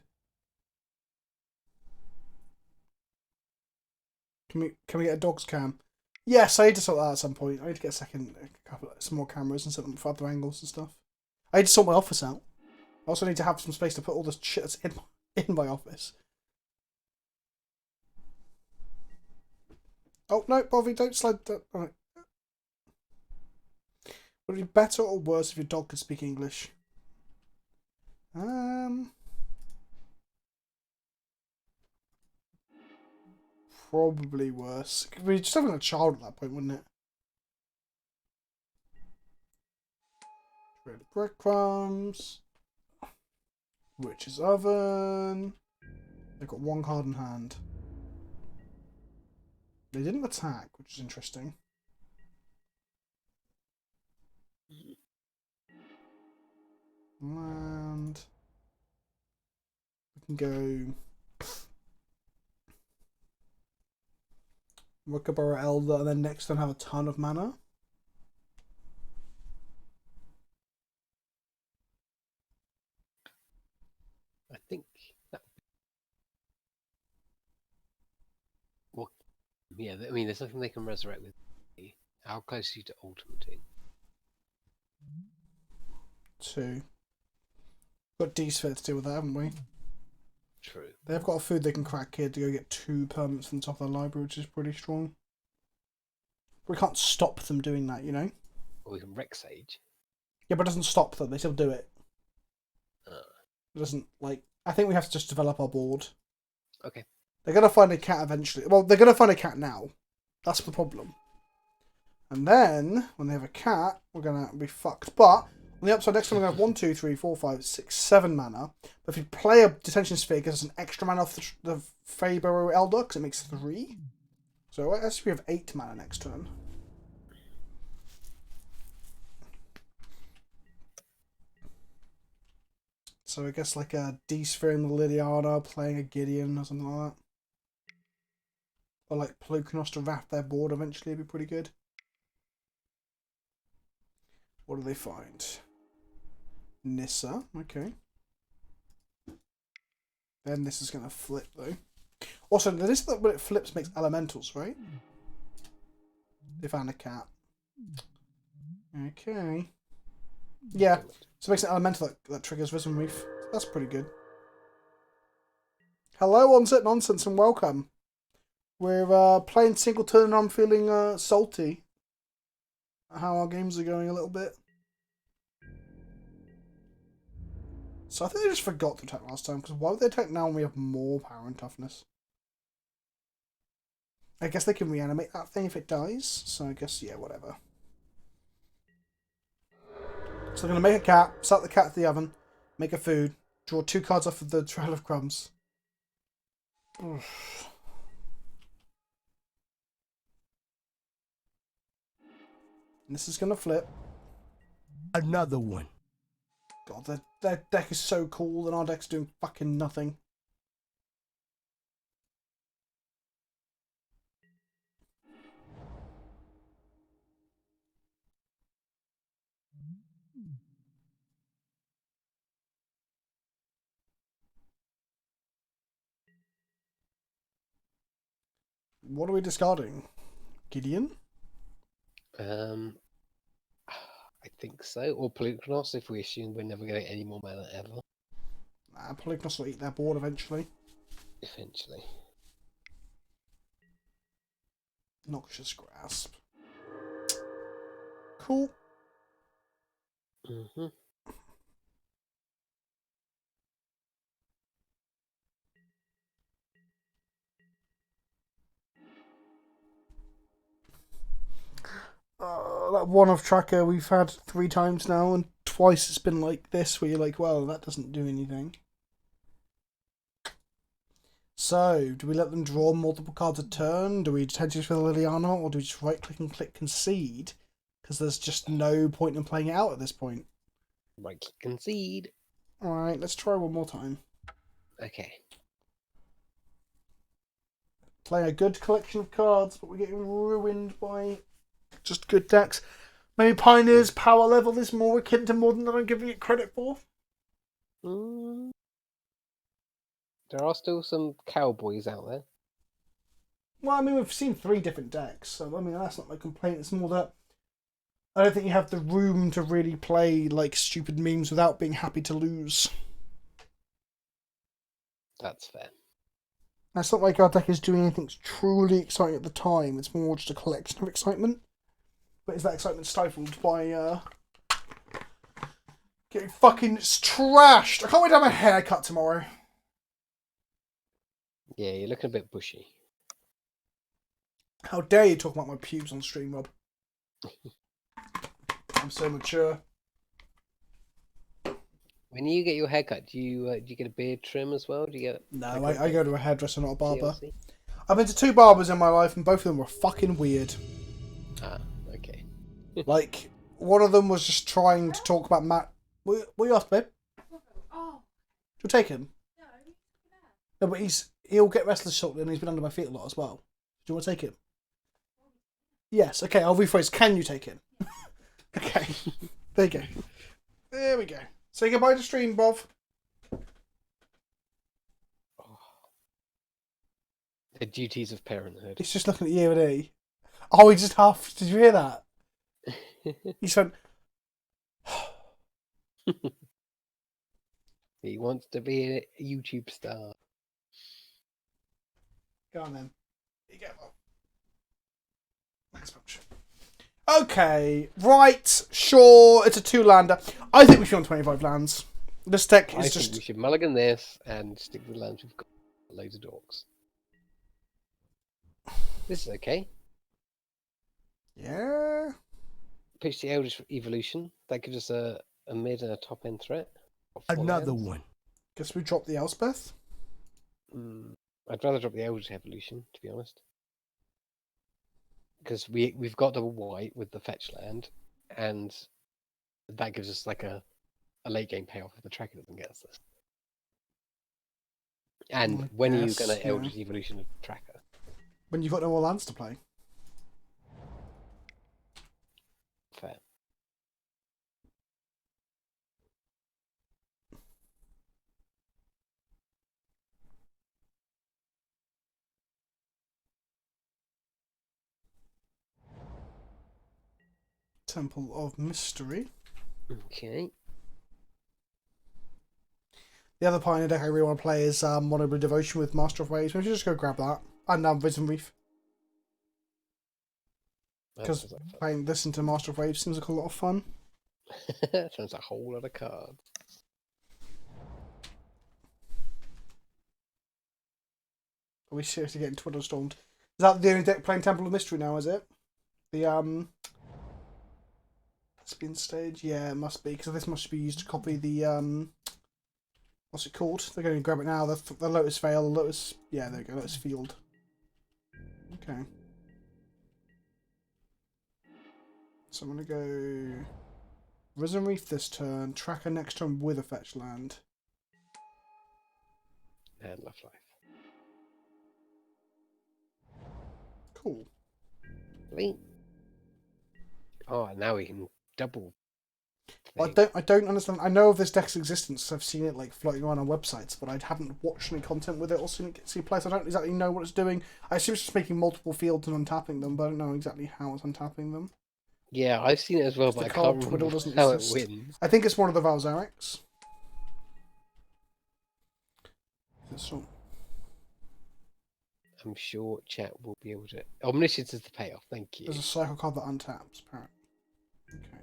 Can we get a dog's cam? Yes, I need to sort that out at some point. I need to get some more cameras and set them for other angles and stuff. I need to sort my office out. I also need to have some space to put all this shit that's in my office. Oh, no, Bobby, don't slide that. Alright. Would it be better or worse if your dog could speak English? Probably worse. It could be just having a child at that point, wouldn't it? Red breadcrumbs. Witch's oven. They've got one card in hand. They didn't attack, which is interesting. And we can go Rookaborough Elder, and then next turn have a ton of mana. I think that. Well, yeah. I mean, there's nothing they can resurrect with. How close are you to ultimating? 2. Got D-Sphere to deal with that, haven't we? True. They've got a food they can crack here to go get 2 permanents from the top of their library, which is pretty strong. We can't stop them doing that, you know? Or we can wreck Sage. Yeah, but it doesn't stop them. They still do it. It doesn't, like... I think we have to just develop our board. Okay. They're going to find a cat eventually. Well, they're going to find a cat now. That's the problem. And then, when they have a cat, we're going to be fucked. But... on the upside, next time we're going to have 1, 2, 3, 4, 5, 6, 7 mana. But if you play a Detention Sphere, it gives us an extra mana off the Faber Elder, because it makes 3. So let's we have 8 mana next turn. So I guess like a D-Sphere and Lydiana playing a Gideon or something like that. Or like Plukenos to wrap their board eventually would be pretty good. What do they find? Nissa, okay. Then this is going to flip though. Also, the Nissa when it flips makes elementals, right? They found a cat. Okay. Yeah, so it makes an elemental that triggers Risen Reef. That's pretty good. Hello, Onset Nonsense, and welcome. We're playing Singleton and I'm feeling salty at how our games are going a little bit. So I think they just forgot to attack last time, because why would they attack now when we have more power and toughness? I guess they can reanimate that thing if it dies, so I guess, yeah, whatever. So I'm going to make a cat, set the cat to the oven, make a food, draw 2 cards off of the Trail of Crumbs. Oof. And this is going to flip. Another one. God, their deck is so cool, and our deck's doing fucking nothing. What are we discarding? Gideon? I think so. Or Polychronos, if we assume we're never going to get any more mana ever. Polychronos will eat their board eventually. Eventually. Noxious Grasp. Cool. Mm-hmm. That one-off tracker we've had 3 times now, and twice it's been like this, where you're like, well, that doesn't do anything. So, do we let them draw multiple cards a turn? Do we potentially for Liliana, or do we just right-click and click concede? Because there's just no point in playing it out at this point. Right-click concede. Alright, let's try one more time. Okay. Playing a good collection of cards, but we're getting ruined by just good decks. Maybe Pioneer's power level is more akin to Modern than I'm giving it credit for. There are still some cowboys out there. Well, I mean, we've seen 3 different decks, so I mean, that's not my complaint. It's more that I don't think you have the room to really play like stupid memes without being happy to lose. That's fair. It's not like our deck is doing anything truly exciting at the time. It's more just a collection of excitement. But is that excitement stifled by getting fucking trashed? I can't wait to have my hair cut tomorrow. Yeah, you're looking a bit bushy. How dare you talk about my pubes on stream, Rob? I'm so mature. When you get your haircut, do you get a beard trim as well? Do you get? No, I go to a hairdresser, not a barber. TLC? I've been to 2 barbers in my life, and both of them were fucking weird. Ah, okay. Like, one of them was just trying to talk about Matt. What are you after, babe? Oh, Do you take him? no. No, but he'll get restless shortly, and he's been under my feet a lot as well. Do you want to take him? Yes. Okay, I'll rephrase. Can you take him? Okay. There you go. There we go. Say goodbye to stream, Bob. The duties of parenthood. He's just looking at you and he. Oh, he just half. Did you hear that? He just went. He wants to be a YouTube star. Go on then. Here you go, Bob. Thanks much. Okay, right, sure, it's a 2-lander. I think we should on 25 lands. This deck I is think just... we should mulligan this and stick with the lands we've got. Loads of dorks. This is okay. Yeah. Pitch the Eldritch Evolution. That gives us a mid and a top end threat. Another one. Guess we drop the Elspeth. I'd rather drop the Eldritch Evolution, to be honest. Because we've got double white with the fetch land, and that gives us like a late game payoff if the tracker doesn't get us this. And when are you going to Eldritch Evolution a tracker? When you've got no more lands to play. Fair. Temple of Mystery. Okay. The other Pioneer deck I really want to play is Monoblue Devotion with Master of Waves. We should just go grab that. And Wisdom Reef. Because playing this into Master of Waves seems like a lot of fun. Sounds like a whole lot of cards. Are we seriously getting Twiddle Stormed? Is that the only deck playing Temple of Mystery now, is it? The spin stage? Yeah, it must be, because this must be used to copy the what's it called? They're going to grab it now. The Lotus Veil, the Lotus... Yeah, there you go, Lotus Field. Okay. So I'm going to go... Risen Reef this turn, Tracker next turn with a fetch land. And Love Life. Cool. Sweet. Oh, now we can double thing. I don't understand. I know of this deck's existence. I've seen it like floating around on websites, but I haven't watched any content with it or seen it play. So I don't exactly know what it's doing. I assume it's just making multiple fields and untapping them, but I don't know exactly how it's untapping them. Yeah, I've seen it as well, but I can't remember how it wins. I think it's one of the Valzareks. I'm sure chat will be able to. Omniscience is the payoff. Thank you. There's a cycle card that untaps, apparently. Okay.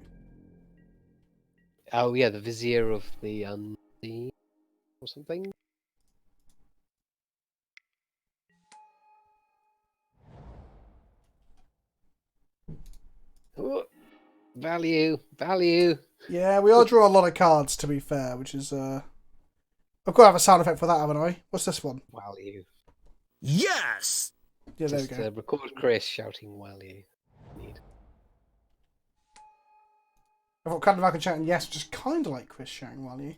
Oh yeah, the Vizier of the Unseen or something. Oh, value. Yeah, we all draw a lot of cards, to be fair, which is I've got to have a sound effect for that, haven't I? What's this one? Value. Yes! Yeah, there we Just go. record Chris shouting value. Need. I've got kind of like a chat and yes, just kind of like Chris shouting value.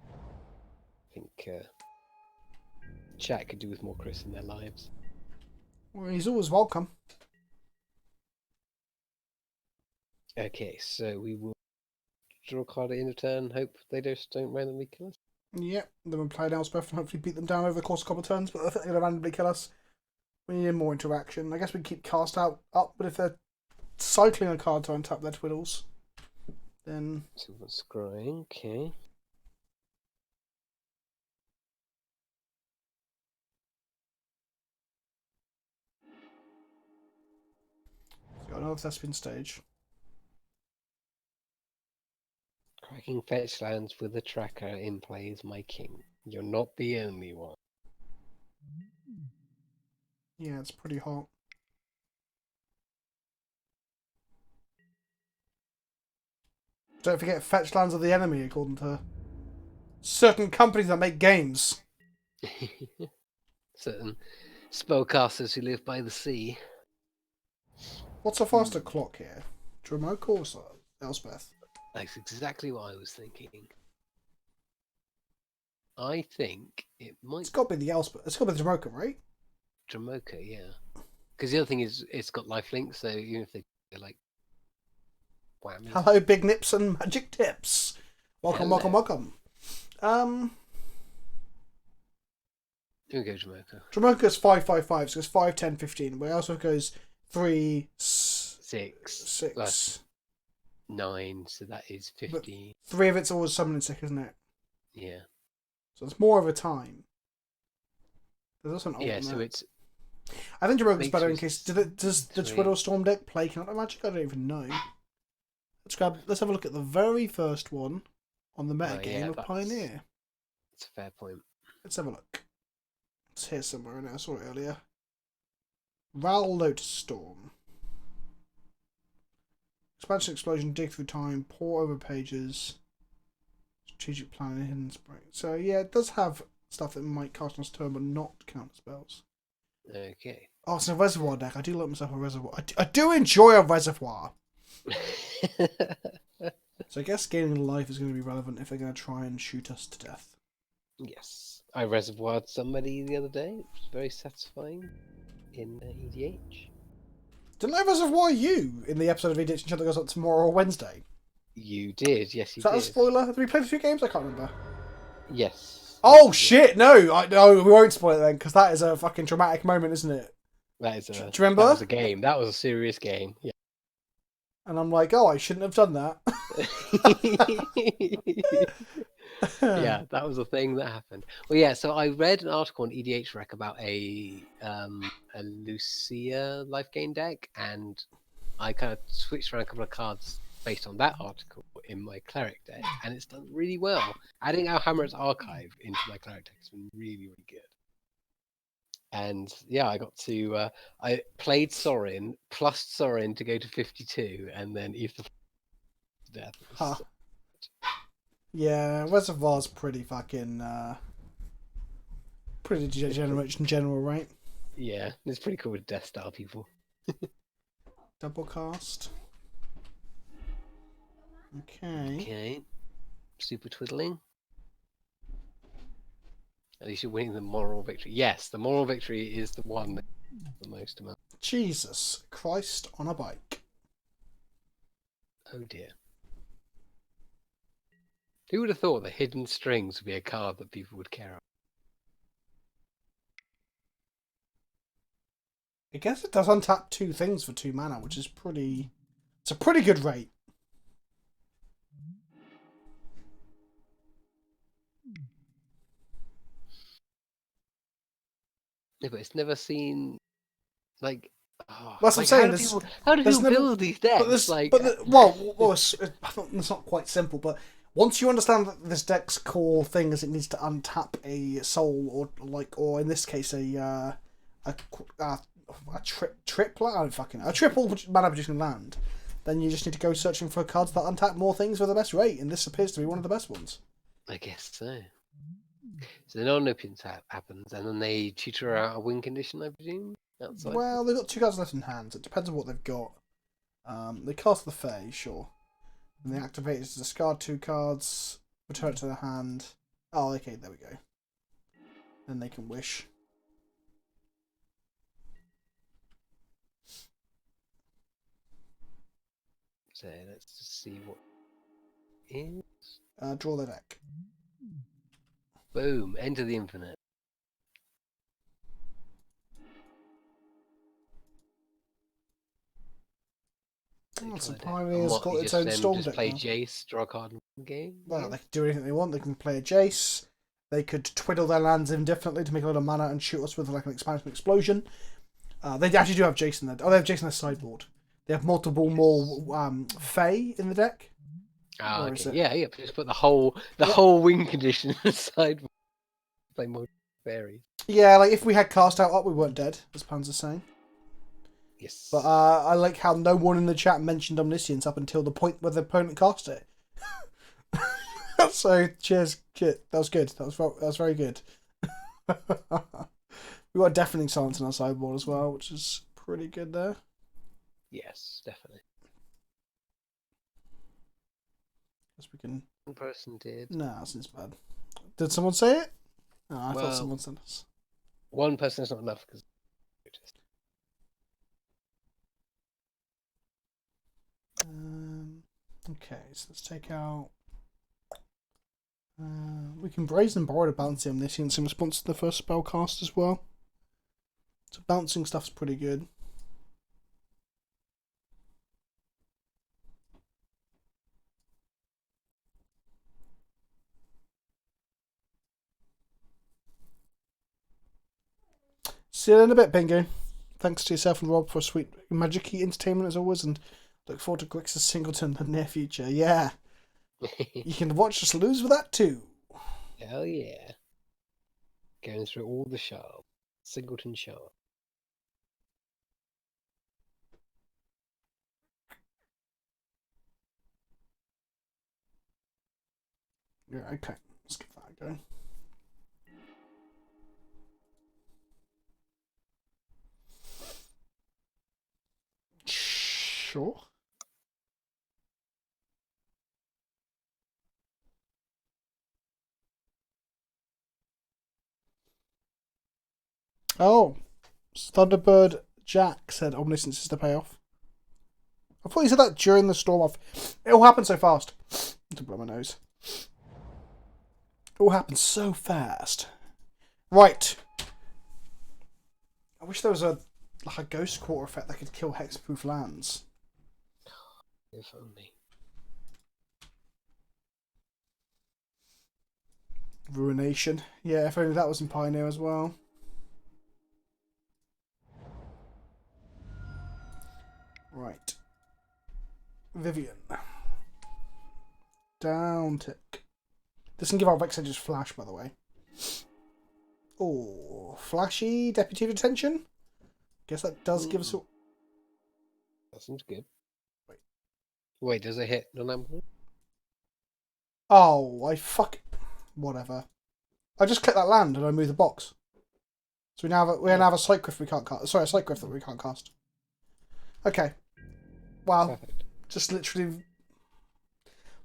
I think chat could do with more Chris in their lives. Well, he's always welcome. Okay, so we will draw a card at end of turn. Hope they just don't randomly kill us. Yep, then we'll play an Elspeth and hopefully beat them down over the course of a couple of turns, but I think they're going to randomly kill us. We need more interaction. I guess we keep cast out up, but if they're cycling a card to untap their twiddles, then... Silver scrying, okay. Got another Thespian stage. Cracking fetch lands with a tracker in play is my king. You're not the only one. Yeah, it's pretty hot. Don't forget, fetch lands are the enemy, according to certain companies that make games. Certain spellcasters who live by the sea. What's a faster clock here? Dromoka or Elspeth? That's exactly what I was thinking. I think it might... It's got to be the Elspeth. It's got to be the Dromoka, right? Dromoka, yeah. Because the other thing is, it's got lifelink, so even if they're like... whammy. Hello, Big Nips and Magic Tips. Welcome, Hello. welcome. Here we go, Dromoka. Dromoka's 5/5/5, so it's 5, 10, 15. But it also goes 3, 6. 6. Plus 9, so that is 15. 3 of it's always summoning sick, isn't it? Yeah. So it's more of a time. There's also an alternate. Yeah, so it's... I think Dromoka's makes better in me case... Does the sweet. Twiddle Storm deck play Counter Magic? I don't even know. Let's have a look at the very first one on the metagame of Pioneer. That's a fair point. Let's have a look. It's here somewhere, I saw it earlier. Ral Lotus Storm. Expansion Explosion, Dig Through Time, Pour Over Pages, Strategic Planning, Hidden Spring. So yeah, it does have stuff that might cast on its turn but not counter spells. Okay. Oh, it's a Reservoir deck. I do like myself a Reservoir. I do enjoy a Reservoir. So I guess gaining life is going to be relevant if they're going to try and shoot us to death. Yes. I reservoired somebody the other day. It was very satisfying in EDH. Didn't I Reservoir you in the episode of EDH that goes up tomorrow or Wednesday? You did, yes, you Is that did. a spoiler? Have we played a few games? I can't remember. Yes. Oh shit! No, no, we won't spoil it then because that is a fucking dramatic moment, isn't it? That is Do you remember? That was a game. That was a serious game. Yeah. And I'm like, oh, I shouldn't have done that. Yeah, that was a thing that happened. Well, yeah. So I read an article on EDH Rec about a Lucia life gain deck, and I kind of switched around a couple of cards based on that article in my cleric deck, and it's done really well. Adding Alhammer's Archive into my cleric deck has been really, really good. And yeah, I got to I played Sorin plus Sorin to go to 52, and then Ether to death. Huh. Yeah, Reservoir's pretty fucking pretty degenerate in general, right? Yeah, it's pretty cool with Death Star people. Double cast. Okay. Okay. Super twiddling. At least you're winning the moral victory. Yes, the moral victory is the one that the most amount. Jesus Christ on a bike. Oh dear. Who would have thought that Hidden Strings would be a card that people would care about? I guess it does untap 2 things for 2 mana, which is pretty... It's a pretty good rate. Yeah, but it's never seen, like... Oh, That's like, what I'm saying. How do people never- build these decks? It's not quite simple, but once you understand that this deck's core thing is it needs to untap a soul, or in this case a triplet. I don't fucking know. A triple mana producing land. Then you just need to go searching for cards that untap more things for the best rate, and this appears to be one of the best ones. I guess so. So the non-opium happens, and then they tutor out a win condition, I presume? Outside. Well, they've got 2 cards left in hand. It depends on what they've got. They cast the Fae, sure. And they activate it to discard 2 cards, return it to their hand. Oh, okay, there we go. Then they can wish. So let's just see what is. Draw the deck. Boom! Enter the infinite. Oh, it's Decide it. surprisingly, And it's what, got you its just, own storm just deck play now. Jace, draw a card in the game? Well, they can do anything they want. They can play a Jace. They could twiddle their lands indefinitely to make a lot of mana and shoot us with like an expansion explosion. They actually do have Jace in there. Oh, they have Jace in their sideboard. They have multiple more Fae in the deck. Ah, Or is okay. it- Yeah. Just put the whole win condition aside. Play more fairies. Yeah, like if we had cast out up, we weren't dead, as Pan's saying. Yes. But I like how no one in the chat mentioned Omniscience up until the point where the opponent cast it. So cheers, that was good. That was very good. We got deafening silence on our sideboard as well, which is pretty good there. Yes, definitely. Guess we can. One person did. Nah, that seems bad. Did someone say it? No, I thought Well- someone said us. One person is not enough because. Okay, so let's take out. We can brazen borrow to bouncy Omniscience in response to the first spell cast as well. So bouncing stuff's pretty good. See you in a bit, Bingo. Thanks to yourself and Rob for a sweet magic-y entertainment as always, and look forward to Grixis Singleton in the near future. Yeah, you can watch us lose with that too. Hell yeah. Going through all the shards. Singleton shard. Yeah, okay. Let's give that a go. Sure. Oh, Thunderbird Jack said Omniscience is the payoff. I thought he said that during the storm off. It all happened so fast. To blow my nose. It all happened so fast. Right. I wish there was a ghost quarter effect that could kill hexproof lands. If only. Ruination. Yeah, if only that was in Pioneer as well. Right. Vivian. Down tick. This can give our Vex Edges flash, by the way. Oh, flashy Deputy of Detention? Guess that does give us a... That seems good. Wait. Wait, does it hit non-ambulant? Oh, whatever. I just click that land and I move the box. So we now have a Sight Griff we can't cast. Sorry, a Sight Griff that we can't cast. Okay. Wow. Perfect. Just literally...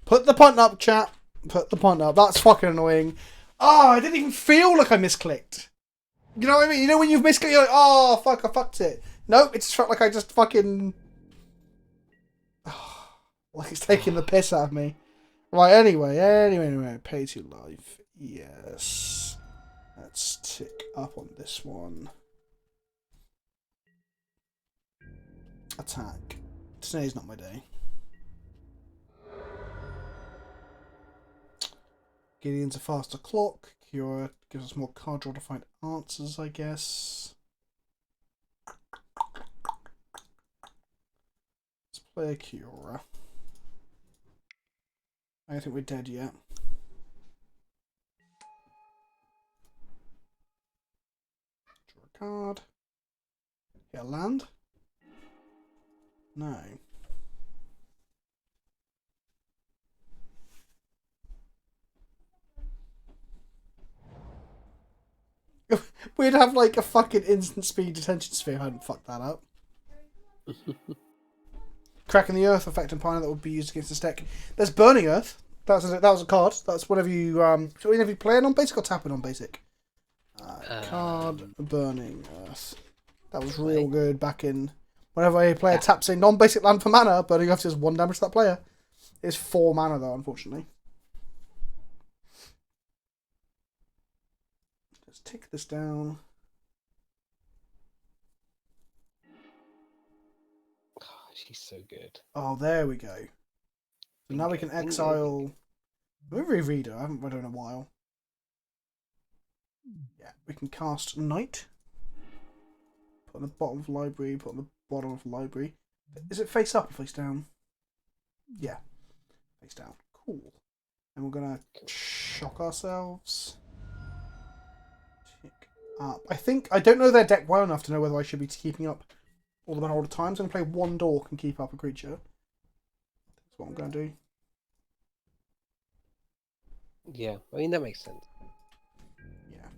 Put the punt up, chat. Put the punt up. That's fucking annoying. Oh, I didn't even feel like I misclicked. You know what I mean? You know when you've misclicked, you're like, oh, fuck, I fucked it. Nope, it just felt like I just fucking... Like it's taking the piss out of me. Right, anyway. Pay to life. Yes. Let's tick up on this one. Attack. Today's not my day. Gideon's a faster clock. Cura gives us more card draw to find answers, I guess. Let's play a Cura. I don't think we're dead yet. Draw a card. Hit a land? No. We'd have like a fucking instant speed detention sphere. I hadn't fucked that up. Cracking the earth, affecting pioneer that would be used against this deck. There's burning earth. That was a card. That's whenever you so whenever you play it on basic or tap it on basic. Card burning earth. That was real good back in whenever a player taps a non-basic land for mana, burning earth does 1 damage to that player. It's 4 mana though, unfortunately. Let's tick this down. She's so good. Oh, there we go. So now we can exile. We'll reread her. I haven't read her in a while. Yeah, we can cast Knight. Put on the bottom of the library. Put on the bottom of the library. Is it face up or face down? Yeah, face down. Cool. And we're gonna shock ourselves. Tick up. I don't know their deck well enough to know whether I should be keeping up all the mana all the time. So I'm going to play 1 dork and keep up a creature. That's what I'm going to do. Yeah, I mean, that makes sense. Yeah.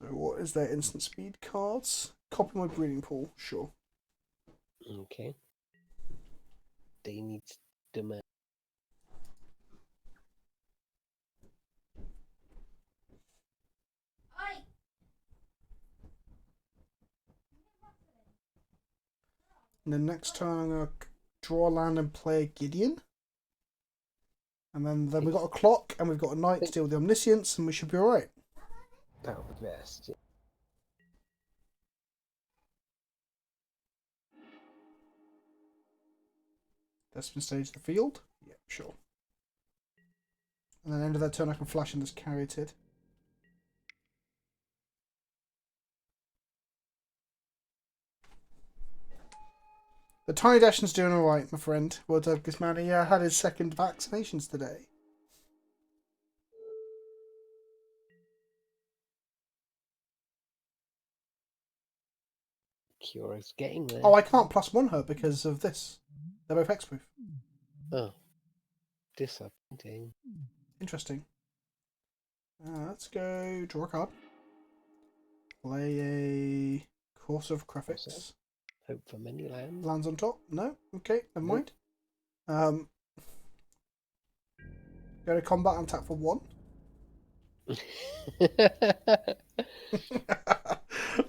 So what is their instant speed cards? Copy my breeding pool. Sure. Okay. They need demand. And then next turn I'm going to draw a land and play Gideon. And then we've got a clock and we've got a knight to deal with the omniscience and we should be alright. That would be best. Destin stage the field? Yeah, sure. And then end of that turn I can flash in this Caryatid. The Tiny Dashin's doing alright, my friend. Well done, because man, he had his second vaccinations today. Cura's getting there. Oh, I can't +1 her because of this. They're both hexproof. Oh. Disappointing. Interesting. Let's go draw a card. Play a Course of Crefix. Hope for many lands. Lands on top? No? Okay, never mind. Go to combat and tap for 1.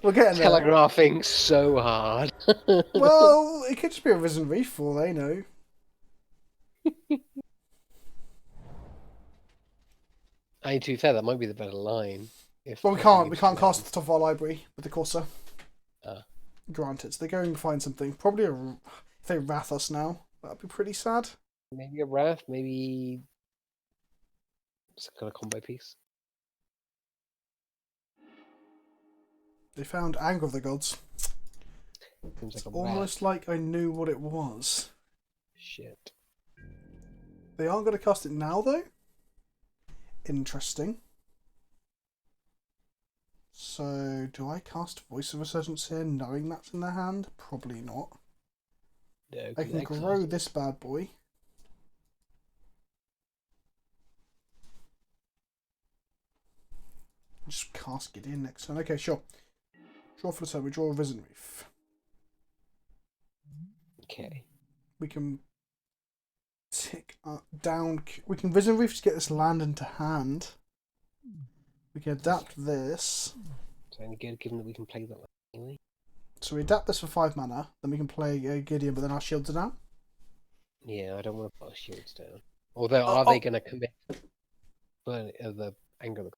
We're getting there. Telegraphing so hard. Well, it could just be a Risen Reef for all they know. I mean, to be fair, that might be the better line. Well, we can't cast at the top of our library with the Corsair. Granted, so they're going to find something. Probably if they wrath us now, that'd be pretty sad. Maybe a Wrath, maybe some kind of combo piece. They found Anger of the Gods. Seems like a Almost like I knew what it was. Shit. They aren't going to cast it now, though. Interesting. So, do I cast Voice of Resurgence here knowing that's in their hand? Probably not. No, I can grow this bad boy. Just cast Gideon next turn. Okay, sure. Draw for the turn. We draw a Risen Reef. Okay. We can tick down. We can Risen Reef to get this land into hand. We can adapt this. It's only good given that we can play that one anyway. So we adapt this for 5 mana, then we can play Gideon, but then our shields are down. Yeah, I don't want to put our shields down. Although, are they going to commit the anger?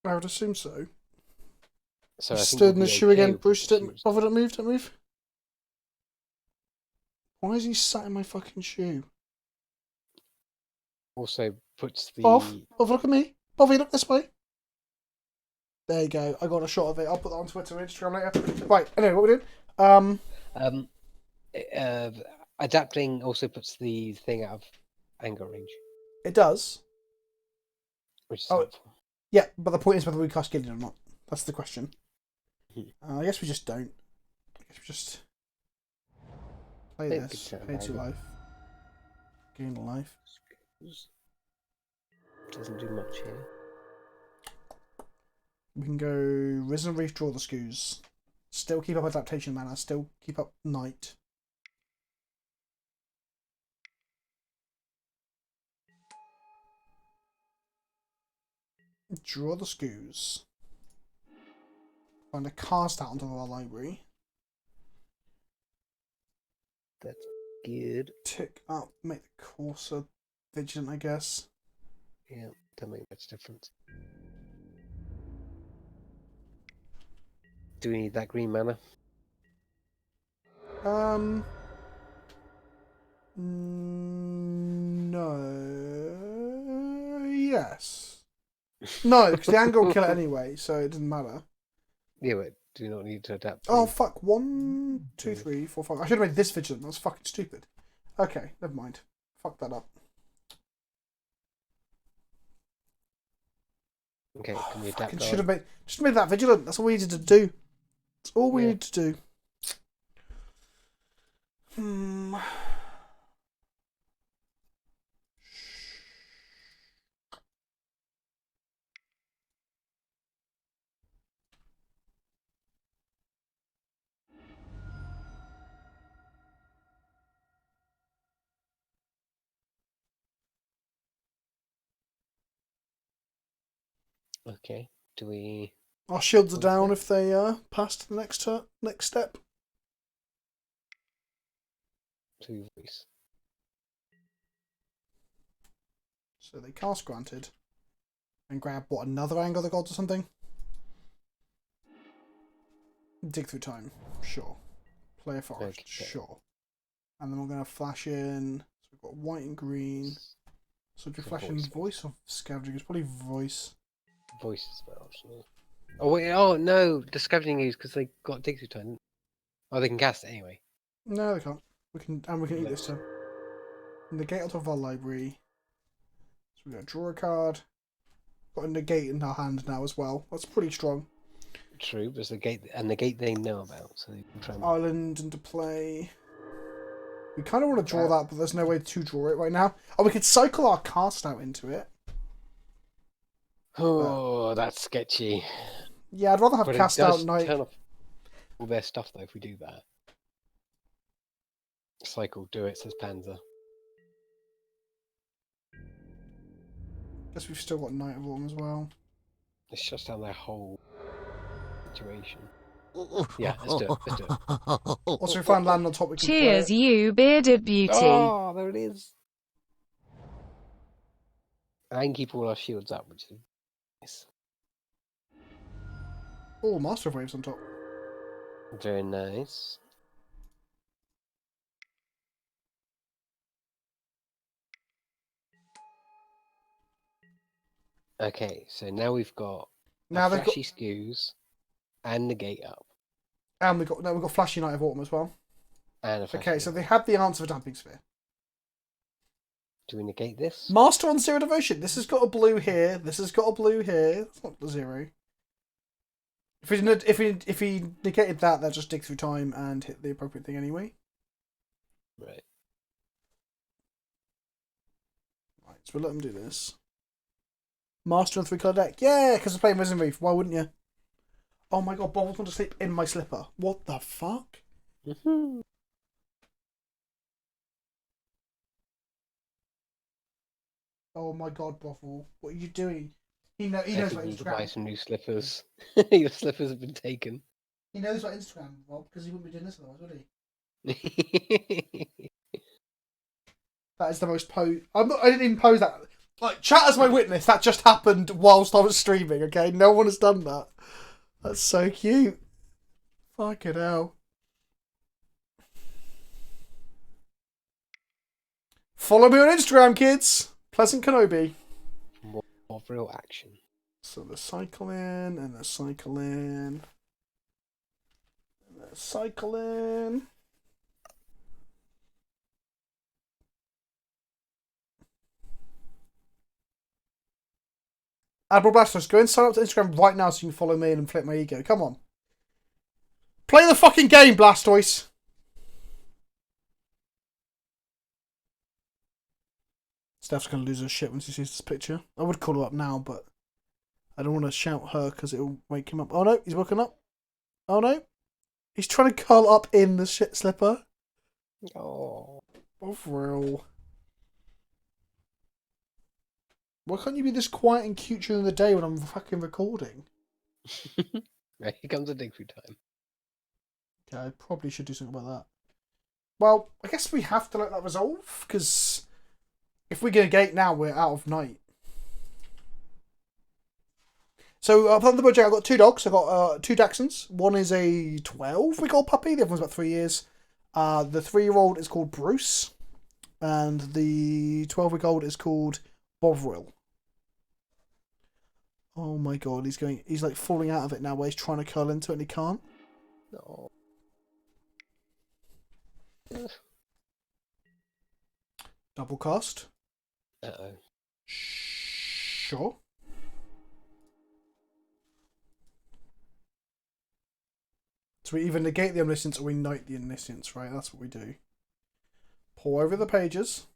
I would assume so. So I think Stood in we'll the be shoe okay again. with Bruce, the don't shields. bother, don't move. Why is he sat in my fucking shoe? Also puts the... Bob, look at me. Bobby, look this way. There you go. I got a shot of it. I'll put that on Twitter and Instagram later. Right, anyway, what we're doing? Adapting also puts the thing out of anger range, It does. which is Oh, helpful. Yeah, but the point is whether we cast Gideon or not. That's the question. I guess we just don't. I guess we just play Think this. it's Pay 2 life. Gain a life. Doesn't do much here. We can go Risen Reef, draw the Scoos. Still keep up adaptation mana. Still keep up Night. Draw the Scoos. Find a cast out onto our library. That's good. Tick up. Make the Courser vigilant, I guess. Yeah, don't make much difference. Do we need that green mana? No. Yes. No, because the anger will kill it anyway, so it doesn't matter. Yeah, but do we not need to adapt? Oh, fuck. 1, 2, 3, 4, 5. I should have made this vigilant. That was fucking stupid. Okay, never mind. Fuck that up. Okay, can we adapt? Fucking should have made that vigilant. That's all we needed to do. That's all we needed to do. Okay, do we... Our shields are down if they pass to the next step. 2 voice. So they cast granted. And grab, what, another Anger of the Gods or something? Dig through time. Sure. Play a forest. Okay. Sure. And then we're going to flash in. So we've got white and green. So do we flash in voice or scavenging? It's probably voice. Voice is about optional. Oh wait, oh no, the scavenging is because they got dig through time. Oh, they can cast it anyway. No, they can't. We can eat this turn. Negate out of our library. So we're going to draw a card. Got a negate in our hand now as well. That's pretty strong. True, there's the gate, and the gate they know about, so they can try and... Island into play. We kind of want to draw that, but there's no way to draw it right now. Oh, we could cycle our cast out into it. Oh, that's sketchy. Yeah, I'd rather have But cast it does out night. turn off all their stuff though if we do that. Cycle, do it, says Panzer. Guess we've still got Night of Autumn as well. It shuts down their whole situation. Yeah, let's do it. Also, we find land on top. We can Cheers, play it. you bearded beauty. Oh, there it is. I can keep all our shields up, which is nice. Oh, Master of Waves on top. Very nice. Okay, so now we've got Now they've flashy skews and negate up. And we've got Flashy Night of Autumn as well. And a Okay, flashy so up. they had the answer for Damping Sphere. Do we negate this? Master on Zero Devotion. This has got a blue here. This has got a blue here. That's not the 0. If he negated that, they'll just dig through time and hit the appropriate thing anyway. Right. Right, so we'll let them do this. Master on 3-colour deck. Yeah, because we're playing Risen Reef. Why wouldn't you? Oh my god, Bob was going to sleep in my slipper. What the fuck? Oh my god, Boffle. What are you doing? He knows I what think you need to buy Instagram. some new slippers. Your slippers have been taken. He knows what Instagram, Rob, because he wouldn't be doing this otherwise, would he? That is the most I didn't even pose that. Like, chat as my witness. That just happened whilst I was streaming. Okay, no one has done that. That's so cute. Fucking hell. Follow me on Instagram, kids. PleasantKenobi. More real action. So the cycling and the cycling. And the cycling. Admiral Blastoise, go and sign up to Instagram right now so you can follow me and flip my ego. Come on. Play the fucking game, Blastoise. Steph's going to lose her shit when she sees this picture. I would call her up now, but I don't want to shout her because it'll wake him up. Oh no, he's woken up. Oh no. He's trying to curl up in the shit slipper. Oh. Oh, for real. Why can't you be this quiet and cute during the day when I'm fucking recording? Right, here comes a dig through time. Okay, I probably should do something about that. Well, I guess we have to let that resolve, because if we get a gate now, we're out of night. So, I've done the project. I've got 2 dogs. I've got 2 Dachshunds. One is a 12-week-old puppy. The other one's about 3 years. The 3-year-old is called Bruce. And the 12-week-old is called Bovril. Oh my god, he's like falling out of it now where he's trying to curl into it and he can't. No. Double cast. Uh-oh. Sure. So we either negate the omniscience or we knight the omniscience, right? That's what we do. Pour over the pages.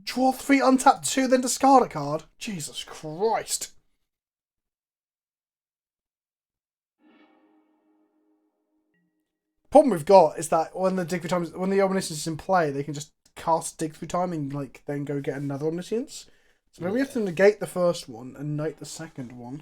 Draw 3, untap 2, then discard a card. Jesus Christ. Problem we've got is that when the omniscience is in play, they can just cast dig through time and like then go get another omniscience. So maybe we have to negate the first one and knight the second one.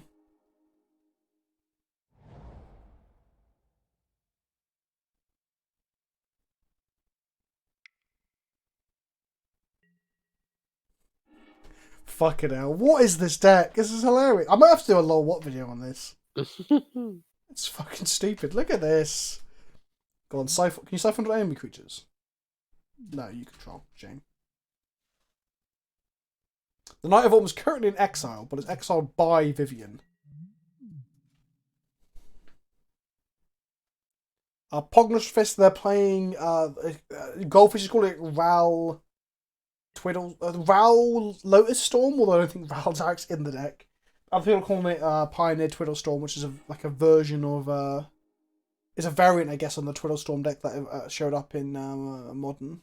Fucking hell. What is this deck? This is hilarious. I might have to do a lol what video on this. It's fucking stupid. Look at this. Go on, siphon. Can you siphon to enemy creatures? No, you control. Shame. The Knight of Autumn is currently in exile, but is exiled by Vivian. Pognus Fist, they're playing Goldfish is calling it Ral Lotus Storm, although I don't think Ral's actually in the deck. Other people calling it Pioneer Twiddle Storm, which is like a version of it's a variant, I guess, on the Twiddle Storm deck that showed up in Modern.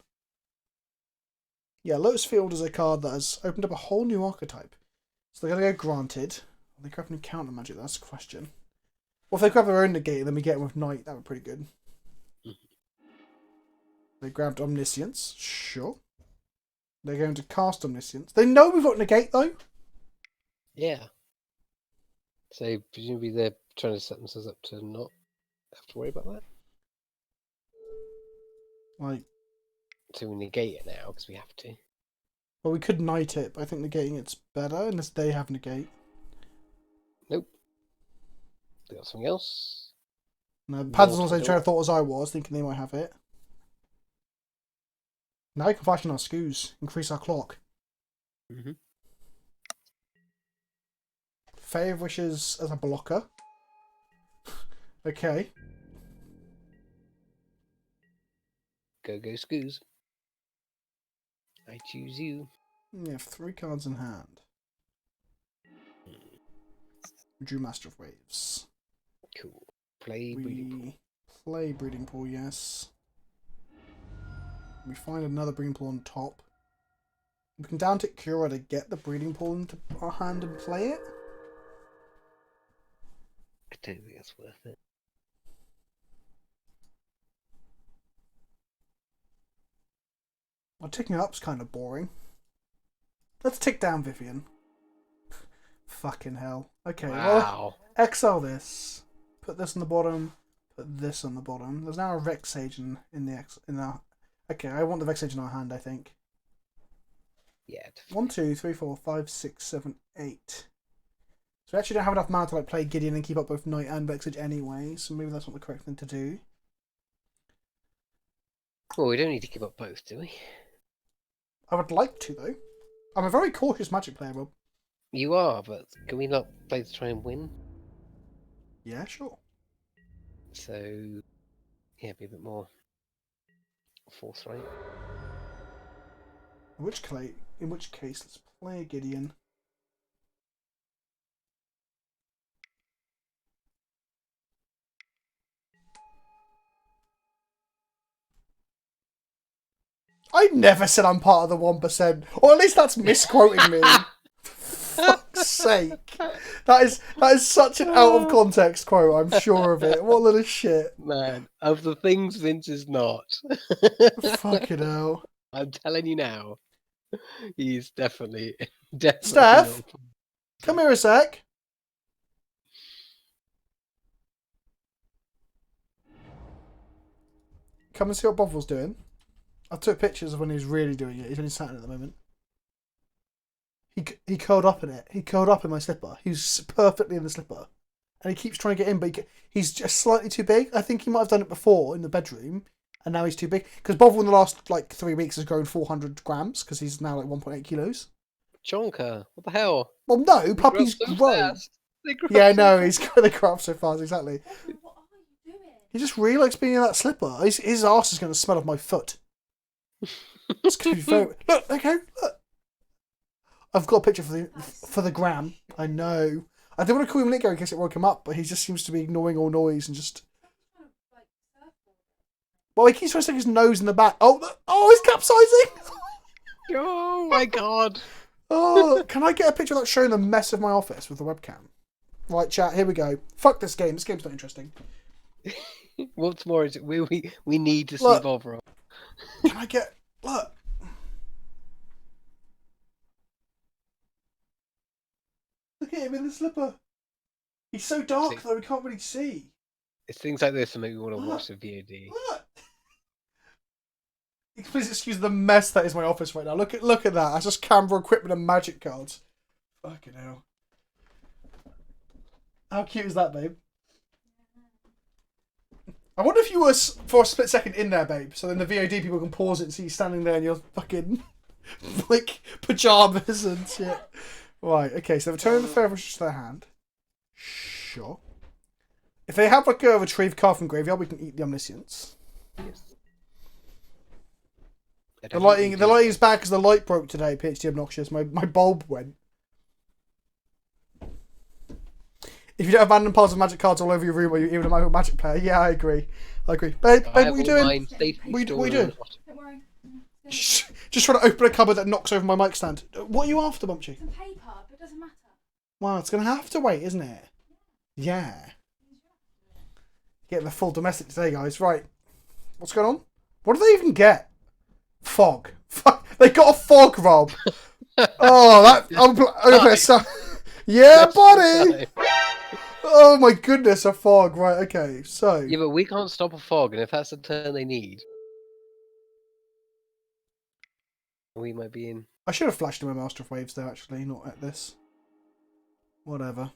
Yeah, Lotus Field is a card that has opened up a whole new archetype. So they're going to go Granted. Are they grabbing counter magic? That's the question. Well, if they grab their own negate, then we get them with Knight. That would be pretty good. They grabbed Omniscience. Sure. They're going to cast Omniscience. They know we've got negate, though. Yeah. So presumably they're trying to set themselves up to not have to worry about that. Like, so we negate it now because we have to. Well, we could knight it, but I think negating it's better unless they have negate. Nope. They got something else. No, Pads was on the same train of thought as I was, thinking they might have it. Now we can fashion our scoos, increase our clock. Mm-hmm. Fae of Wishes as a blocker. Okay. Go scoos. I choose you. We have 3 cards in hand. Drew Master of Waves. Cool. Play Breeding Pool. Play Breeding Pool, yes. We find another Breeding Pool on top. We can down tick Cura to get the Breeding Pool into our hand and play it. I don't think that's worth it. Well, ticking up's kind of boring. Let's tick down Vivian. Fucking hell. Okay, Wow. well, exile this. Put this on the bottom. Put this on the bottom. There's now a Vex Sage in our... Okay, I want the Vex Sage in our hand, I think. Yeah. 1, 2, 3, 4, 5, 6, 7, 8. So we actually don't have enough mana to like play Gideon and keep up both Knight and Vex Sage anyway, so maybe that's not the correct thing to do. Well, we don't need to keep up both, do we? I would like to, though. I'm a very cautious Magic player, Rob. You are, but can we not play to try and win? Yeah, sure. So, yeah, be a bit more forthright. In which case, let's play a Gideon. I never said I'm part of the 1%, or at least that's misquoting me. For fuck's sake, that is such an out of context quote. I'm sure of it. What a little shit. Man, of the things Vince is not. Fucking hell. I'm telling you now. He's definitely Steph, not. come here a sec. Come and see what Bovril's doing. I took pictures of when he was really doing it. He's only sat in it at the moment. He curled up in it. He curled up in my slipper. He's perfectly in the slipper. And he keeps trying to get in, but he's just slightly too big. I think he might have done it before in the bedroom, and now he's too big. Because Bovril in the last 3 weeks has grown 400 grams, because he's now 1.8 kilos. Chonka, what the hell? Well, no, puppies grow. Yeah, no, he's going to grow up so fast, exactly. What are you doing? He just really likes being in that slipper. His arse is going to smell of my foot. It's going to be very... Look, okay, look. I've got a picture for the gram. I know. I don't want to call him Nico in case it woke him up, but he just seems to be ignoring all noise and just... Well, he keeps trying to stick his nose in the back. Oh, he's capsizing! Oh my god. Oh, can I get a picture without showing the mess of my office with the webcam? Right, chat, here we go. Fuck this game. This game's not interesting. What's more is we need to see Look. Bovril. Can I get... Look. Look at him in the slipper. He's so dark, though, we can't really see. It's things like this that make me want to Look. watch the VOD. Look. Please excuse the mess that is my office right now. Look at that. That's just camera equipment and magic cards. Fucking hell. How cute is that, babe? I wonder if you were for a split second in there, babe. So then the VOD people can pause it and see you standing there in your fucking like pajamas and shit. Right. Okay. So return the favourites to their hand. Sure. If they have like a retrieve card from graveyard, we can eat the omniscience. Yes. The lighting's bad because the light broke today. PhD obnoxious. My bulb went. If you don't have random piles of magic cards all over your room, or you're even a magic player, yeah, I agree. Babe, what are you doing? What are you doing? Don't worry. Just trying to open a cupboard that knocks over my mic stand. What are you after, Bumpy? Some paper, but it doesn't matter. Well, it's going to have to wait, isn't it? Yeah. Getting the full domestic today, guys. Right. What's going on? What do they even get? Fog. They got a fog, Rob. Oh, that... Yeah, buddy! Oh my goodness, a fog. Right, okay, so... Yeah, but we can't stop a fog, and if that's the turn they need... We might be in... I should have flashed in my Master of Waves, though, actually, not at this. Whatever.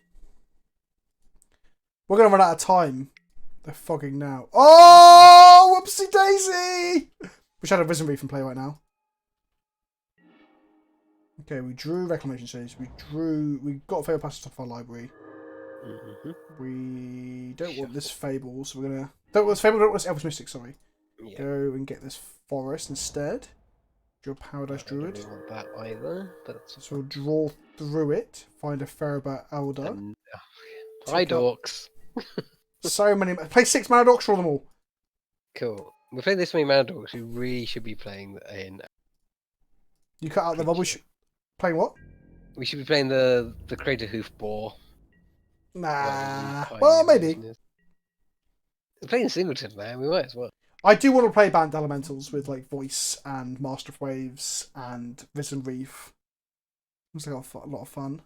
We're going to run out of time. They're fogging now. Oh, whoopsie daisy! Wish I had a Risen Reef in play right now. Okay, we drew Reclamation Stage. We got Fable Passage off our library. We don't want this Fable, so we're going to... Don't want this Fable, don't want this Elvish Mystic, sorry. Yeah. Go and get this Forest instead. Draw Paradise Druid. I don't want that either, but... So we'll draw through it, find a Ferrobat Elder. Hi, Dorks. So many... Play 6 mana Dorks, draw them all. Cool. We're playing this many mana Dorks, we really should be playing in... You cut out the Rob, playing what? We should be playing the Crater Hoof Boar. Nah. Well, maybe. We're playing Singleton, man. We might as well. I do want to play Bant Elementals with like Voice and Master of Waves and Risen Reef. Looks like a lot of fun.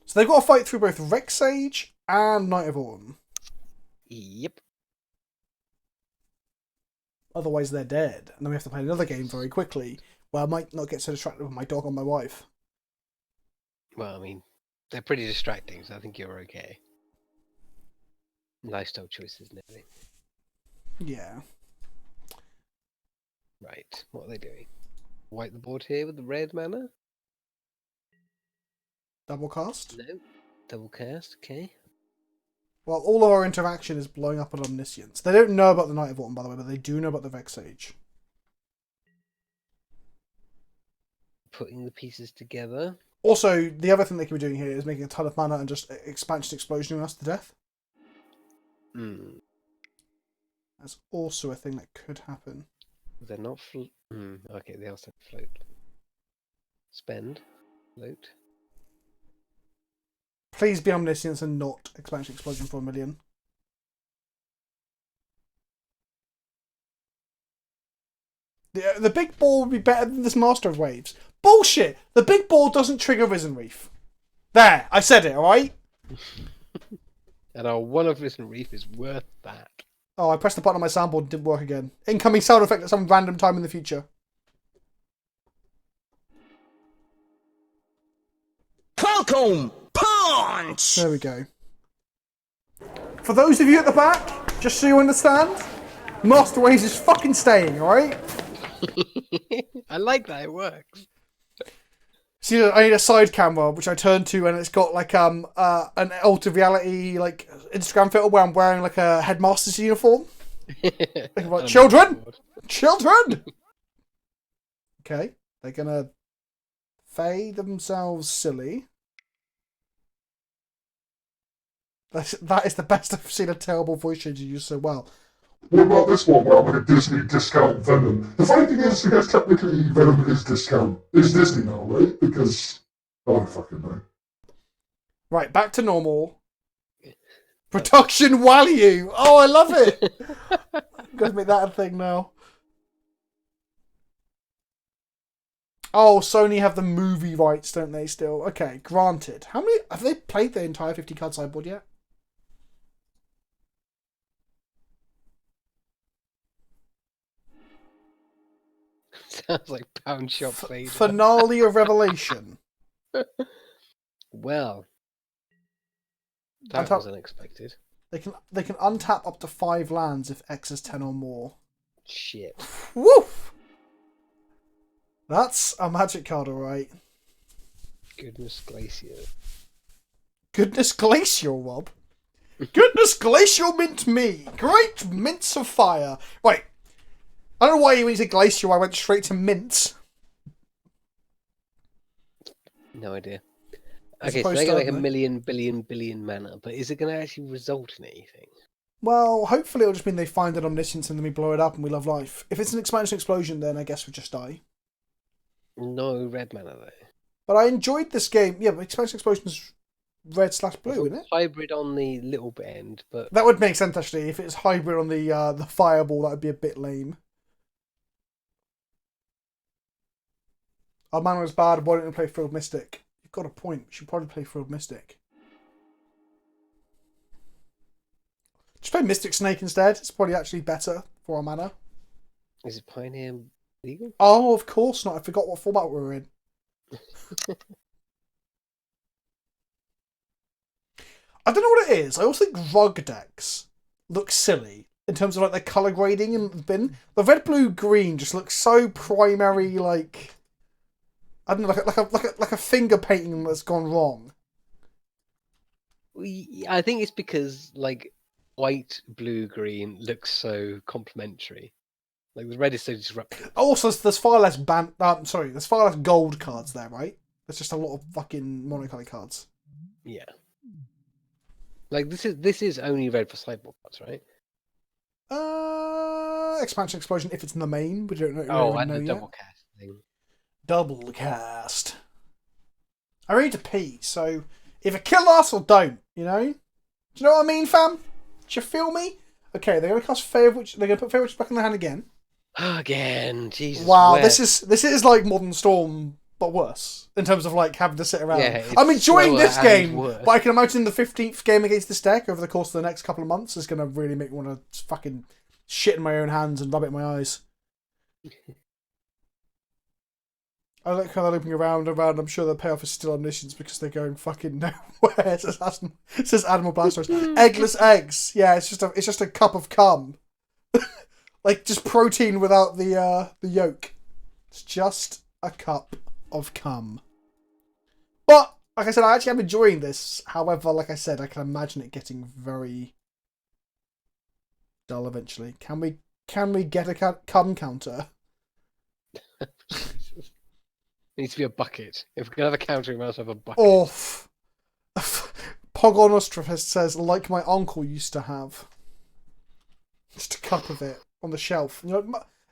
So they've got to fight through both Rexage and Night of Autumn. Yep. Otherwise, they're dead. And then we have to play another game very quickly, where I might not get so distracted with my dog or my wife. Well, I mean, they're pretty distracting, so I think you're okay. Lifestyle choices and everything. Yeah. Right, what are they doing? Wipe the board here with the red mana? Double cast? No. Double cast, okay. Well, all of our interaction is blowing up an Omniscience. They don't know about the Night of Autumn, by the way, but they do know about the Vexage. Putting the pieces together. Also, the other thing they could be doing here is making a ton of mana and just expansion explosioning us to death. Hmm. That's also a thing that could happen. They're not okay, they also float. Spend. Float. Please be Omniscience and not Expansion Explosion for 1 million. The big ball would be better than this Master of Waves. Bullshit! The big ball doesn't trigger Risen Reef. There, I said it, alright? And our one of Risen Reef is worth that. Oh, I pressed the button on my soundboard and it didn't work again. Incoming sound effect at some random time in the future. Falcon Punch! There we go. For those of you at the back, just so you understand, Master Waves is fucking staying, alright? I like that, it works. See, I need a side camera, which I turn to, and it's got like an altered reality like Instagram filter where I'm wearing like a headmaster's uniform. Like, children! Children! Okay, they're gonna fade themselves silly. That is the best I've seen a terrible voice changer use so well. What about this one where I'm like a Disney discount Venom? The funny thing is, because technically Venom is Disney now, right? Because I don't fucking know. Right, back to normal. Production value! Oh, I love it! I'm gonna make that a thing now. Oh, Sony have the movie rights, don't they, still? Okay, granted. How many... Have they played the entire 50-card sideboard yet? Sounds like Pound Shop Vader. Finale of Revelation. Well, that was unexpected. They can untap up to 5 lands if X is 10 or more. Shit. Woof! That's a magic card, alright. Goodness Glacier. Goodness Glacial, Rob. Goodness Glacial mint me. Great mints of fire. Right. I don't know why when you said glacial, I went straight to mints. No idea. Okay, so they're going to make a million, billion mana, but is it going to actually result in anything? Well, hopefully it'll just mean they find an Omniscience and then we blow it up and we love life. If it's an expansion explosion, then I guess we just die. No red mana, though. But I enjoyed this game. Yeah, but expansion explosion's red/blue, isn't it? Hybrid on the little bit end, but... That would make sense, actually. If it's hybrid on the fireball, that would be a bit lame. Our mana is bad, why don't we play Frilled Mystic? You've got a point. We should probably play Frilled Mystic. Just play Mystic Snake instead. It's probably actually better for our mana. Is it Pioneer legal? Oh, of course not. I forgot what format we were in. I don't know what it is. I also think rug decks look silly in terms of like their colour grading in the bin. The red, blue, green just looks so primary, like... I don't know, like a finger painting that's gone wrong. I think it's because like white, blue, green looks so complementary. Like the red is so disruptive. Also, there's far less there's far less gold cards there, right? There's just a lot of fucking monocolour cards. Yeah. Like this is only red for sideboard cards, right? Expansion Explosion if it's in the main. We don't know. Oh, and the double cast thing. Double cast. I need to pee, so either kill us or don't, you know? Do you know what I mean, fam? Do you feel me? Okay, they're gonna cast Favor, they're gonna put Favor back in the hand again. Again, Jesus. Wow, where? this is like Modern Storm but worse in terms of like having to sit around. Yeah, I'm enjoying slower this and game, worse. but I can imagine the 15th game against this deck over the course of the next couple of months is going to really make me want to fucking shit in my own hands and rub it in my eyes. I like how they're looping around and around. I'm sure the payoff is still omniscience because they're going fucking nowhere. It says Animal Blasters. Eggless eggs. Yeah, it's just a cup of cum. Like just protein without the yolk. It's just a cup of cum. But like I said, I actually am enjoying this. However, like I said, I can imagine it getting very dull eventually. Can we get a cum counter? It needs to be a bucket. If we're going to have a counter, we must have a bucket. Oof. Pogonostrafist says, like my uncle used to have. Just a cup of it on the shelf. And you're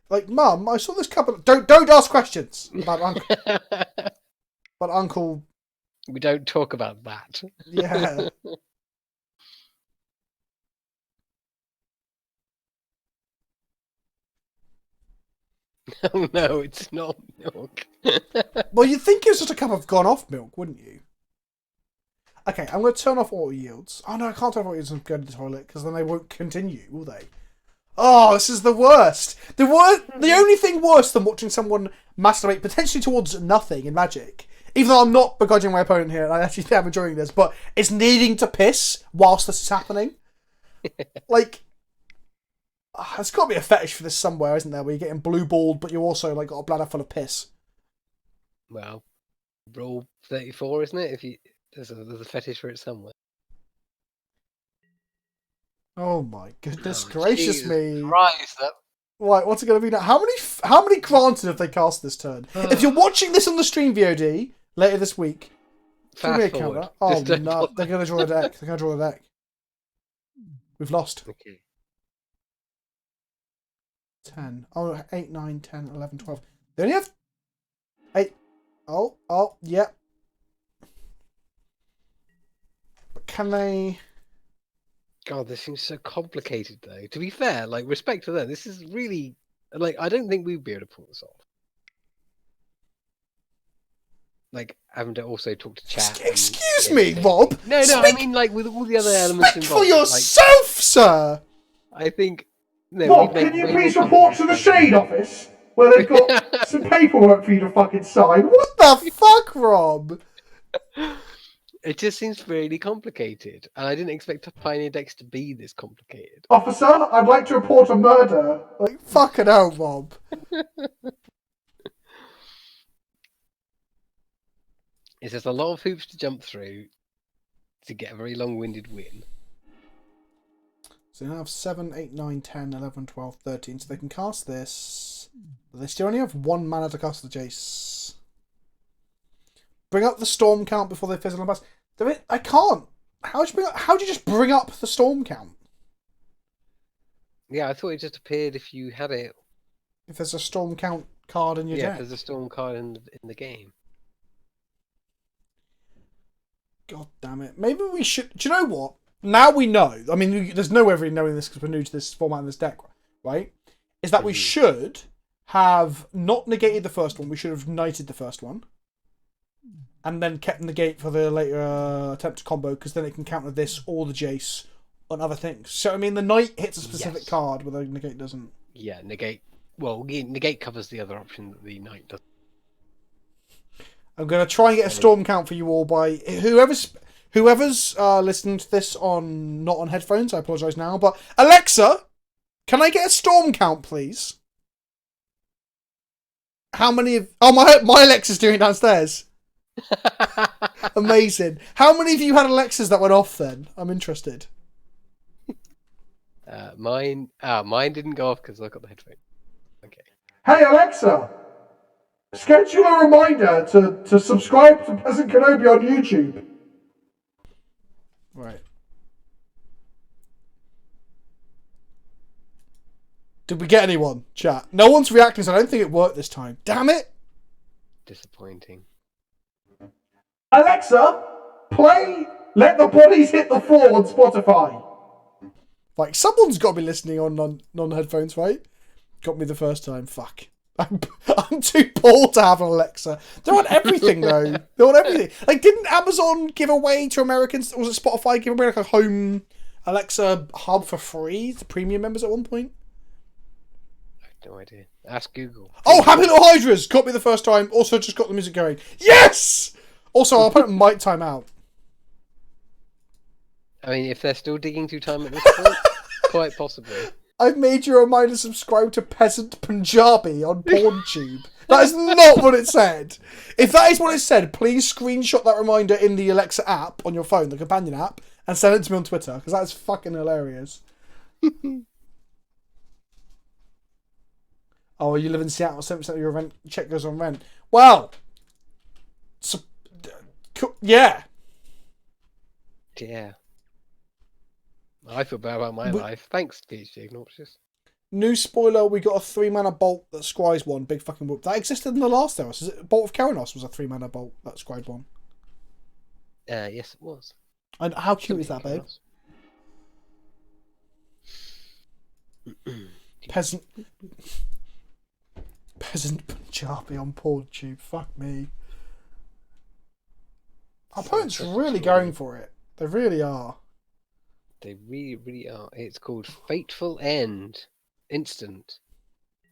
like, Mum, I saw this cup of... Don't ask questions about uncle. But uncle... We don't talk about that. Yeah. Oh no, it's not milk. Well, you'd think it was just a cup of gone-off milk, wouldn't you? Okay, I'm going to turn off auto yields. Oh no, I can't turn off auto yields and go to the toilet, because then they won't continue, will they? Oh, this is the worst. The only thing worse than watching someone masturbate potentially towards nothing in Magic, even though I'm not begrudging my opponent here, and I actually am enjoying this, but it's needing to piss whilst this is happening. Like... There's got to be a fetish for this somewhere, isn't there? Where you're getting blue balled, but you also like got a bladder full of piss. Well, rule 34, isn't it? If you there's a fetish for it somewhere. Oh my goodness gracious Jesus me! Christ, Right, what's it going to be now? How many granted have they cast this turn? If you're watching this on the stream VOD later this week, give me a counter. Oh no, they're going to draw the deck. They're going to draw the deck. We've lost. Okay. 10. Oh, 8, 9, 10, 11, 12. They only have 8. Oh, yep. But can they... God, this seems so complicated, though. To be fair, like, respect to them, this is really... Like, I don't think we'd be able to pull this off. Like, having to also talk to chat. Excuse me, Rob! No, I mean, like, with all the other elements Speak involved. for yourself, sir! I think... No, Rob, can you please report to the Shade office where they've got some paperwork for you to fucking sign? What the fuck, Rob? It just seems really complicated, and I didn't expect a Pioneer decks to be this complicated. Officer, I'd like to report a murder. Like, fucking hell, Rob. It's just a lot of hoops to jump through to get a very long-winded win. So they have 7, 8, 9, 10, 11, 12, 13. So they can cast this. But they still only have 1 mana to cast the Jace. Bring up the storm count before they fizzle and pass. I can't. How do you just bring up the storm count? Yeah, I thought it just appeared if you had it. If there's a storm count card in your deck. Yeah, there's a storm card in the game. God damn it. Maybe we should... Do you know what? Now we know. I mean, there's no way of really knowing this because we're new to this format and this deck, right? Is that we should have not negated the first one. We should have knighted the first one. And then kept negate for the later attempt to combo because then it can counter this or the Jace on other things. So, I mean, the knight hits a specific card where the negate doesn't. Yeah, negate. Well, negate covers the other option that the knight does. I'm going to try and get a storm count for you all by... Whoever's listening to this not on headphones, I apologise now, but Alexa, can I get a storm count, please? How many of... Oh, my Alexa's doing it downstairs. Amazing. How many of you had Alexas that went off then? I'm interested. Mine didn't go off because I got the headphone. Okay. Hey Alexa, schedule a reminder to subscribe to PleasantKenobi on YouTube. Right. Did we get anyone, chat? No one's reacting, so I don't think it worked this time. Damn it! Disappointing. Alexa, play Let the Bodies Hit the Floor on Spotify. Like, someone's got to be listening on non-headphones, right? Got me the first time. Fuck. I'm too poor to have an Alexa. They're on everything though. They're on everything. Like, didn't Amazon give away to Americans? Or was it Spotify give away like a home Alexa hub for free to premium members at one point? I have no idea. Ask Google. Oh, Happy Little Hydras got me the first time. Also, just got the music going. Yes. Also, our opponent might time out. I mean, if they're still digging through time at this point, quite possibly. I've made you a reminder to subscribe to Peasant Punjabi on PornTube. That is not what it said. If that is what it said, please screenshot that reminder in the Alexa app on your phone, the companion app, and send it to me on Twitter, because that's fucking hilarious. Oh, you live in Seattle, 7% of your rent check goes on rent. Well, yeah. Yeah. I feel bad about my life. Thanks, PhD Obnoxious. New spoiler, we got a 3-mana bolt that scries one. Big fucking whoop. That existed in the last Eros. Is it Bolt of Keranos was a 3-mana bolt that scried one? Yes, it was. And how cute is that, babe? Peasant Punjabi on PornTube. Fuck me. Our opponent's really going for it. They really are. They really, really are. It's called Fateful End. Instant.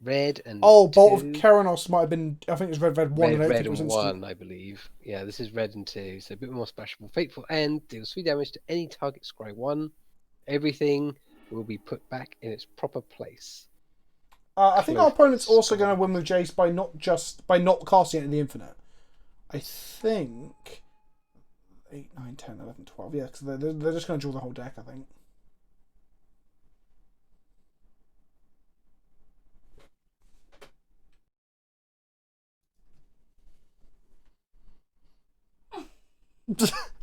Red and Bolt of 2. Keranos might have been. I think it was red 1. Red, I don't red think it was and instant. 1, I believe. Yeah, this is red and 2, so a bit more special. Fateful End deals 3 damage to any target scry 1. Everything will be put back in its proper place. I think our opponent's also going to win with Jace by not casting it in the infinite. I think 8, 9, 10, 11, 12. Yeah, because they're just going to draw the whole deck, I think.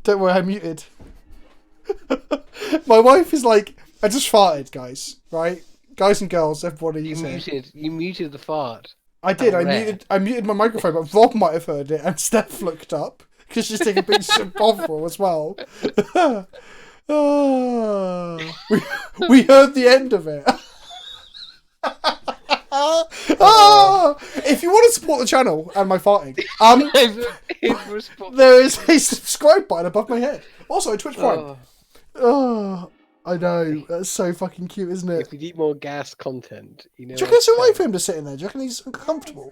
Don't worry, I muted. My wife is like, I just farted, guys. Right, guys and girls, everybody. You muted the fart. I did. I muted my microphone, but Rob might have heard it, and Steph looked up because she's taking a big bovril as well. We heard the end of it. If you want to support the channel and my farting, there is a subscribe button above my head. Also, a Twitch Prime. Oh, I know. That's so fucking cute, isn't it? If you need more gas content, you know. Do you reckon it's alright for him to sit in there? Do you reckon he's uncomfortable?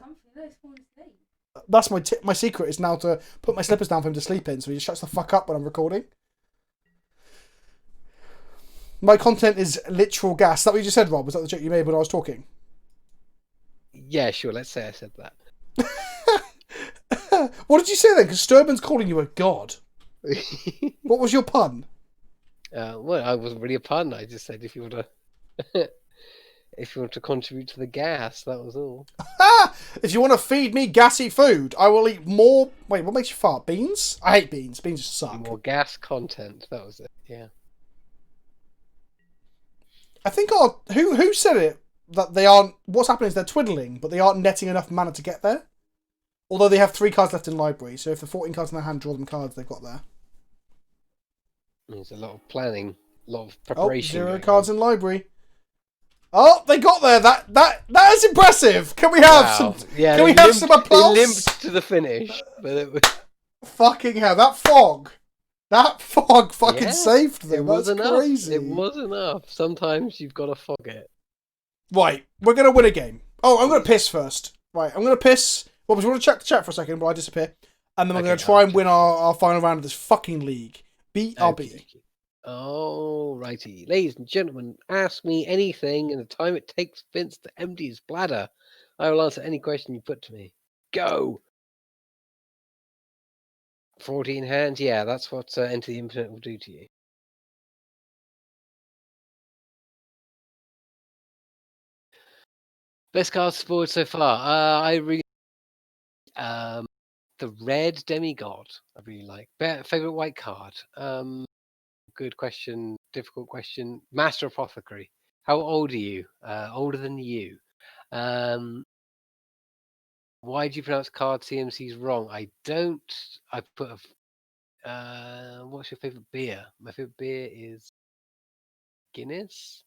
That's my secret is now to put my slippers down for him to sleep in, so he just shuts the fuck up when I'm recording. My content is literal gas. Is that what you just said, Rob? Was that the joke you made when I was talking? Yeah, sure. Let's say I said that. What did you say then? Because Sturban's calling you a god. What was your pun? Well, I wasn't really a pun. I just said if you want to, if you want to contribute to the gas, that was all. If you want to feed me gassy food, I will eat more. Wait, what makes you fart? Beans? I hate beans. Beans just suck. More gas content. That was it. Yeah. I think who said it that they aren't. What's happening is they're twiddling, but they aren't netting enough mana to get there. Although they have 3 cards left in library, so if the 14 cards in their hand draw them cards, they've got there. There's a lot of planning, a lot of preparation. 0 cards in library. Oh, they got there. That is impressive. Can we have some? Yeah, can we have some applause? They limped to the finish, but it was fucking hell. That fog fucking saved them. That's crazy. It was enough. Sometimes you've got to fog it. Right, we're gonna win a game. Oh, I'm gonna piss first. Right, I'm gonna piss. Well, we want to check the chat for a second, but I disappear, and then we're gonna try and win our final round of this fucking league. BRB. Oh, righty. Ladies and gentlemen, ask me anything in the time it takes Vince to empty his bladder. I will answer any question you put to me. Go! 14 hands? Yeah, that's what Enter the Infinite will do to you. Best card spoiled so far? I really... the red demigod, I really like. Favorite white card? Good question. Difficult question. Master Apothecary. How old are you? Older than you. Why do you pronounce card CMCs wrong? I don't. I put a. What's your favorite beer? My favorite beer is Guinness.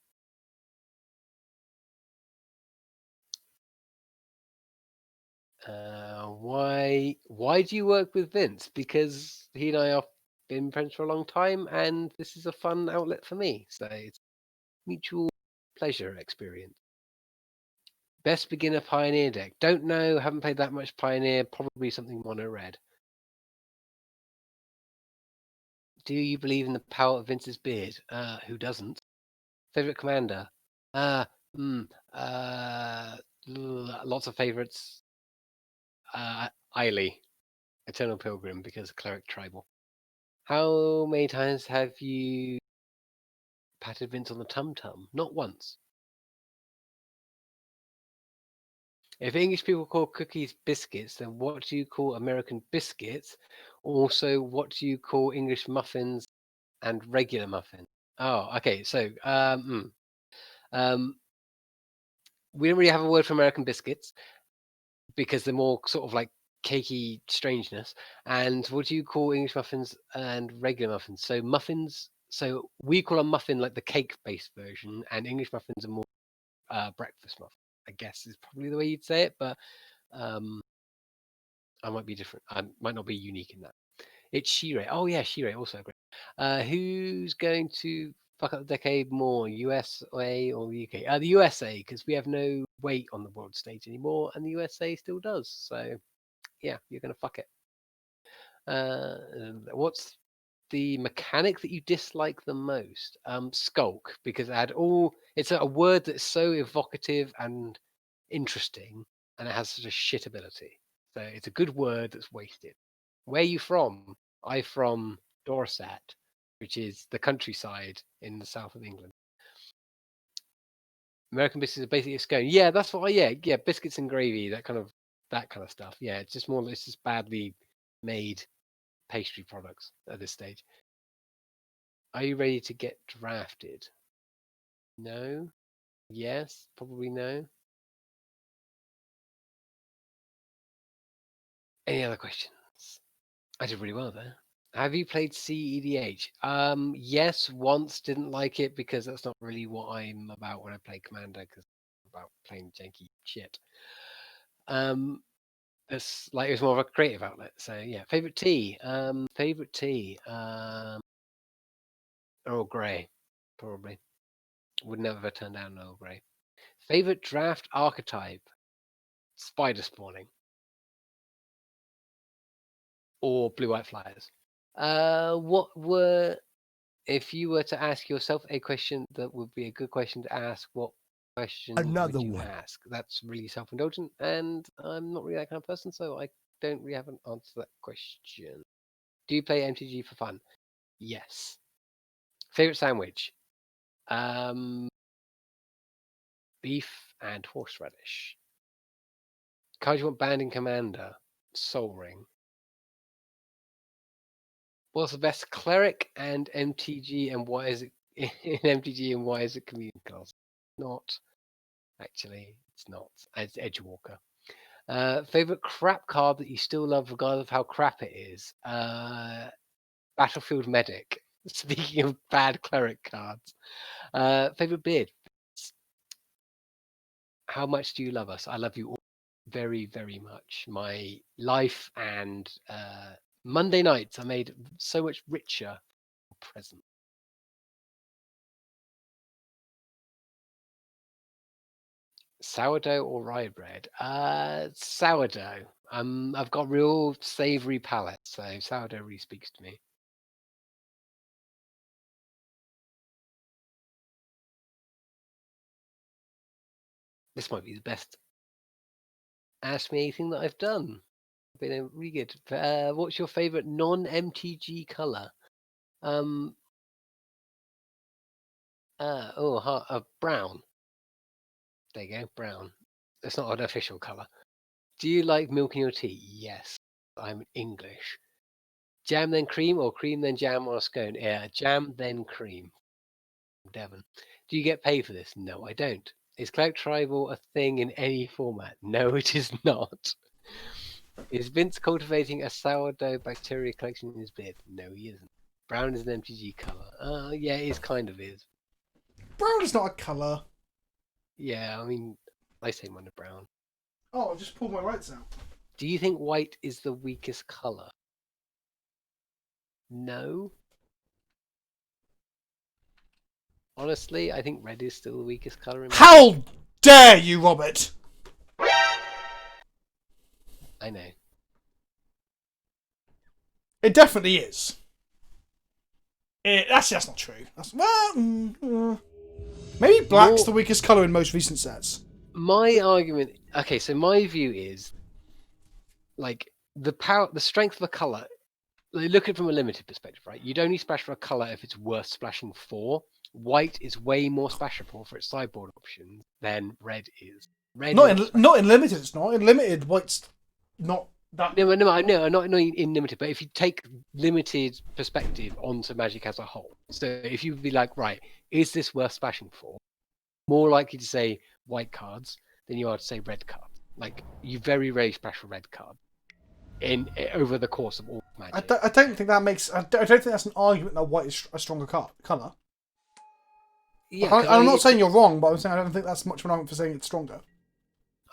Why do you work with Vince? Because he and I have been friends for a long time, and this is a fun outlet for me. So it's mutual pleasure experience. Best beginner Pioneer deck. Don't know. Haven't played that much Pioneer. Probably something mono red. Do you believe in the power of Vince's beard? Who doesn't? Favorite commander? Lots of favorites. Eiley, Eternal Pilgrim, because Cleric Tribal. How many times have you patted Vince on the tum-tum? Not once. If English people call cookies biscuits, then what do you call American biscuits? Also, what do you call English muffins and regular muffins? Oh, okay. So, we don't really have a word for American biscuits because they're more sort of like cakey strangeness. And what do you call English muffins and regular muffins? So muffins. So we call a muffin like the cake-based version, and English muffins are more breakfast muffins, I guess is probably the way you'd say it. But I might be different. I might not be unique in that. It's Shirei. Oh yeah, Shirei also great. Who's going to fuck up the decade more, USA or the UK? The USA, because we have no weight on the world stage anymore, and the USA still does. So yeah, you're gonna fuck it. What's the mechanic that you dislike the most? Skulk, because it's a word that's so evocative and interesting, and it has such a shit ability. So it's a good word that's wasted. Where are you from? I'm from Dorset, which is the countryside in the south of England. American biscuits are basically a scone. Yeah, that's what. Yeah, biscuits and gravy, that kind of stuff. Yeah, it's just badly made pastry products at this stage. Are you ready to get drafted? No. Yes. Probably no. Any other questions? I did really well there. Have you played CEDH? Yes, once. Didn't like it because that's not really what I'm about when I play Commander. Because I'm about playing janky shit. It's more of a creative outlet. So yeah, favorite tea. Favorite tea. Earl Grey, probably. Would never have turned down Earl Grey. Favorite draft archetype. Spider spawning. Or blue white flyers. If you were to ask yourself a question that would be a good question to ask, what question would you ask? That's really self-indulgent, and I'm not really that kind of person, so I don't really have an answer to that question. Do you play MTG for fun? Yes. Favorite sandwich? Beef and horseradish. Card you want banned in Commander? Soul Ring. What's the best cleric and MTG, and why is it in MTG, and why is it community class? Not actually, it's not. It's Edgewalker. Favorite crap card that you still love, regardless of how crap it is. Battlefield Medic. Speaking of bad cleric cards, favorite beard. How much do you love us? I love you all very, very much. My life and Monday nights are made so much richer present. Sourdough or rye bread? Sourdough. I've got real savoury palate, so sourdough really speaks to me. This might be the best Ask Me Anything that I've done. Been really good. What's your favourite non-MTG colour? Brown. There you go, brown. It's not an official colour. Do you like milk in your tea? Yes, I'm English. Jam then cream, or cream then jam on a scone? Yeah, jam then cream. Devon. Do you get paid for this? No, I don't. Is Cloud Tribal a thing in any format? No, it is not. Is Vince cultivating a sourdough bacteria collection in his beard? No, he isn't. Brown is an MTG colour. Yeah, it kind of is. Brown is not a colour. Yeah, I mean, I say mine are brown. Oh, I just pulled my rights out. Do you think white is the weakest color? No. Honestly, I think red is still the weakest color. How dare you, Robert? I know. It definitely is. That's not true. Maybe black's the weakest color in most recent sets. My argument. Okay, so my view is like the strength of a color. Look at it from a limited perspective, right? You'd only splash for a color if it's worth splashing for. White is way more splashable for its sideboard options than red is. Not in limited. It's not in limited. White's not that. No, not in limited. But if you take limited perspective onto Magic as a whole, so if you'd be like, right, is this worth splashing for? More likely to say white cards than you are to say red cards. Like you very rarely splash for red card over the course of all Magic. I don't think that makes. I don't think that's an argument that white is a stronger color. Yeah, I'm not saying you're wrong, but I'm saying I don't think that's much of an argument for saying it's stronger.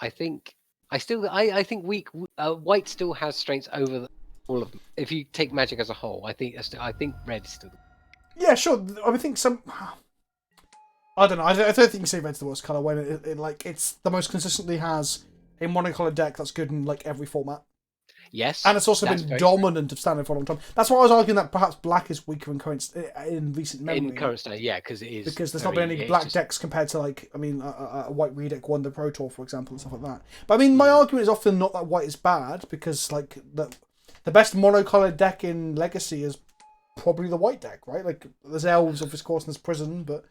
I think white still has strengths over all of them. If you take Magic as a whole, I think red is still. Yeah, sure. I think some. I don't know. I don't think you can say red's the worst color when it's the most consistently has a monocolored deck that's good in like every format. Yes, and it's also been dominant of standard for a long time. That's why I was arguing that perhaps black is weaker in recent memory. In current state, yeah, because it is. Because there's not been any black decks compared to a white redeck Wonder Pro Tour, for example, and stuff like that. But I mean, my argument is often not that white is bad, because like the best monocolored deck in Legacy is probably the white deck, right? Like there's elves, of course, and there's prison, but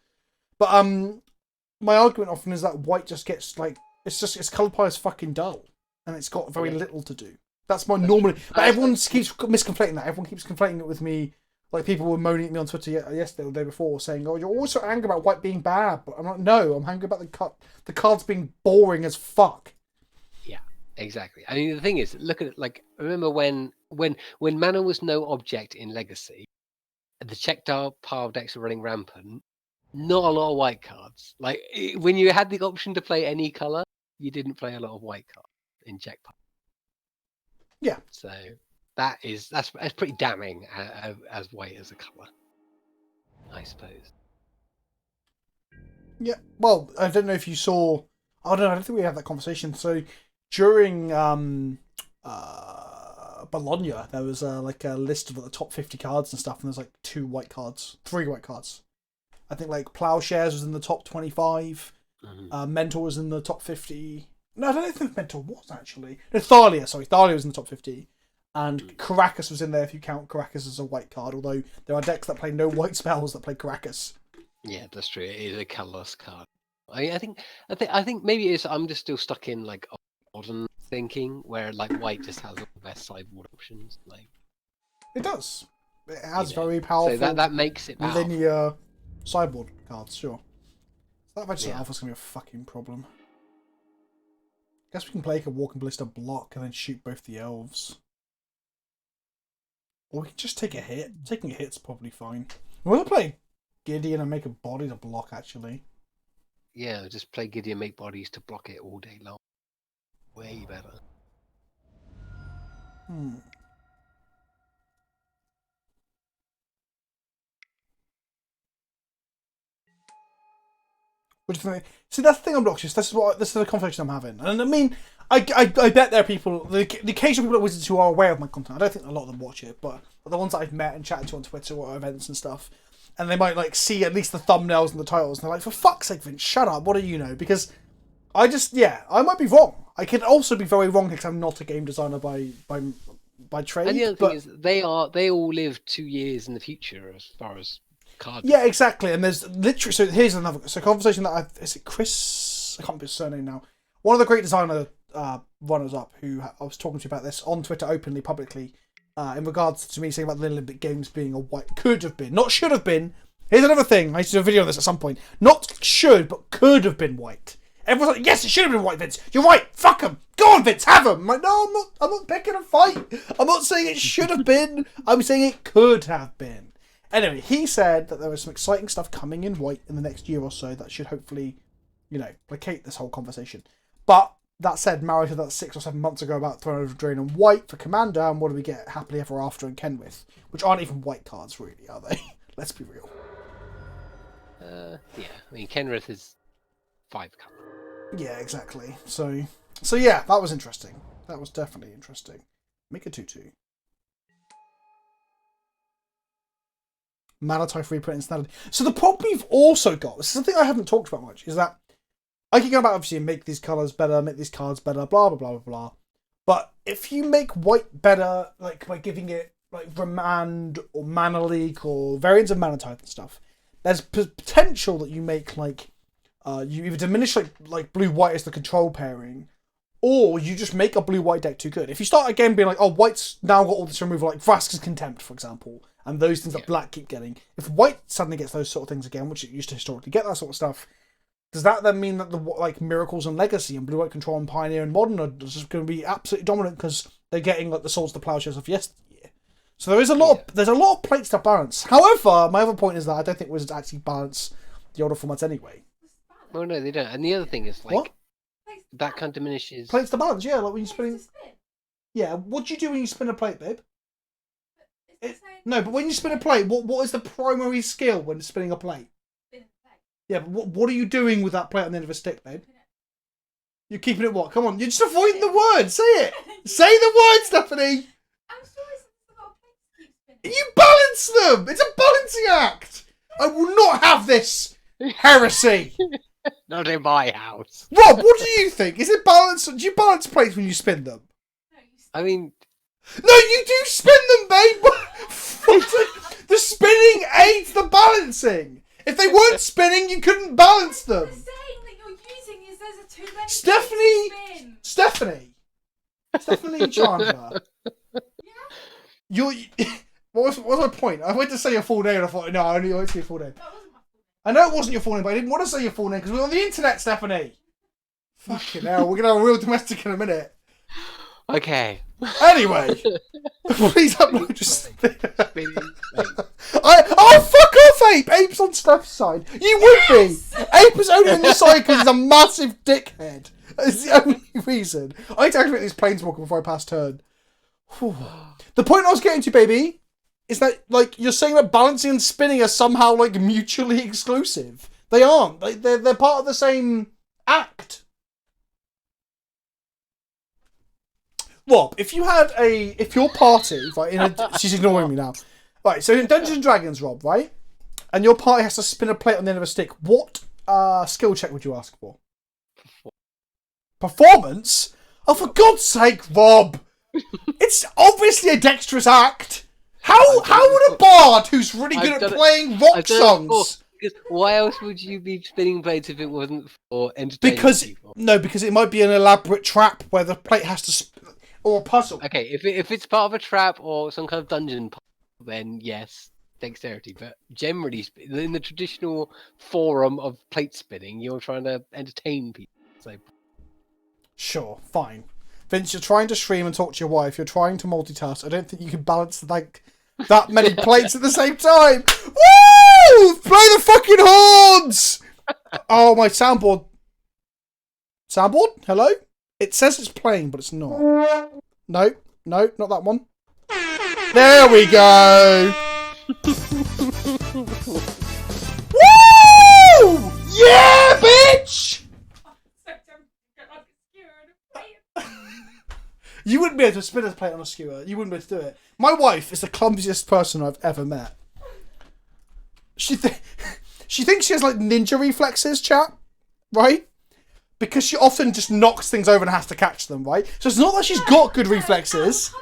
my argument often is that white just gets like its color palette is fucking dull, and it's got very little to do. That's my normal. But everyone keeps misconflating that. Everyone keeps conflating it with me. Like people were moaning at me on Twitter yesterday or the day before, saying, "Oh, you're always so angry about white being bad." But I'm like, no, I'm angry about the cards being boring as fuck. Yeah, exactly. I mean, the thing is, look at it. Like, remember when mana was no object in Legacy, the checked pile decks were running rampant. Not a lot of white cards. Like when you had the option to play any color, you didn't play a lot of white cards in check pile. Yeah. So that's pretty damning as white as a colour, I suppose. Yeah. Well, I don't know if you saw. I don't think we had that conversation. So during Bologna, there was a list of the top 50 cards and stuff, and there's like 3 white cards. I think like Plowshares was in the top 25. Mentor was in the top 50. No, I don't think Mentor was actually. No, Thalia was in the top 50. And Caracas was in there if you count Caracas as a white card, although there are decks that play no white spells that play Caracas. Yeah, that's true. It is a colourless card. I think maybe it's I'm just still stuck in like modern thinking where like white just has the best sideboard options. Like it does. It has very powerful. So that makes it powerful. Linear sideboard cards, sure. So that Register Alpha's gonna be a fucking problem. Guess we can play a Walking Ballista block and then shoot both the elves. Or we can just take a hit. Taking a hit's probably fine. We're gonna play Gideon and make a body to block, actually. Yeah, just play Gideon, make bodies to block it all day long. Way better. Which see, that's the thing, Obnoxious. This is the conversation I'm having, and I mean, I bet there are people, the occasional people at Wizards who are aware of my content. I don't think a lot of them watch it, but the ones that I've met and chatted to on Twitter or events and stuff, and they might like see at least the thumbnails and the titles, and they're like, "For fuck's sake, Vince, shut up! What do you know?" Because I might be wrong. I could also be very wrong because I'm not a game designer by trade. And the other thing is, they all live 2 years in the future as far as cards. Yeah, exactly. And there's literally, so here's another conversation that is it Chris? I can't remember his surname now. One of the great designer runners up who I was talking to about this on Twitter openly, publicly, in regards to me saying about the Olympic Games being a white, could have been, not should have been. Here's another thing. I used to do a video on this at some point. Not should, but could have been white. Everyone's like, yes, it should have been white, Vince. You're right. Fuck them. Go on, Vince. Have them. I'm like, no, I'm not picking a fight. I'm not saying it should have been. I'm saying it could have been. Anyway, he said that there was some exciting stuff coming in white in the next year or so that should hopefully, placate this whole conversation. But That said, Mario said that 6 or 7 months ago about Throne of Drain and white for Commander, and what do we get? Happily Ever After and Kenwith, which aren't even white cards, really, are they? Let's be real. Yeah, I mean, Kenrith is 5 colors. Yeah, exactly. So yeah, that was interesting. That was definitely interesting. Make a 2/2. Mana type reprint insanity. So the problem you've also got, this is something I haven't talked about much, is that I can go about obviously make these colours better, make these cards better, blah blah blah blah blah. But if you make white better, like by giving it like Remand or Mana Leak or variants of mana type and stuff, there's potential that you make like you either diminish like blue white as the control pairing, or you just make a blue white deck too good. If you start again being like, oh, white's now got all this removal, like Vraska's Contempt, for example, and those things that black keep getting. If white suddenly gets those sort of things again, which it used to historically get that sort of stuff, does that then mean that the like Miracles and Legacy and blue white control and Pioneer and Modern are just going to be absolutely dominant because they're getting like the Swords to Plowshares of yesteryear? So there is a lot. There's a lot of plates to balance. However, my other point is that I don't think Wizards actually balance the older formats anyway. Well, no, they don't. And the other thing is like What? that kind of diminishes. Plates to balance, yeah. Like when you're spinning. Spin. Yeah, what do you do when you spin a plate, babe? It's the same No, but when you spin a plate, what is the primary skill when spinning a plate? spin and play. Yeah, but what are you doing with that plate on the end of a stick, babe? You're keeping it what? Come on, you're just avoiding the word. Say it. Say the word, Stephanie. I'm sure it's a lot of plates to keep spinning. You balance them. It's a balancing act. I will not have this heresy. Not in my house. Rob, what do you think? Is it balance? Do you balance plates when you spin them? No, you I mean, No, you do spin them, babe. The spinning aids the balancing. If they weren't spinning, you couldn't balance them. The saying that you're using is there's a too many Stephanie, spin. Stephanie Chandler. You're. What was my point? I went to say your full name and I thought, no, I only won't say your full name. That wasn't my fault. I know it wasn't your full name, but I didn't want to say your full name because we're on the internet, Stephanie. Fucking hell, we're going to have a real domestic in a minute. okay. Anyway, please upload just. Spinning plate. Oh, fuck off, Ape! Ape's on Steph's side. You would be! Ape is only on your side because he's a massive dickhead. It's the only reason. I need to activate this planeswalker before I pass turn. Whew. The point I was getting to, baby, is that, like, you're saying that balancing and spinning are somehow, like, mutually exclusive. They aren't. They're part of the same act. Rob, if your party, right, she's ignoring me now. Right, so in Dungeons and Dragons, Rob, right, and your party has to spin a plate on the end of a stick, what skill check would you ask for? Performance? Oh, for God's sake, Rob! It's obviously a dexterous act. How would a bard who's really good at playing rock songs? Because why else would you be spinning plates if it wasn't for entertaining people? Because it might be an elaborate trap where the plate has to or a puzzle. Okay, if it's part of a trap or some kind of dungeon puzzle, then yes, dexterity. But generally, in the traditional forum of plate spinning, you're trying to entertain people. So sure, fine. Vince, you're trying to stream and talk to your wife. You're trying to multitask. I don't think you can balance like that many plates at the same time. Woo! Play the fucking horns! Oh, my soundboard. Soundboard? Hello? It says it's playing, but it's not. No, not that one. There we go! Woo! Yeah, bitch! You wouldn't be able to spin a plate on a skewer. You wouldn't be able to do it. My wife is the clumsiest person I've ever met. She thinks she has like ninja reflexes, chat, right? Because she often just knocks things over and has to catch them, right? So it's not that she's got good reflexes.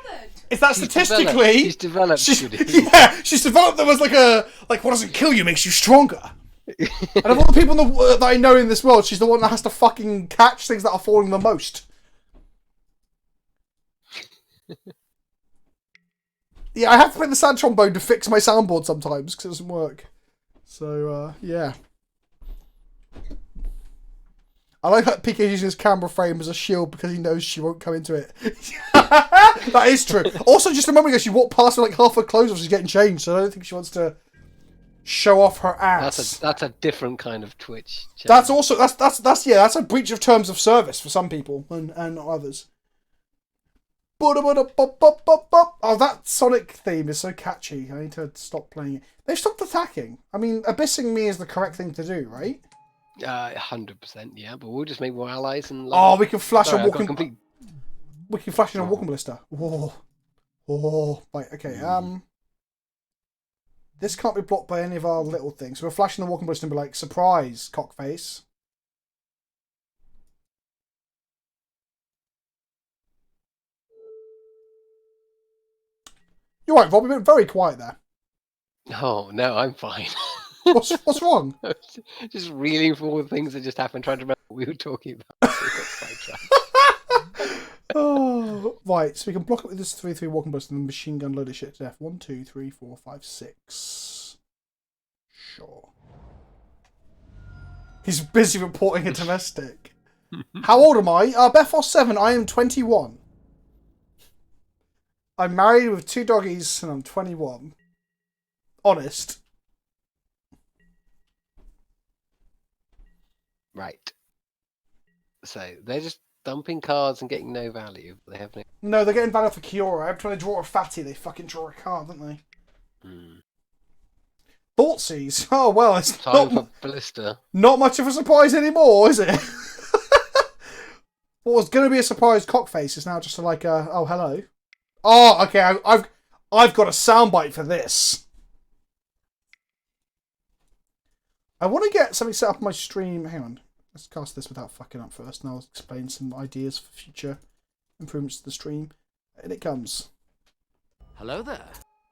It's that statistically she's developed. She's developed them as like what doesn't kill you makes you stronger. And of all the people that I know in this world, she's the one that has to fucking catch things that are falling the most. Yeah, I have to play the sad trombone to fix my soundboard sometimes because it doesn't work. So, yeah. I like that PK's using his camera frame as a shield because he knows she won't come into it. That is true. Also, just a moment ago, she walked past with like half her clothes off. She's getting changed, so I don't think she wants to show off her ass. That's a different kind of Twitch channel. That's also that's a breach of terms of service for some people and others. Oh, that Sonic theme is so catchy. I need to stop playing it. They've stopped attacking. I mean, abyssing me is the correct thing to do, right? 100%, yeah. But we'll just make more allies and. Oh, we can flash Sorry, a I've got walking. complete... We can flash in a walking ballista. Whoa. Oh, right. Okay. This can't be blocked by any of our little things. So we're flashing the walking ballista and be like, surprise, cockface. You're right, Rob. We've been very quiet there. Oh no, I'm fine. What's wrong? Just reeling for all the things that just happened, trying to remember what we were talking about. Oh, right. So we can block it with this 3/3 walking ballista and then machine gun load of shit to death. 1, 2, 3, 4, 5, 6. Sure. He's busy reporting a domestic. How old am I? Bethos 7. I am 21. I'm married with 2 doggies and I'm 21. Honest. Right. So they're just dumping cards and getting no value. They have no. No, they're getting value for Kiora. Every time they draw a fatty, they fucking draw a card, don't they? Thoughtseize. Oh well, it's Time for Ballista. Not much of a surprise anymore, is it? What was going to be a surprise cockface is now just like a oh hello. Oh, okay. I've got a soundbite for this. I want to get something set up on my stream. Hang on. Let's cast this without fucking up first, and I'll explain some ideas for future improvements to the stream. And it comes. Hello there.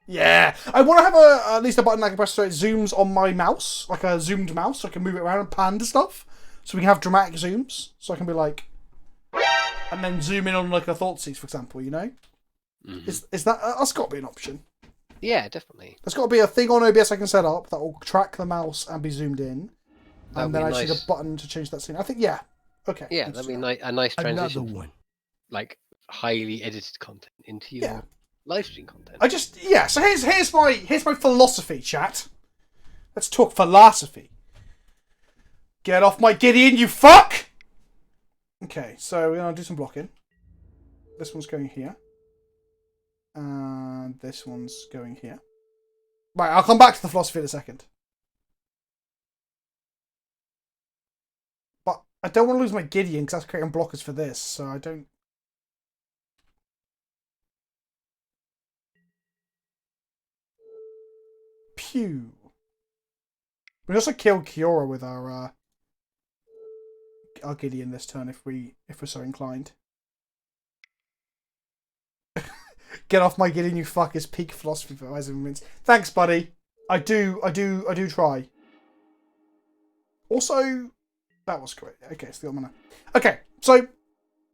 Yeah! I want to have at least a button I can press so it zooms on my mouse, like a zoomed mouse, so I can move it around and pan to stuff. So we can have dramatic zooms, so I can be like... And then zoom in on like a Thoughtseize, for example, you know? Mm-hmm. Is that... that's got to be an option. Yeah, definitely. There's got to be a thing on OBS I can set up that will track the mouse and be zoomed in. And then I just need a button to change that scene. I think, yeah. Okay. Yeah, that'd be a nice transition. Another one. Like, highly edited content into your live stream content. So here's my philosophy, chat. Let's talk philosophy. Get off my Gideon, you fuck! Okay, so we're going to do some blocking. This one's going here. And this one's going here. Right, I'll come back to the philosophy in a second. But I don't want to lose my Gideon because that's creating blockers for this, so I don't... Pew. We also kill Kiora with our Gideon this turn if we're so inclined. Get off my Gideon, you fuck, is peak philosophy for Eisenman. Thanks, buddy. I do try. Also, that was great. Okay, it's the mana. Okay, so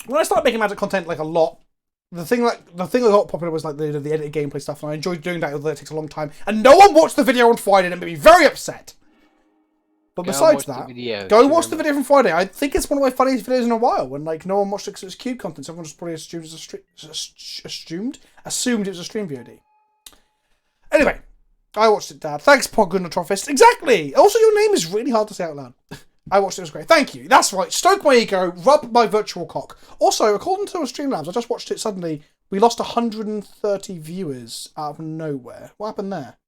when I started making Magic content like a lot, the thing that got popular was like the edited gameplay stuff, and I enjoyed doing that, although it takes a long time. And no one watched the video on Friday, and it made me very upset. But besides that, go watch the video from Friday. I think it's one of my funniest videos in a while. When like no one watched it because it was cube content, so everyone just probably assumed it was a stream VOD. Anyway, I watched it, Dad. Thanks, Poggunatropist. Exactly. Also, your name is really hard to say out loud. I watched it. It was great. Thank you. That's right. Stoke my ego. Rub my virtual cock. Also, according to Streamlabs, I just watched it. Suddenly, we lost 130 viewers out of nowhere. What happened there?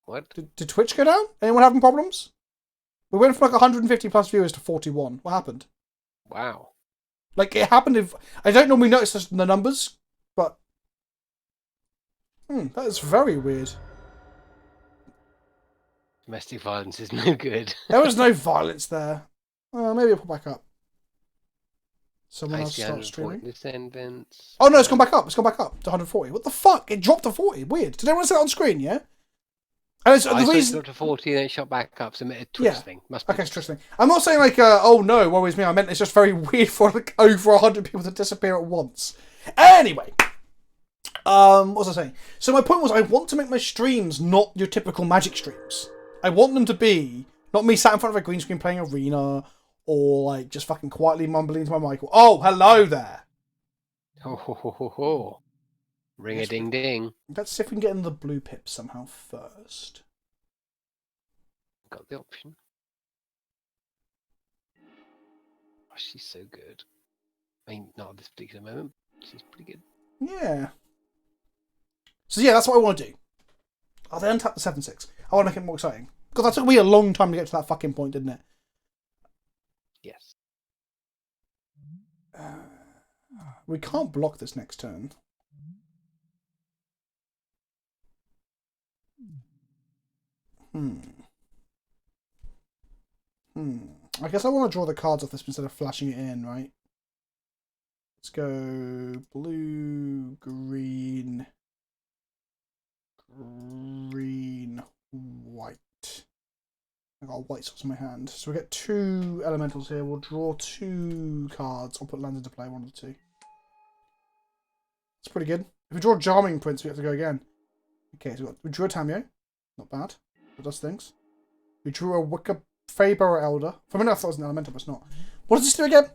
What? Did Twitch go down? Anyone having problems? We went from like 150 plus viewers to 41. What happened? Wow. Like, it happened I don't normally notice the numbers, but... that is very weird. Domestic violence is no good. There was no violence there. Maybe it'll put back up. Someone else start streaming. Oh no, it's gone back up. It's gone back up to 140. What the fuck? It dropped to 40. Weird. Did everyone see it on screen, yeah? And it's, the reason... dropped to 40 and then shot back up. So it's a Twitch thing. Must be. Okay, it's Twitch thing. I'm not saying like, oh no, woe is me. I meant it's just very weird for like over 100 people to disappear at once. Anyway. What was I saying? So my point was I want to make my streams not your typical Magic streams. I want them to be not me sat in front of a green screen playing Arena or like just fucking quietly mumbling into my mic. Oh, hello there. Oh. Ring a ding ding. Let's see if we can get in the blue pips somehow first. Got the option. Oh, she's so good. I mean, not at this particular moment. She's pretty good. Yeah. So yeah, that's what I want to do. Oh, they untapped the 7/6. I want to make it more exciting. Because that took me a long time to get to that fucking point, didn't it? Yes. We can't block this next turn. I guess I want to draw the cards off this instead of flashing it in, right? Let's go blue, green, white. I've got white source in my hand. So we get 2 elementals here. We'll draw 2 cards. I'll put lands into play, 1 of the 2. It's pretty good. If we draw Jarming Prince, we have to go again. Okay, so we drew a Tamio. Not bad. It does things. We drew a Wicker Feybearer Elder. For a minute I thought it was an elemental, but it's not. What does this do again?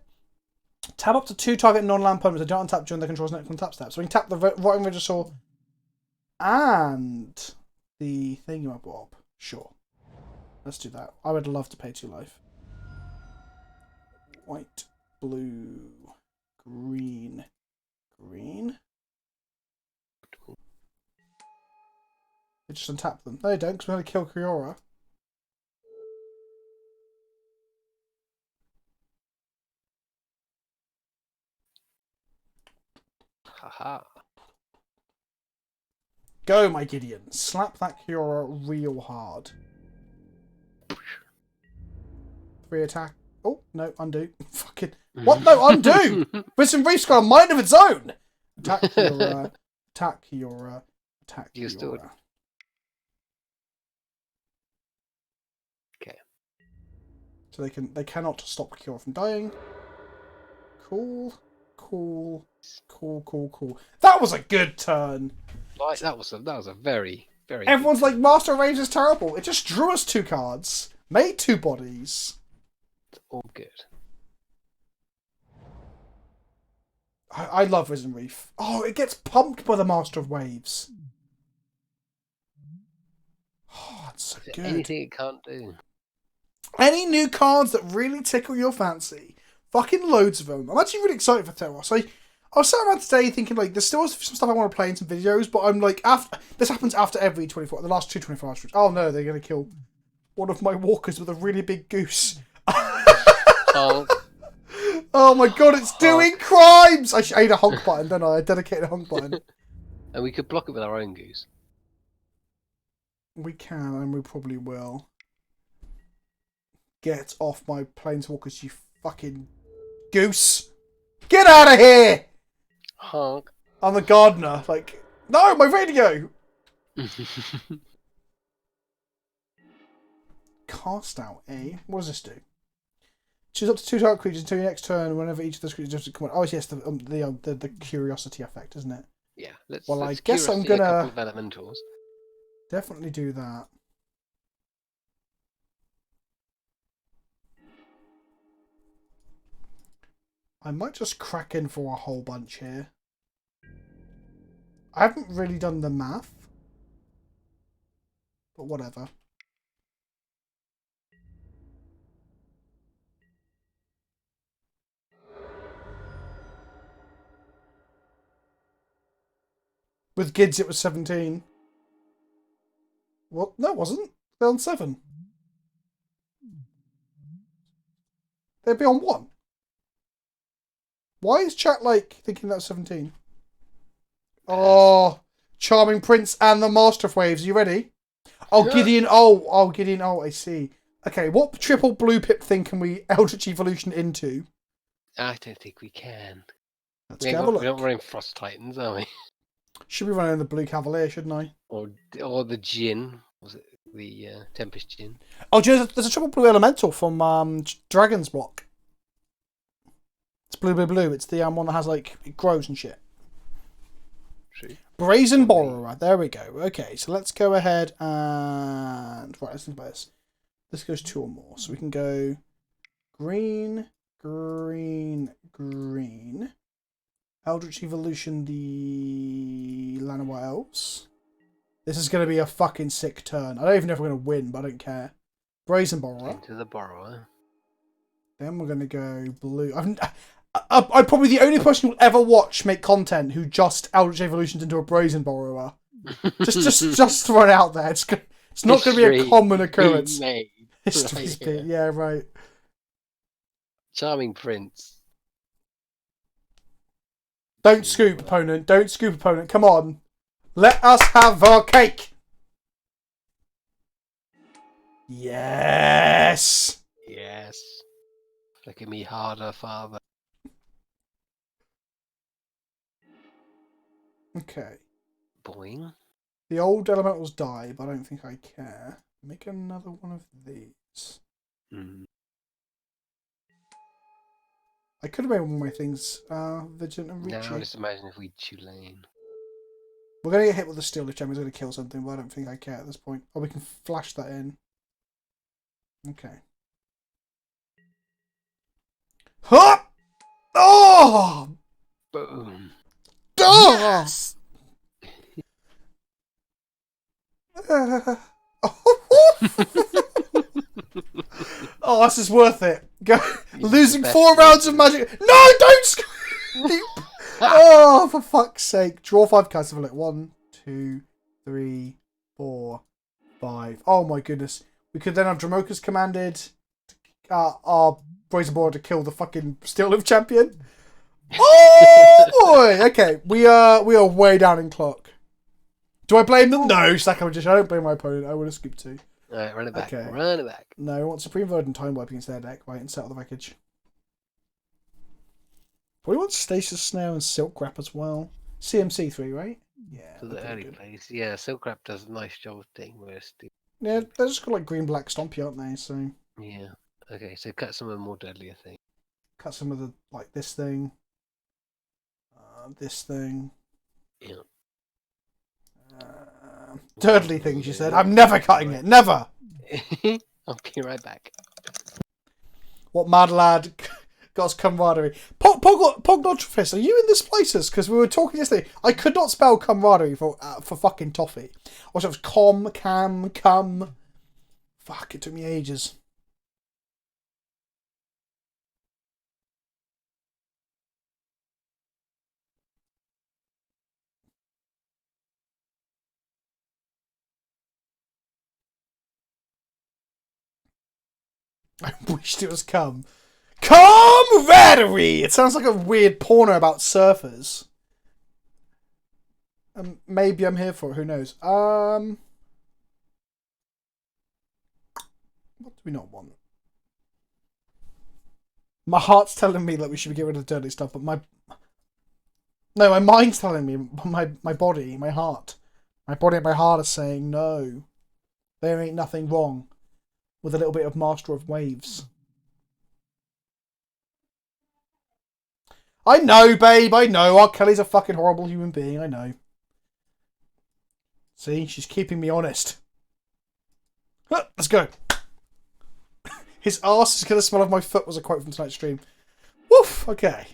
Tap up to 2 target non-land permanents that don't untap during their control's next untap step. So we can tap the Rotting Regisaur and the Thingamabob. Sure. Let's do that. I would love to pay 2 life. White, blue, green, green. They just untap them. No, they don't, because we're going to kill Kiora. Haha. Go, my Gideon. Slap that Kiora real hard. 3 attack. Oh, no, undo. Fucking. What? No, undo! Prison Reef's got a mind of its own! Attack Kiora. Attack Kiora. Attack You still- Kiora. Okay. So they cannot stop Kiora from dying. Cool. Cool. Cool, cool, cool. That was a good turn! Like, that was a very, very Everyone's good like, Master of Waves is terrible. It just drew us 2 cards. Made 2 bodies. It's all good. I love Risen Reef. Oh, it gets pumped by the Master of Waves. Oh, it's so good. Anything it can't do. Any new cards that really tickle your fancy. Fucking loads of them. I'm actually really excited for Teros. I was sat around today thinking, like, there's still some stuff I want to play in some videos, but I'm like, this happens after every 24, the last 2 24 hours. Oh no, they're going to kill one of my walkers with a really big goose. Oh, Oh my god, it's doing crimes! I need a honk button, don't I? I dedicated a honk button. and we could block it with our own goose. We can, and we probably will. Get off my planeswalkers, you fucking goose! Get out of here! Honk. I'm the gardener. Like, no, my radio! Cast out, eh? What does this do? Choose up to 2 target creatures until your next turn. Whenever each of those creatures come on. Oh yes, the curiosity effect, isn't it? Yeah. Let's. Well, let's I guess I'm curiosity a gonna- couple of elementals. Definitely do that. I might just crack in for a whole bunch here. I haven't really done the math, but whatever. With Gids it was 17. What? No, it wasn't. They're on 7. They'd be on 1. Why is chat like thinking that's 17? Oh, Charming Prince and the Master of Waves. Are you ready? Oh, Gideon. Oh, Gideon. Oh, I see. Okay, what triple blue pip thing can we Eldritch Evolution into? I don't think we can. Let's We have a look. we're not running Frost Titans, are we? Should be running the Blue Cavalier, shouldn't I? Or the Djinn. Was it the Tempest Djinn? Oh, do you know, there's a triple blue elemental from Dragon's Block. It's blue, blue, blue. It's the one that has, like, it grows and shit. True. Brazen Borrower. There we go. Okay, so let's go ahead and... Right, let's think about this. This goes 2 or more. So we can go green, green, green. Eldritch Evolution, the Llanowar Elves. This is going to be a fucking sick turn. I don't even know if we're going to win, but I don't care. Brazen Borrower. Into the borrower. Then we're going to go blue. I'm probably the only person you'll ever watch make content who just Eldritch Evolutions into a Brazen Borrower. just throw it out there. It's not going to be a common occurrence. History's been, yeah, right. Charming prince. Don't scoop, opponent. Don't scoop, opponent. Come on. Let us have our cake. Yes. Yes. Look at me harder, father. Okay. Boing. The old elementals die, but I don't think I care. Make another one of these. I could have made one of my things Vigilant and Reachy. Now just imagine if we Tulane. We're going to get hit with the steel if Gemma's going to kill something, but I don't think I care at this point. Oh, we can flash that in. Okay. Huh! Oh! Boom. Yes! Oh, this is worth it. Go losing 4 rounds of magic. No, don't scoop! Oh, for fuck's sake. Draw 5 cards. Have a look. 1, 2, 3, 4, 5. Oh my goodness. We could then have Dramoka's commanded our Brazen Borrower to kill the fucking Steel Lift champion. Oh boy! Okay, we are way down in clock. Do I blame them? No, Stack Magician. I don't blame my opponent. I would have scooped 2. Alright, run it back. Okay. Run it back. No, I want Supreme Void and Time Wipe against their deck, right, and settle the package. Probably want Stasis Snare and Silk Wrap as well. CMC 3, right? Yeah. For the early plays. Yeah, Silk Wrap does a nice job of taking worse. Yeah, they're just got like green black stompy, aren't they? So Yeah. Okay, so cut some of the more deadlier things. cut some of the like this thing. This thing. Yeah. Deadly things, you said. I'm never cutting it. Never! I'll be right back. What mad lad got us camaraderie. Pognotrophist, are you in this places? Because we were talking yesterday. I could not spell camaraderie for fucking toffee. Also, it was cum. Fuck, it took me ages. I wished it was cum. Camaraderie! It sounds like a weird porno about surfers. Maybe I'm here for it, who knows. What do we not want? My heart's telling me that we should get rid of the dirty stuff, but my mind's telling me, my body, my heart. My body and my heart are saying no. There ain't nothing wrong with a little bit of Master of Waves. I know, babe, I know. R. Kelly's a fucking horrible human being, I know. See, she's keeping me honest. Let's go. His arse is going to smell of my foot was a quote from tonight's stream. Woof, okay.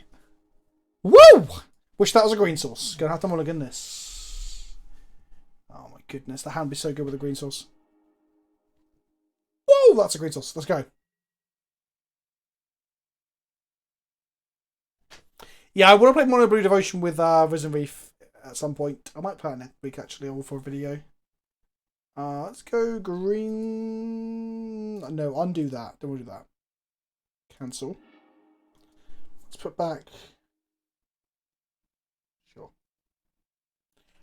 Woo! Wish that was a green sauce. Gonna have to mulligan this. Oh my goodness, the hand would be so good with a green sauce. Whoa, that's a green sauce. Let's go. Yeah, I want to play Mono Blue Devotion with Risen Reef at some point. I might play it next week, actually, all for a video. Let's go green. No, undo that. Don't want to do that. Cancel. Let's put back. Sure.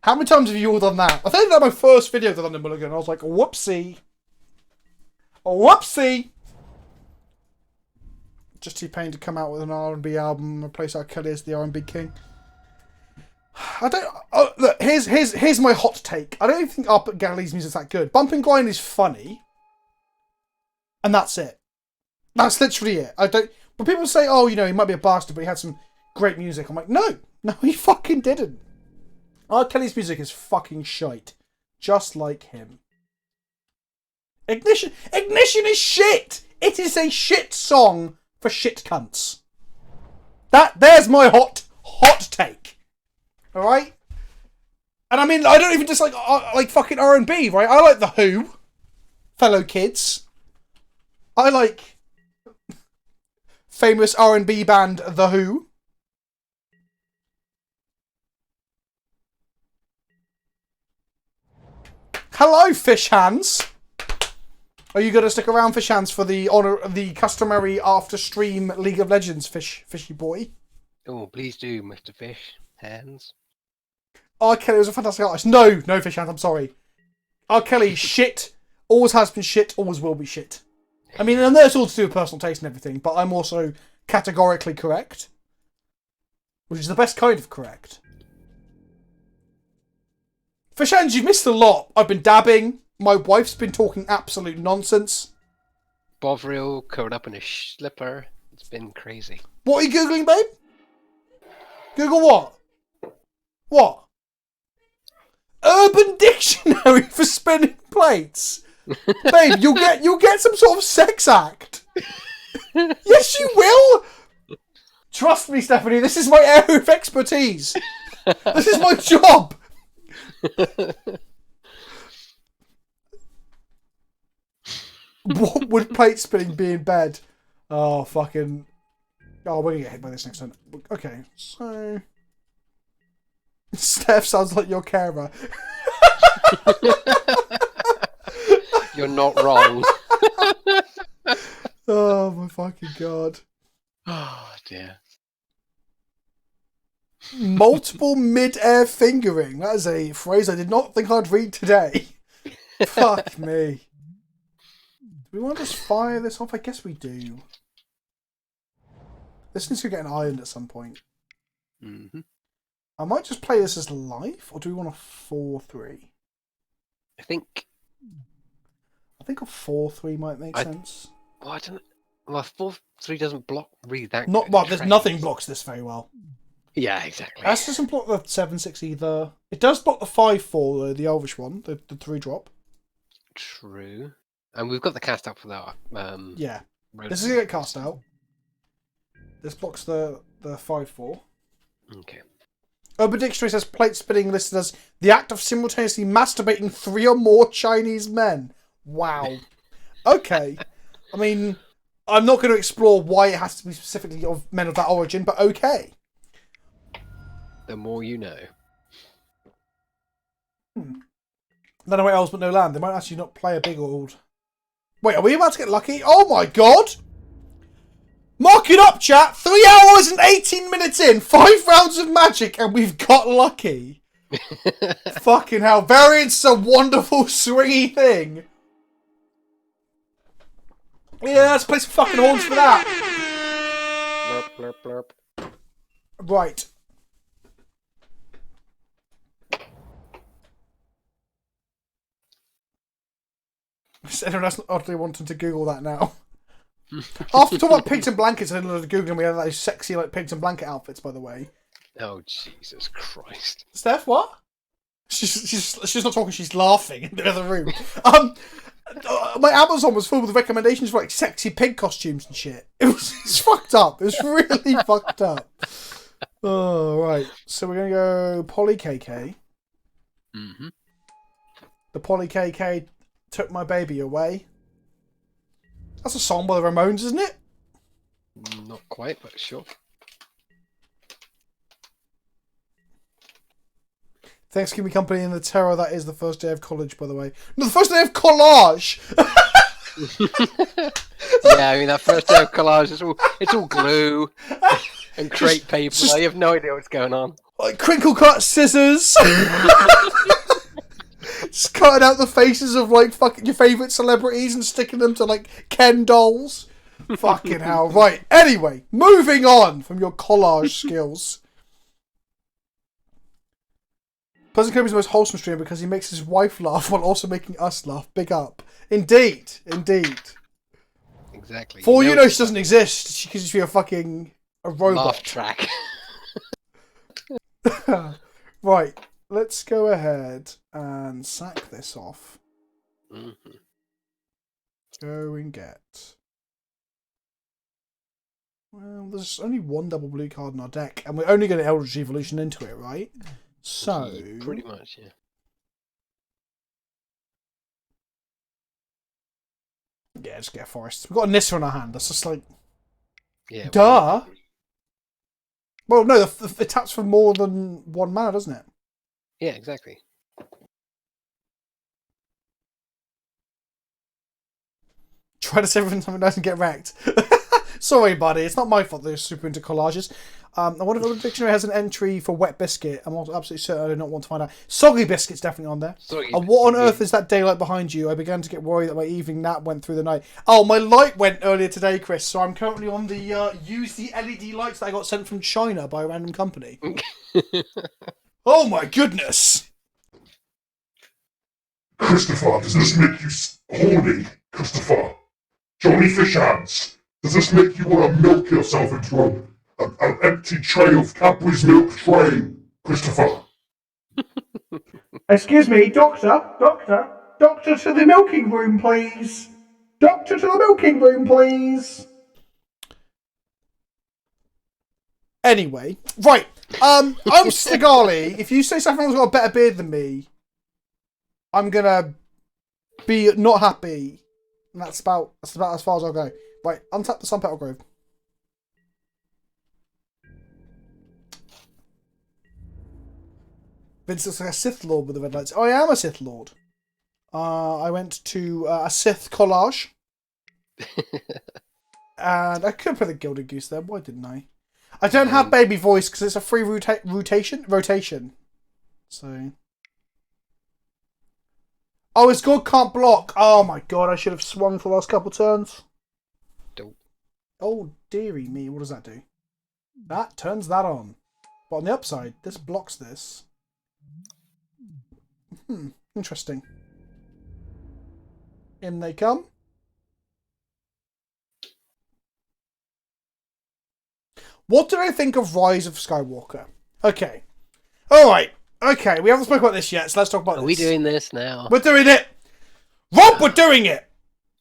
How many times have you all done that? I think that was my first video of the London Mulligan. I was like, whoopsie. Whoopsie! Just T-Pain to come out with an R&B album and replace R. Kelly as the R&B king. I don't... Oh, look, here's my hot take. I don't even think Up at Galilee's music's that good. Bump and Grind is funny. And that's it. That's literally it. I don't... But people say, oh, you know, he might be a bastard, but he had some great music. I'm like, no, he fucking didn't. R. Kelly's music is fucking shite. Just like him. Ignition is shit! It is a shit song for shit cunts. There's my hot take. Alright? And I mean, I don't even dislike like fucking R&B, right? I like The Who. Fellow kids. I like famous R&B band The Who. Hello, fish hands. Are you going to stick around, fish hands, for the customary after stream League of Legends, fishy boy? Oh, please do, Mr. Fish Hands. R. Kelly was a fantastic artist. No, fish hands. I'm sorry. R. Kelly shit. Always has been shit. Always will be shit. I mean, and that's all to do with personal taste and everything. But I'm also categorically correct, which is the best kind of correct. Fish hands, you've missed a lot. I've been dabbing. My wife's been talking absolute nonsense. Bovril curled up in a slipper. It's been crazy. What are you Googling, babe? Google what? What? Urban Dictionary for spinning plates. Babe, you'll get some sort of sex act. Yes, you will. Trust me, Stephanie, this is my area of expertise. This is my job. What would plate spinning be in bed? Oh, fucking... Oh, we're gonna get hit by this next time. Okay, so... Steph sounds like your carer. You're not wrong. Oh, my fucking God. Oh, dear. Multiple mid-air fingering. That is a phrase I did not think I'd read today. Fuck me. Do we want to just fire this off? I guess we do. This needs to get an ironed at some point. Mm-hmm. I might just play this as live, or do we want a 4-3? I think I think a 4-3 might make sense. Well, I don't. Well, 4-3 doesn't block really that. Not good. well. There's nothing blocks this very well. Yeah, exactly. This doesn't block the 7-6 either. It does block the 5-4 though, the Elvish one, the 3-drop. True. And we've got the cast out for that. Yeah. This is gonna get cast out. This blocks the 5-4. Okay. Urban Dictionary says plate spinning listed as the act of simultaneously masturbating 3 or more Chinese men. Wow. Okay. I mean, I'm not going to explore why it has to be specifically of men of that origin, but okay. The more you know. No way else but no land. They might actually not play a big old... Wait, are we about to get lucky? Oh my God! Mark it up, chat! 3 hours and 18 minutes in, 5 rounds of magic, and we've got lucky. Fucking hell. Variance is a wonderful, swingy thing. Yeah, let's play some fucking horns for that. Blurp, blurp, blurp. Right. Is anyone else oddly wanting to Google that now? After talking about pigs and blankets, I did Google and we had those sexy like pigs and blanket outfits, by the way. Oh, Jesus Christ. Steph, what? She's not talking, she's laughing in the other room. My Amazon was full with recommendations for like sexy pig costumes and shit. It's fucked up. It was really fucked up. Oh, right. So we're going to go Polly KK. Mm-hmm. The Polly KK took my baby away. That's a song by the Ramones, isn't it? Not quite, but sure. Thanksgiving company and the terror that is the first day of college, by the way. No, the first day of collage! Yeah, I mean, that first day of collage, it's all glue and crepe paper. You have no idea what's going on. Like crinkle cut scissors! Just cutting out the faces of like fucking your favourite celebrities and sticking them to like Ken dolls. Fucking hell. Right, anyway, moving on from your collage skills. PleasantKenobi is the most wholesome streamer because he makes his wife laugh while also making us laugh. Big up. Indeed. Indeed. Exactly. For all you know, she doesn't exist. She could just be a robot. Laugh track. Right. Let's go ahead and sack this off. Mm-hmm. Go and get... Well, there's only one double blue card in our deck, and we're only going to Eldritch Evolution into it, right? So... Pretty much, yeah. Yeah, just get a forest. We've got a Nissa in our hand. That's just like... Yeah. Duh! Well, no, it taps for more than 1 mana, doesn't it? Yeah, exactly. Try to say everything something doesn't get wrecked. Sorry, buddy. It's not my fault that you're super into collages. I wonder if the dictionary has an entry for wet biscuit. I'm absolutely certain I do not want to find out. Soggy biscuit's definitely on there. And what on earth is that daylight behind you? I began to get worried that my evening nap went through the night. Oh, my light went earlier today, Chris. So I'm currently on the use the LED lights that I got sent from China by a random company. Oh my goodness! Christopher, does this make you horny? Christopher, Johnny Fish hands. Does this make you want to milk yourself into an empty tray of Cadbury's milk tray, Christopher? Excuse me, doctor, to the milking room, please. Doctor, to the milking room, please. Anyway, right. I'm Stigali. If you say Saffron's got a better beard than me, I'm gonna be not happy. And that's about as far as I'll go. Right, untap the Sun Petal Grove. Vince looks like a Sith Lord with the red lights. Oh, I am a Sith Lord. I went to a Sith collage. And I could put a Gilded Goose there. Why didn't I? I don't have baby voice because it's a free rotation. So... Oh, his god can't block. Oh my god, I should have swung for the last couple turns. Don't. Oh, dearie me. What does that do? That turns that on. But on the upside, this blocks this. Interesting. In they come. What did I think of Rise of Skywalker? Okay. Alright. Okay, we haven't spoken about this yet, so let's talk about this. Are we doing this now? We're doing it! Rob, we're doing it!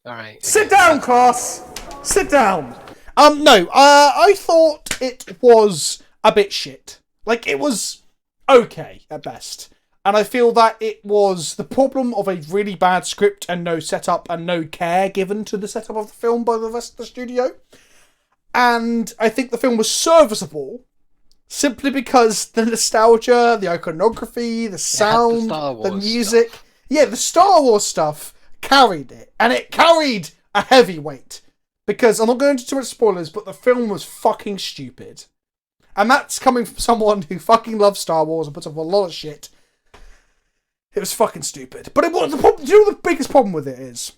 Alright. Sit down, class! Sit down! No, I thought it was a bit shit. Like, it was okay, at best. And I feel that it was the problem of a really bad script and no setup and no care given to the setup of the film by the rest of the studio. And I think the film was serviceable simply because the nostalgia, the iconography, the sound, the music. Stuff. Yeah, the Star Wars stuff carried it. And it carried a heavy weight. Because, I'm not going into too much spoilers, but the film was fucking stupid. And that's coming from someone who fucking loves Star Wars and puts up a lot of shit. It was fucking stupid. But it was the problem. Do you know what the biggest problem with it is?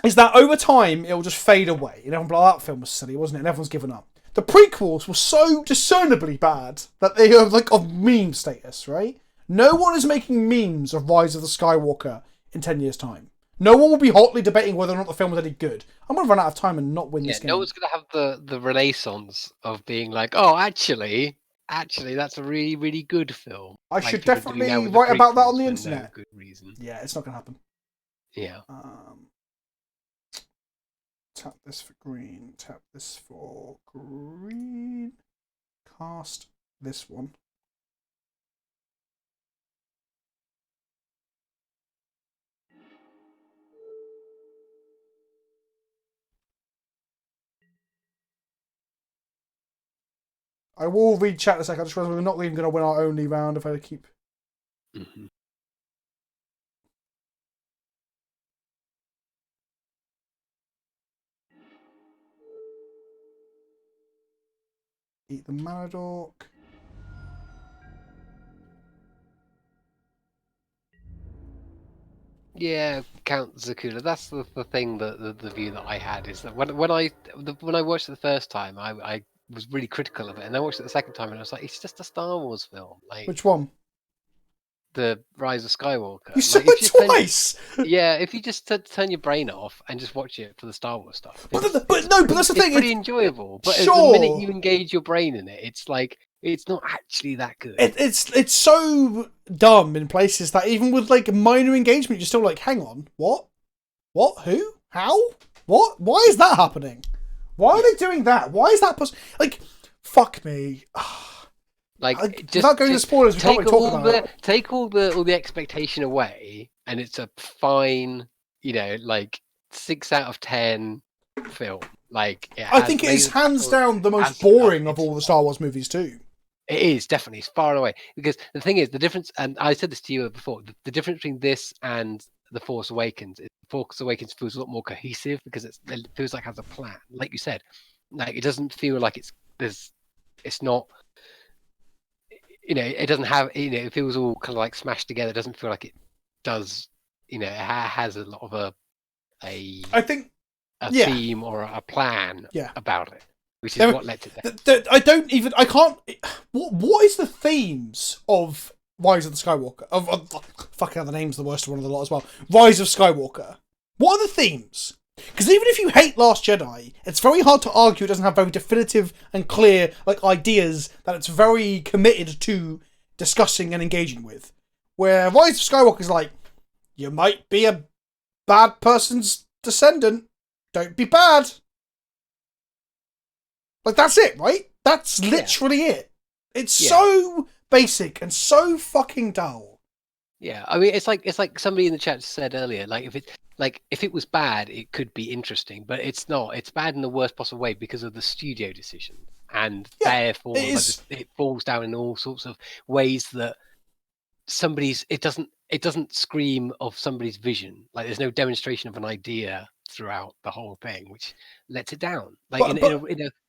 Is that over time, it will just fade away. And everyone will be like, that film was silly, wasn't it? And everyone's given up. The prequels were so discernibly bad that they are like of meme status, right? No one is making memes of Rise of the Skywalker in 10 years' time. No one will be hotly debating whether or not the film was any good. I'm going to run out of time and not win this game. No one's going to have the renaissance of being like, oh, actually, that's a really, really good film. I should definitely write about that on the internet. No good reason. Yeah, it's not going to happen. Yeah. Tap this for green. Tap this for green. Cast this one. I will read chat in a second. I just realised we're not even going to win our only round if I keep... Mm-hmm. Eat the Maradork. Yeah, Count Zakula. That's the thing that the view that I had is that when I watched it the first time, I was really critical of it, and I watched it the second time, and I was like, it's just a Star Wars film. Like, which one? The Rise of Skywalker. You said it twice. If you just turn your brain off and just watch it for the Star Wars stuff. But that's the thing. It's pretty enjoyable. But sure. The minute you engage your brain in it, it's like it's not actually that good. It's so dumb in places that even with like minor engagement, you're still like, hang on, what, who, how, what? Why is that happening? Why are they doing that? Why is that possible? Like, fuck me. Like, without going into spoilers, we can't really talk about it. Take all the expectation away, and it's a fine, like 6 out of 10 film. Like, I think it is hands down the most boring of all the Star Wars movies too. It is definitely, it's far away. Because the thing is, the difference, and I said this to you before, the difference between this and The Force Awakens is The Force Awakens feels a lot more cohesive because it feels like it has a plan. Like you said, like it doesn't feel like it's not, it doesn't have, it feels all kind of like smashed together. It doesn't feel like it does, it has a lot of a theme or a plan about it. Which is what led to that. I can't. What is the themes of Rise of the Skywalker? Fucking hell, the name's the worst one of the lot as well. Rise of Skywalker. What are the themes? Because even if you hate Last Jedi, it's very hard to argue it doesn't have very definitive and clear ideas that it's very committed to discussing and engaging with. Where Rise of Skywalker is like, you might be a bad person's descendant. Don't be bad. Like, that's it, right? That's literally it. It's so basic and so fucking dull. Yeah, I mean, it's like somebody in the chat said earlier, if it was bad, it could be interesting, but it's not. It's bad in the worst possible way because of the studio decision, and therefore it falls down in all sorts of ways that it doesn't scream of somebody's vision. Like, there's no demonstration of an idea throughout the whole thing, which lets it down. Like,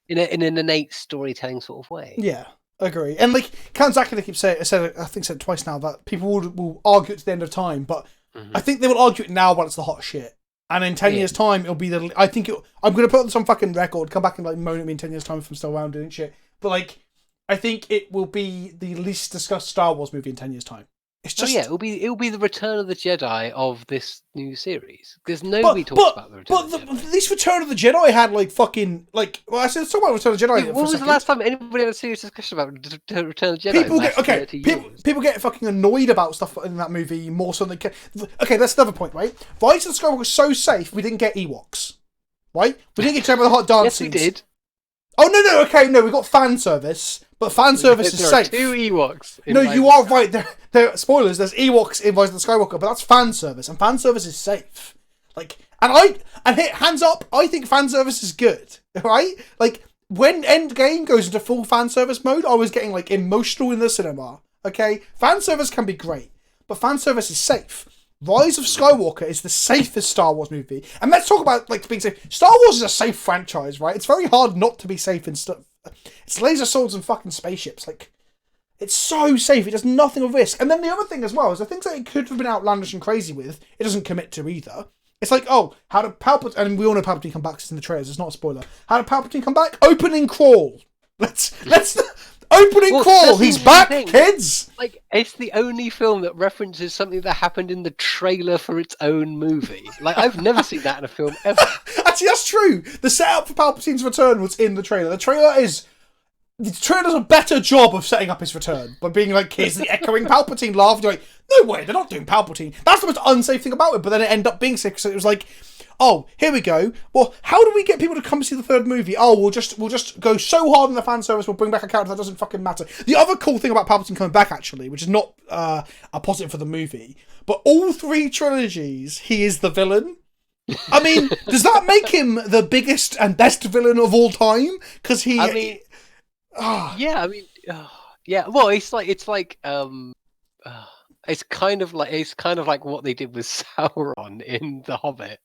in an innate storytelling sort of way. Yeah, I agree. And like Kanzaki keeps saying, I think said twice now, that people will argue it to the end of time, but I think they will argue it now when it's the hot shit. And in 10 years' time, it'll be I'm going to put this on fucking record, come back and moan at me in 10 years' time if I'm still around doing shit. But I think it will be the least discussed Star Wars movie in 10 years' time. It's just it'll be the Return of the Jedi of this new series because nobody talks about the Return of the Jedi. But at least Return of the Jedi had let's talk about Return of the Jedi. What was the last time anybody had a serious discussion about Return of the Jedi? People get fucking annoyed about stuff in that movie more so than they can. Okay, that's another point, right? Rise of the Skywalker was so safe we didn't get Ewoks, right? We didn't get Jabba the Hutt dances. Yes, we did. Oh no, we got fan service. But fan service is safe. There are 2 Ewoks. No, you are right. There spoilers. There's Ewoks in Rise of the Skywalker, but that's fan service, and fan service is safe. Hands up, I think fan service is good. Right? Like, when Endgame goes into full fan service mode, I was getting emotional in the cinema. Okay, fan service can be great, but fan service is safe. Rise of Skywalker is the safest Star Wars movie, and let's talk about being safe. Star Wars is a safe franchise, right? It's very hard not to be safe in stuff. It's laser swords and fucking spaceships. It's so safe. It does nothing of risk. And then the other thing as well is the things that it could have been outlandish and crazy with, it doesn't commit to either. It's how did Palpatine, and we all know Palpatine come back, it's in the trailers, it's not a spoiler. How did Palpatine come back? Opening crawl. Let's opening crawl. He's back, kids. It's the only film that references something that happened in the trailer for its own movie. I've never seen that in a film ever. Actually, that's true. The setup for Palpatine's return was in the trailer. The trailer does a better job of setting up his return by being here's the echoing Palpatine laugh. And you're like, no way, they're not doing Palpatine. That's the most unsafe thing about it. But then it ended up being safe. So it was oh, here we go. Well, how do we get people to come see the third movie? Oh, we'll just go so hard in the fan service, we'll bring back a character that doesn't fucking matter. The other cool thing about Palpatine coming back, actually, which is not a positive for the movie, but all 3 trilogies, he is the villain. I mean, does that make him the biggest and best villain of all time? Because he... yeah, well, it's kind of like what they did with Sauron in The Hobbit.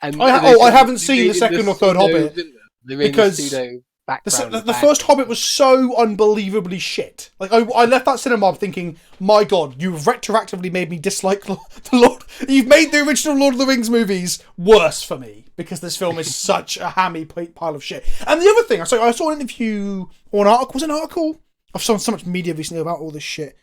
And I haven't seen the second or third Hobbit because the first Hobbit was so unbelievably shit. I left that cinema thinking, my God, you've retroactively made me dislike the Lord. You've made the original Lord of the Rings movies worse for me because this film is such a hammy pile of shit. And the other thing, I saw an interview or an article. Was it an article? I've seen so much media recently about all this shit.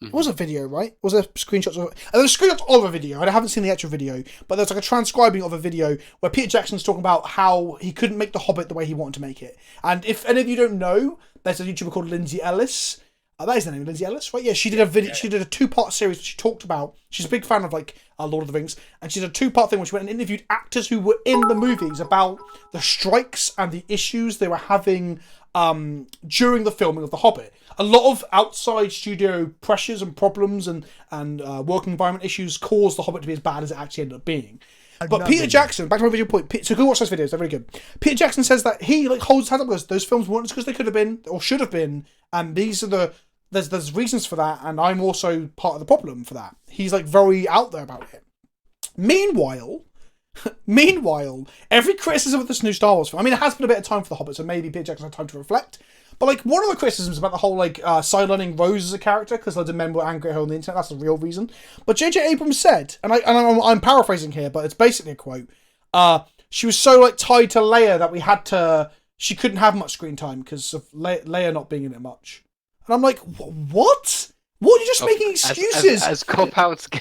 It was a video, right? Was there screenshots of it? And there's screenshots of a video. I haven't seen the actual video, but there's a transcribing of a video where Peter Jackson's talking about how he couldn't make The Hobbit the way he wanted to make it. And if any of you don't know, there's a YouTuber called Lindsay Ellis. That is the name, Lindsay Ellis, right? Yeah, she did a video. She did a 2-part series where she talked about. She's a big fan of Lord of the Rings, and she did a 2-part thing where she went and interviewed actors who were in the movies about the strikes and the issues they were having during the filming of The Hobbit. A lot of outside studio pressures and problems and working environment issues caused The Hobbit to be as bad as it actually ended up being. But Peter Jackson, back to my original point. So go watch those videos; they're very good. Peter Jackson says that he like holds his hand up and goes, "Those films weren't as good as they could have been or should have been, and these are there's reasons for that, and I'm also part of the problem for that." He's like very out there about it. Meanwhile, every criticism of this new Star Wars film, I mean, it has been a bit of time for The Hobbit, so maybe Peter Jackson had time to reflect. But like, one of the criticisms about the whole like sidelining Rose as a character because loads of men were angry at her on the internet. That's the real reason. But J.J. Abrams said, and I'm paraphrasing here, but it's basically a quote. She was so like tied to Leia that she couldn't have much screen time because of Leia not being in it much. And I'm like, what? What? You're just making excuses. As cop-outs go.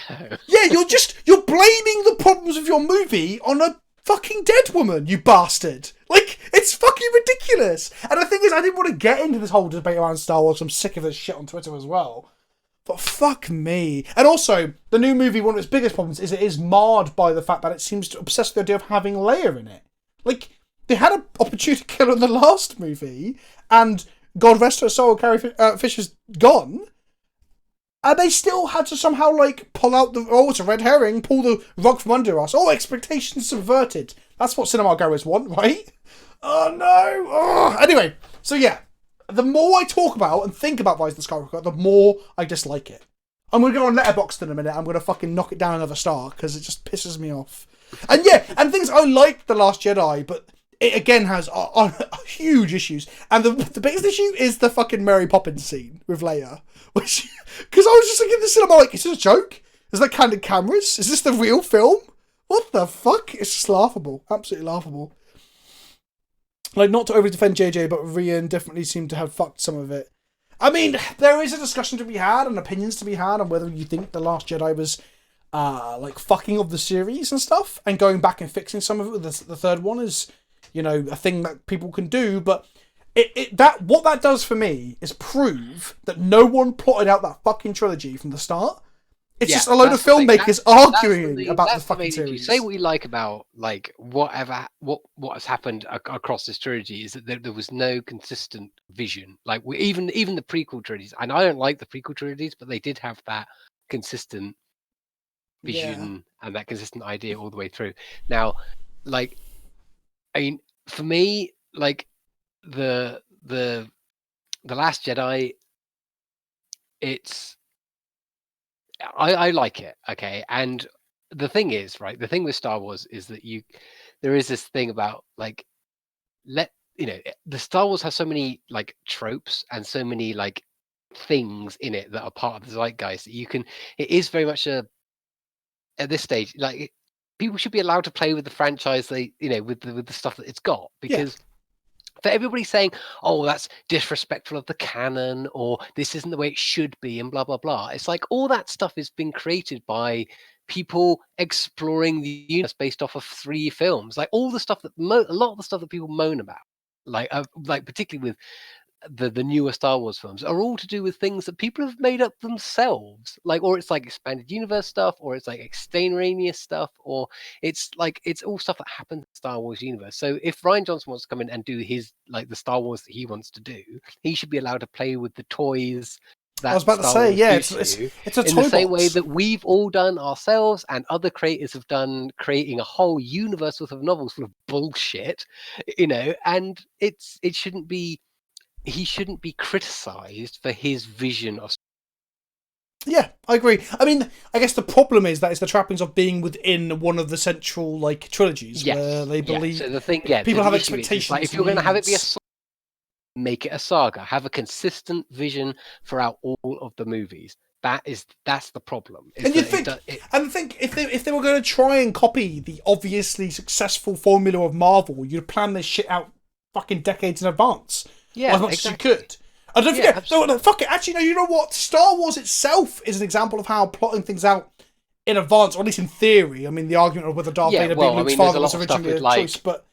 Yeah, you're blaming the problems of your movie on a fucking dead woman, you bastard. Like, it's fucking ridiculous. And the thing is, I didn't want to get into this whole debate around Star Wars. I'm sick of this shit on Twitter as well. But fuck me. And also, the new movie, one of its biggest problems is it is marred by the fact that it seems to obsess with the idea of having Leia in it. Like, they had an opportunity to kill her in the last movie, and God rest her soul, Carrie Fisher's gone. And they still had to somehow, like, pull out it's a red herring, pull the rug from under us. Oh, expectations subverted. That's what cinema goers want, right? Oh, no. Oh. Anyway, so yeah. The more I talk about and think about Rise of the Skywalker, the more I dislike it. I'm going to go on Letterboxd in a minute. I'm going to fucking knock it down another star, because it just pisses me off. And yeah, and things, I like The Last Jedi, but it again has huge issues. And the biggest issue is the fucking Mary Poppins scene with Leia. Which, because I was just looking at the cinema like, is this a joke? Is that candid cameras? Is this the real film? What the fuck? It's just laughable. Absolutely laughable. Like, not to overly defend JJ, but Rian definitely seemed to have fucked some of it. I mean, there is a discussion to be had and opinions to be had on whether you think The Last Jedi was, like, fucking of the series and stuff, and going back and fixing some of it with the third one is, you know, a thing that people can do, but what that does for me is prove that no one plotted out that fucking trilogy from the start. It's just a load of filmmakers arguing about the fucking series. Say what you like about like what has happened across this trilogy is that there was no consistent vision. Like even the prequel trilogies, and I don't like the prequel trilogies, but they did have that consistent vision and that consistent idea all the way through. Now, like, I mean, for me, like the Last Jedi, I like it, okay. And the thing is, right, the thing with Star Wars is that there is this thing about like the Star Wars has so many like tropes and so many like things in it that are part of the zeitgeist that it is very much at this stage, like people should be allowed to play with the franchise with the stuff that it's got, because for everybody saying, oh, that's disrespectful of the canon, or this isn't the way it should be, and blah, blah, blah. It's like all that stuff has been created by people exploring the universe based off of 3 films. Like all the stuff that, a lot of the stuff that people moan about, like particularly with the newer Star Wars films, are all to do with things that people have made up themselves, like, or it's like expanded universe stuff, or it's like extemporaneous stuff, or it's all stuff that happens in the Star Wars universe. So if Rian Johnson wants to come in and do his like the Star Wars that he wants to do, he should be allowed to play with the toys. I was about to say, yeah, it's a toy in the same box. way that we've all done ourselves, and other creators have done, creating a whole universe worth of novels full of bullshit, and it shouldn't be. He shouldn't be criticised for his vision of. Yeah, I agree. I mean, I guess the problem is that it's the trappings of being within one of the central like trilogies where they believe. So the thing, people have expectations. Like, if you're going to have it be a saga, make it a saga. Have a consistent vision throughout all of the movies. That's the problem. And think if they were going to try and copy the obviously successful formula of Marvel, you'd plan this shit out fucking decades in advance. Yeah, as much as you could. And don't forget, fuck it. Actually, no, you know what? Star Wars itself is an example of how plotting things out in advance, or at least in theory. I mean, the argument of whether Darth Vader being Luke's father was originally a choice, but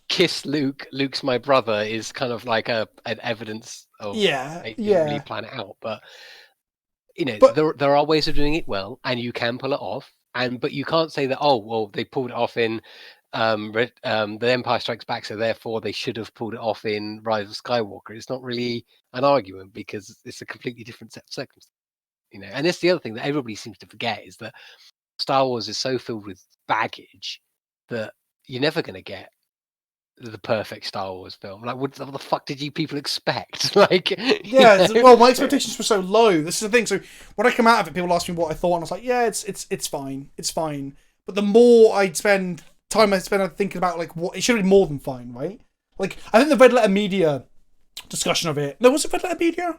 kiss Luke, Luke's my brother is kind of like an evidence of really plan it out. But there are ways of doing it well, and you can pull it off. But you can't say that, oh well, they pulled it off in the Empire Strikes Back, so therefore they should have pulled it off in Rise of Skywalker. It's not really an argument, because it's a completely different set of circumstances. And that's the other thing that everybody seems to forget, is that Star Wars is so filled with baggage that you're never going to get the perfect Star Wars film. Like, what the fuck did you people expect? Like, yeah, well, my expectations were so low. This is the thing. So when I come out of it, people ask me what I thought, and I was like, yeah, it's fine, it's fine. But the more I spend thinking about like what it should be more than fine, right? Like, I think the Red Letter Media discussion of it. No, was it Red Letter Media?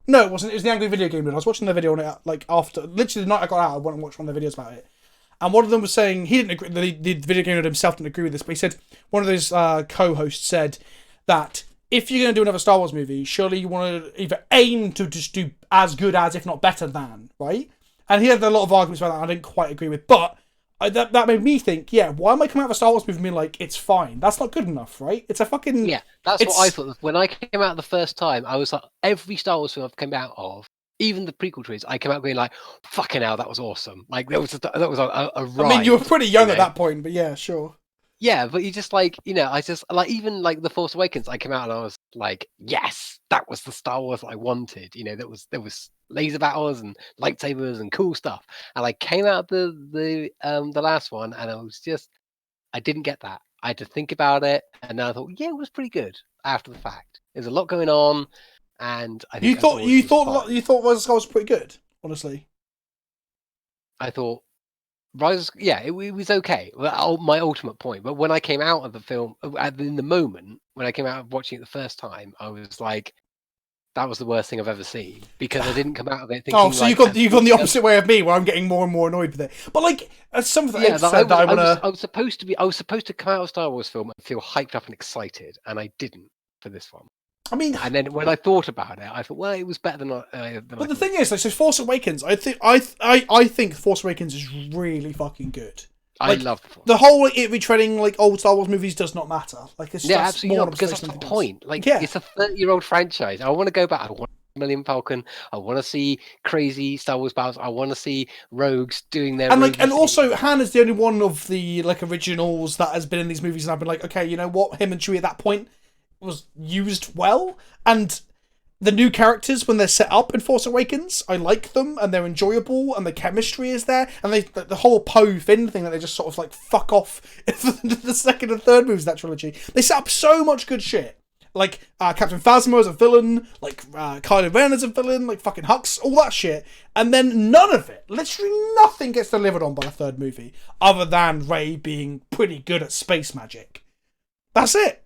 No, it wasn't. It was the Angry Video Game Nerd. I was watching the video on it like after, literally the night I got out. I went and watched one of the videos about it. And one of them was saying he didn't agree. The video game nerd himself didn't agree with this, but he said one of those co-hosts said that if you're going to do another Star Wars movie, surely you want to either aim to just do as good as, if not better than, right? And he had a lot of arguments about that. I didn't quite agree with, but that made me think, yeah, why am I coming out of a Star Wars movie and being like, it's fine? That's not good enough, right? It's a fucking That's what I thought when I came out the first time. I was like, every Star Wars film I've come out of. Even the prequel trilogies, I came out going like, "Fucking hell, that was awesome!" Like that was a ride. I mean, you were pretty young at that point, but yeah, sure. Yeah, but you just like, I just like even like the Force Awakens. I came out and I was like, "Yes, that was the Star Wars I wanted." There was laser battles and lightsabers and cool stuff. And I came out the last one, and I didn't get that. I had to think about it, and then I thought, yeah, it was pretty good after the fact. There's a lot going on. And I think you thought Rise of Skywalker was pretty good, honestly. I thought Rise, it was okay. Well, my ultimate point. But when I came out of the film, in the moment when I came out of watching it the first time, I was like, that was the worst thing I've ever seen, because I didn't come out of it thinking. Oh, so you've gone the opposite way of me, where I'm getting more and more annoyed with it. But like, as something I was supposed to come out of a Star Wars film and feel hyped up and excited, and I didn't for this one. I mean, and then when I thought about it, I thought, well, it was better than. But the thing is, like, so Force Awakens, I think Force Awakens is really fucking good. I love the whole it retreading like old Star Wars movies does not matter. Like, it's absolutely not, because that's the point. Like, it's a 30-year-old franchise. I want to go back. I want Millennium Falcon. I want to see crazy Star Wars battles. I want to see rogues doing their and also Han is the only one of the like originals that has been in these movies, and I've been like, okay, you know what, him and Chewie at that point was used well, and the new characters when they're set up in Force Awakens, I like them and they're enjoyable and the chemistry is there, and the whole Poe Finn thing that they just sort of like fuck off the second and third movies of that trilogy. They set up so much good shit, like Captain Phasma as a villain, like Kylo Ren as a villain, like fucking Hux, all that shit, and then none of it, literally nothing, gets delivered on by the third movie other than Rey being pretty good at space magic. That's it.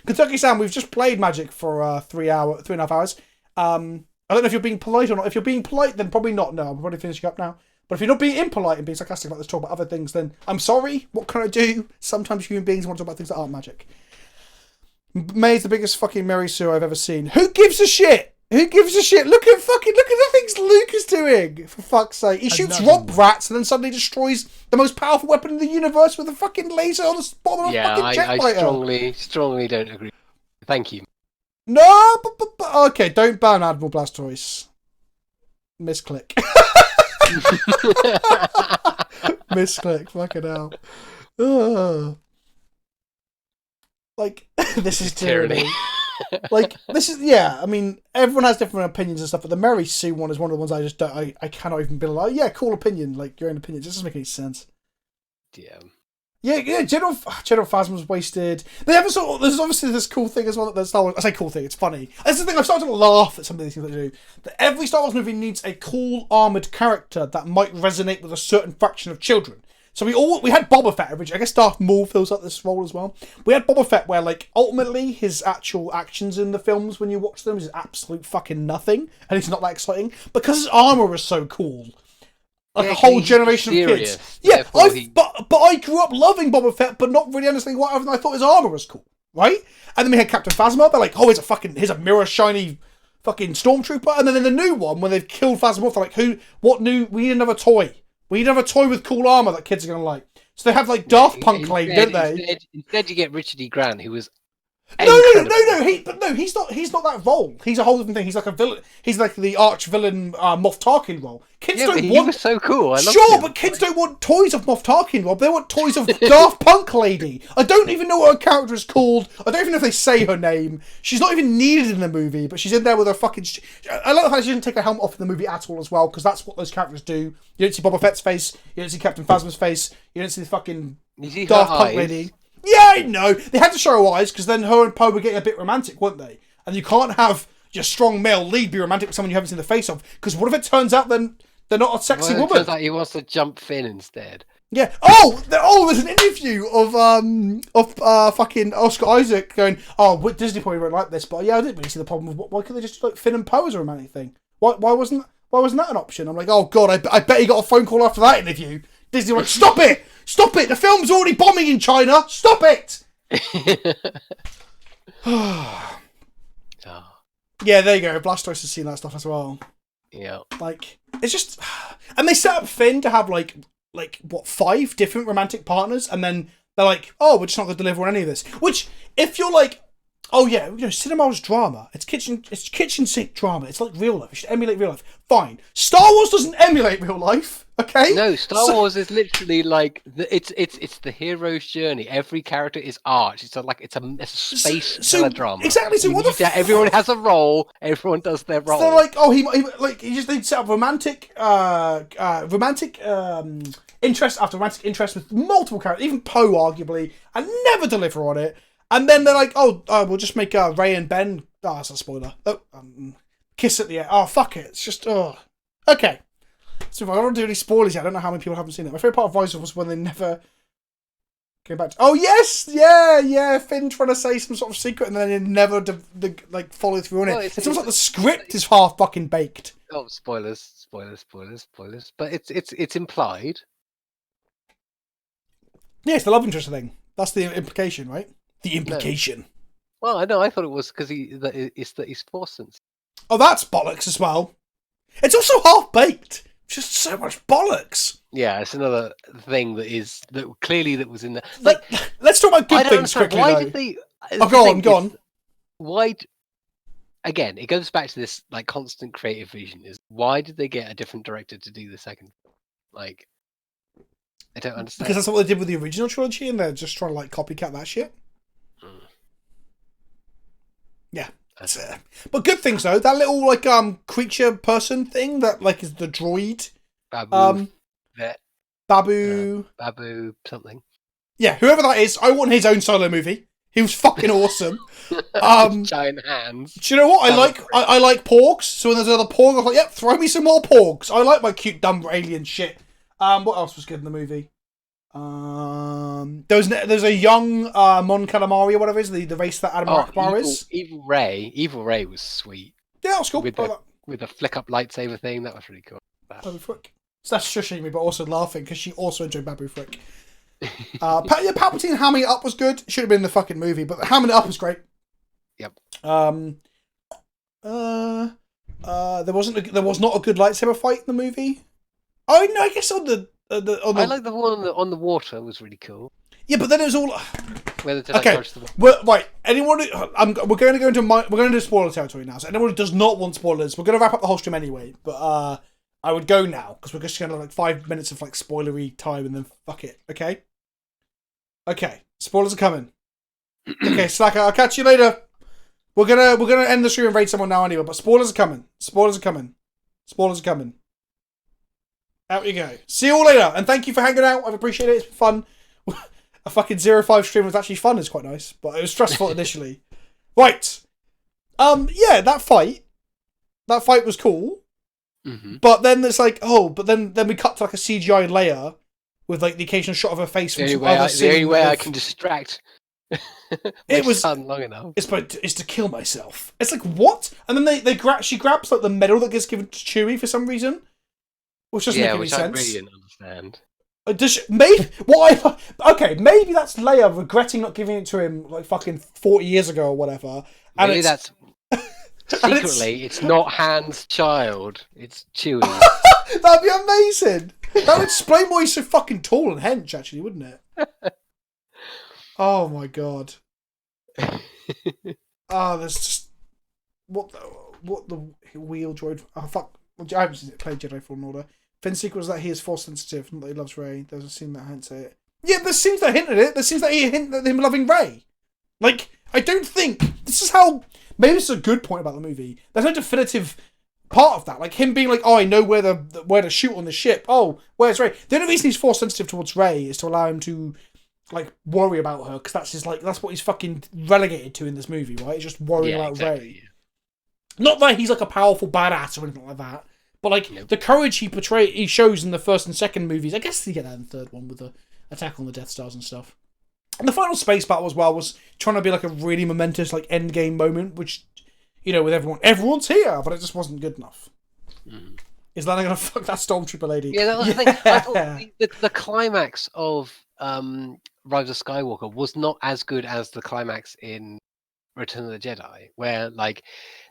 Kentucky Sam, we've just played Magic for 3.5 hours. I don't know if you're being polite or not. If you're being polite, then probably not. No, I'm probably finishing up now. But if you're not being impolite and being sarcastic about this talk about other things, then I'm sorry. What can I do? Sometimes human beings want to talk about things that aren't magic. May's the biggest fucking Mary Sue I've ever seen. Who gives a shit? Look at the things Luke is doing, for fuck's sake. He shoots rock rats and then suddenly destroys the most powerful weapon in the universe with a fucking laser on the bottom of a fucking jet fighter. I strongly don't agree. Thank you. No, but okay, don't ban Admiral Blastoise. Misclick. Misclick, fucking hell. Ugh. Like, this is tyranny. Like, this is, I mean, everyone has different opinions and stuff, but the Mary Sue one is one of the ones I just don't, I cannot even be like, yeah, cool opinion, like, your own opinion, it just doesn't make any sense. Yeah, General Phasma was wasted. They have there's obviously this cool thing as well, that Star Wars, I say cool thing, it's funny. That's the thing, I'm starting to laugh at some of these things they do. That every Star Wars movie needs a cool, armoured character that might resonate with a certain fraction of children. So we had Boba Fett originally. I guess Darth Maul fills up this role as well. We had Boba Fett where, like, ultimately his actual actions in the films when you watch them is absolute fucking nothing, and he's not that exciting because his armor is so cool. Like a whole generation of kids. Yeah, but I grew up loving Boba Fett, but not really understanding why I thought his armor was cool, right? And then we had Captain Phasma. They're like, oh, here's a mirror shiny fucking stormtrooper. And then in the new one, when they've killed Phasma off, they're like, we need another toy. We need to have a toy with cool armor that kids are going to like. So they have like Daft Punk lane, don't they? Instead, you get Richard E. Grant, who was No. He's not. He's not that role. He's a whole different thing. He's like a villain. He's like the arch villain Moff Tarkin role. Kids don't he want. was so cool. I loved him. But kids don't want toys of Moff Tarkin, Rob. They want toys of Daft Punk lady. I don't even know what her character is called. I don't even know if they say her name. She's not even needed in the movie, but she's in there with her fucking. I like the fact she didn't take her helmet off in the movie at all as well, because that's what those characters do. You don't see Boba Fett's face. You don't see Captain Phasma's face. You don't see the fucking Daft Punk lady. Yeah, I know. They had to show her eyes, because then her and Poe were getting a bit romantic, weren't they? And you can't have your strong male lead be romantic with someone you haven't seen the face of, because what if it turns out then they're not a sexy woman? It turns out he wants to jump Finn instead. Yeah. There's an interview of fucking Oscar Isaac going, Disney probably won't like this, but yeah, I didn't really see the problem with why couldn't they just like Finn and Poe as a romantic thing? Why wasn't that an option? I'm like, oh god, I bet he got a phone call after that interview. Disney went, stop it! Stop it! The film's already bombing in China! Stop it! Yeah, there you go. Blastoise has seen that stuff as well. Yeah. Like, it's just... And they set up Finn to have, like 5 different romantic partners, and then they're like, oh, we're just not going to deliver on any of this. Which, if you're like, oh yeah, cinema is drama. It's kitchen sink drama. It's like real life. It should emulate real life. Fine. Star Wars doesn't emulate real life. Okay. No, Star Wars is literally like it's the hero's journey. Every character is arch. It's a space melodrama. Exactly. So everyone has a role. Everyone does their role. So like, he just they set up romantic interest after romantic interest with multiple characters, even Poe arguably, and never deliver on it. And then they're like, we'll just make Rey and Ben. Oh, that's a spoiler. Kiss at the end. Oh, fuck it. It's just okay. So if I don't do any spoilers yet, I don't know how many people haven't seen it. My favourite part of Rise was when they never go back to... Oh, yes! Yeah. Finn trying to say some sort of secret and then they never follow through on it. It's almost like the script is half fucking baked. Oh, spoilers. But it's implied. Yeah, it's the love interest thing. That's the implication, right? The implication. No. Well, I know. I thought it was because he's Force sensitive. Oh, that's bollocks as well. It's also half baked. Just so much bollocks. Yeah, it's another thing that was in there. Like, let's talk about good things quickly. Why did they? Go on. Why? Again, it goes back to this like constant creative vision. Is why did they get a different director to do the second? Like, I don't understand. Because that's what they did with the original trilogy, and they're just trying to like copycat that shit. Yeah. But good things though. That little like creature person thing that like is the droid. Babu. Babu something. Yeah, whoever that is, I want his own solo movie. He was fucking awesome. Giant hands. Do you know what? I like porgs. So when there's another porg, I was like, yep, throw me some more porgs. I like my cute dumb alien shit. What else was good in the movie? There's a young Mon Calamari or whatever it is, the race that Adam Akbar is. Evil Ray was sweet. Yeah, that was cool. With the flick up lightsaber thing, that was really cool. Babu Frick. So that's shushing me, but also laughing because she also enjoyed Babu Frick. Palpatine hamming it up was good. Should have been in the fucking movie, but hamming it up was great. Yep. There was not a good lightsaber fight in the movie. Oh no, I guess on the I like the one on the water was really cool. Yeah, but then it was all okay. Right, anyone? We're going to go into spoiler territory now. So anyone who does not want spoilers, we're going to wrap up the whole stream anyway. But I would go now because we're just going to like 5 minutes of like spoilery time and then fuck it. Okay, spoilers are coming. Okay, Slacker, I'll catch you later. We're gonna end the stream and raid someone now anyway. But spoilers are coming. Out you go. See you all later, and thank you for hanging out. I've appreciated it. It's been fun. A fucking 05 stream was actually fun. It's quite nice, but it was stressful initially. Right. Yeah, that fight was cool. Mm-hmm. But then it's like, but then we cut to like a CGI layer with like the occasional shot of her face. The only way I can distract. It was long enough. It's to kill myself. It's like what? And then she grabs like the medal that gets given to Chewie for some reason. Which doesn't make any sense. I really didn't understand. Maybe that's Leia regretting not giving it to him like fucking 40 years ago or whatever. And maybe that's secretly it's not Han's child. It's Chewie. That'd be amazing. That would explain why he's so fucking tall and hench, actually, wouldn't it? Oh my god. There's just what the wheel droid. Oh fuck! I haven't played Jedi Fallen Order. Finn's secret was that he is force sensitive, not that he loves Rey. There's a scene that hints at it. Yeah, there seems that hint at it. There seems that he hint at him loving Rey. Like, I don't think this is how. Maybe this is a good point about the movie. There's no definitive part of that. Like him being like, oh, I know where to shoot on the ship. Oh, where's Rey? The only reason he's force sensitive towards Rey is to allow him to like worry about her, because that's what he's fucking relegated to in this movie, right? He's just worrying about Rey. Yeah. Not that he's like a powerful badass or anything like that, but like the courage he shows in the first and second movies. I guess you get that in the third one with the attack on the Death Stars and stuff. And the final space battle as well was trying to be like a really momentous like end game moment, which, you know, with everyone's here, but it just wasn't good enough. Mm. Is Lana gonna fuck that stormtrooper lady? Yeah, that was the thing. I thought the climax of Rise of Skywalker was not as good as the climax in Return of the Jedi, where like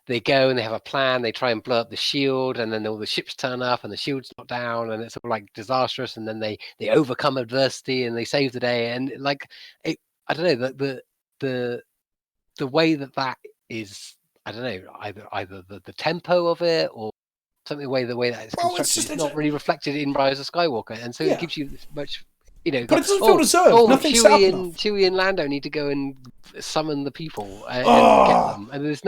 they go and they have a plan, they try and blow up the shield, and then all the ships turn up and the shield's not down, and it's sort of like disastrous, and then they overcome adversity and they save the day, and like it, I don't know, the way that is, I don't know, either the tempo of it or something, the way that it's constructed is not really reflected in Rise of Skywalker, and so it gives you much. You know, but it doesn't feel deserved. Nothing's set up enough. Chewie and Lando need to go and summon the people and get them. And there's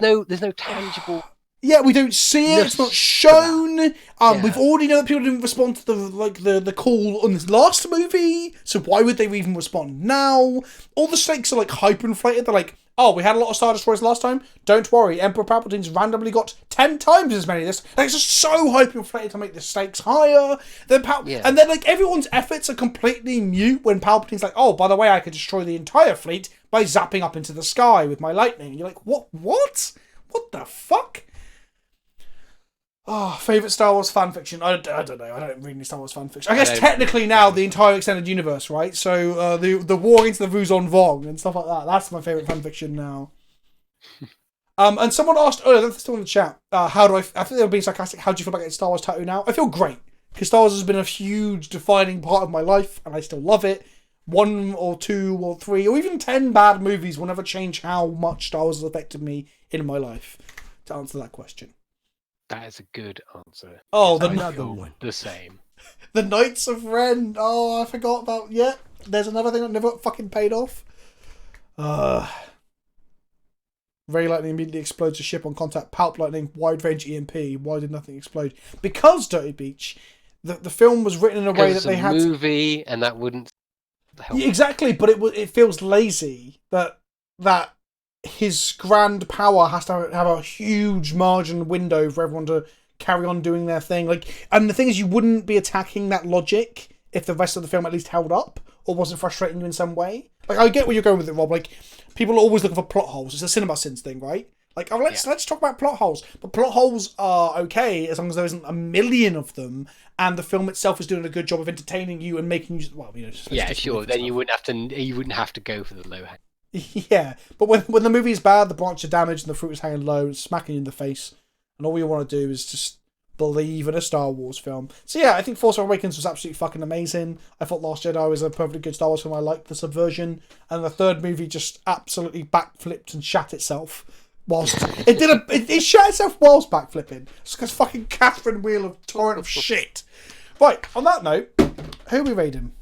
no tangible. Yeah, we don't see it. It's not shown. We've already know that people didn't respond to the call on this last movie. So why would they even respond now? All the stakes are like hyperinflated. They're like, oh, we had a lot of Star Destroyers last time. Don't worry, Emperor Palpatine's randomly got 10 times as many of this. Like, it's just so hyperinflated to make the stakes higher. And then like everyone's efforts are completely mute when Palpatine's like, oh, by the way, I could destroy the entire fleet by zapping up into the sky with my lightning. And you're like, what? What the fuck? Oh, favourite Star Wars fanfiction? I don't know. I don't read any Star Wars fanfiction. I guess technically now the entire extended universe, right? So the war into the Vuzon Vong and stuff like that. That's my favourite fanfiction now. And someone asked earlier, that's still in the chat, how do I think they were being sarcastic, how do you feel about getting Star Wars tattoo now? I feel great, because Star Wars has been a huge defining part of my life, and I still love it. 1 or 2 or 3 or even 10 bad movies will never change how much Star Wars has affected me in my life, to answer that question. That is a good answer. Oh, the same. The Knights of Ren. Oh, I forgot about. Yeah, there's another thing that never fucking paid off. Ray Lightning immediately explodes a ship on contact. Palp Lightning, wide range EMP. Why did nothing explode? Because Dirty Beach, the film was written in a way that they had movie, and that wouldn't help. Yeah, exactly, but it feels lazy that his grand power has to have a huge margin window for everyone to carry on doing their thing. Like, and the thing is, you wouldn't be attacking that logic if the rest of the film at least held up or wasn't frustrating you in some way. Like, I get where you're going with it, Rob. Like, people are always looking for plot holes. It's a cinema sins thing, right? Like, oh, let's talk about plot holes. But plot holes are okay as long as there isn't a million of them, and the film itself is doing a good job of entertaining you and making you. Well, you know. Yeah, sure. Then you wouldn't have to go for the low hang. Yeah, but when the movie is bad, the branch are damaged and the fruit is hanging low, it's smacking you in the face, and all you want to do is just believe in a Star Wars film. So yeah, I think Force Awakens was absolutely fucking amazing. I thought Last Jedi was a perfectly good Star Wars film. I liked the subversion, and the third movie just absolutely backflipped and shat itself. Whilst it shat itself whilst backflipping. It's because fucking Catherine Wheel of torrent of shit. Right, on that note, who are we raiding?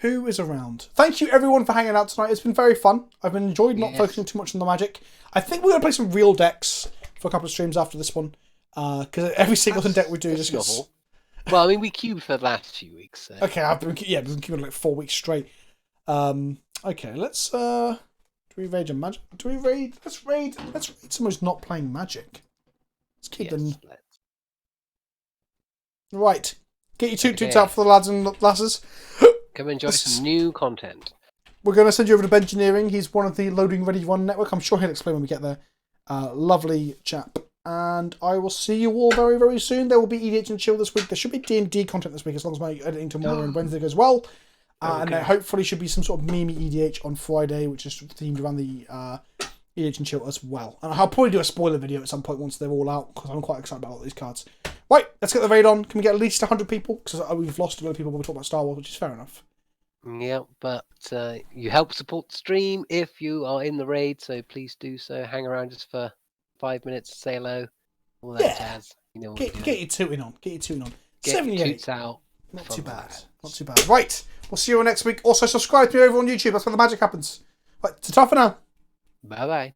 Who is around? Thank you everyone for hanging out tonight. It's been very fun. I've been enjoyed not focusing too much on the magic. I think we're going to play some real decks for a couple of streams after this one. Because every Singleton deck we do just gets... Well, I mean, we queued for the last few weeks. So. Okay, I've been queuing like 4 weeks straight. Okay, let's... do we raid a magic? Let's raid someone who's not playing magic. Let's keep them... Right. Get your toot-toots out for the lads and lasses. Come enjoy some new content. We're going to send you over to Bengineering. He's one of the Loading Ready One network. I'm sure he'll explain when we get there. Lovely chap. And I will see you all very, very soon. There will be EDH and Chill this week. There should be D&D content this week as long as my editing tomorrow and Wednesday goes well. And there hopefully should be some sort of meme EDH on Friday, which is themed around the EDH and Chill as well. And I'll probably do a spoiler video at some point once they're all out, because I'm quite excited about all these cards. Right, let's get the raid on. Can we get at least 100 people? Because we've lost a lot of people when we talk about Star Wars, which is fair enough. Yeah, but you help support the stream if you are in the raid, so please do so. Hang around just for 5 minutes, say hello, all that jazz. You know what to do. Get your tooting on. Get your tooting on. Get 78. your toots out. Not from too the bad. lads. Not too bad. Right. We'll see you all next week. Also, subscribe to me over on YouTube. That's where the magic happens. Right. Ta-ta for now. Bye bye.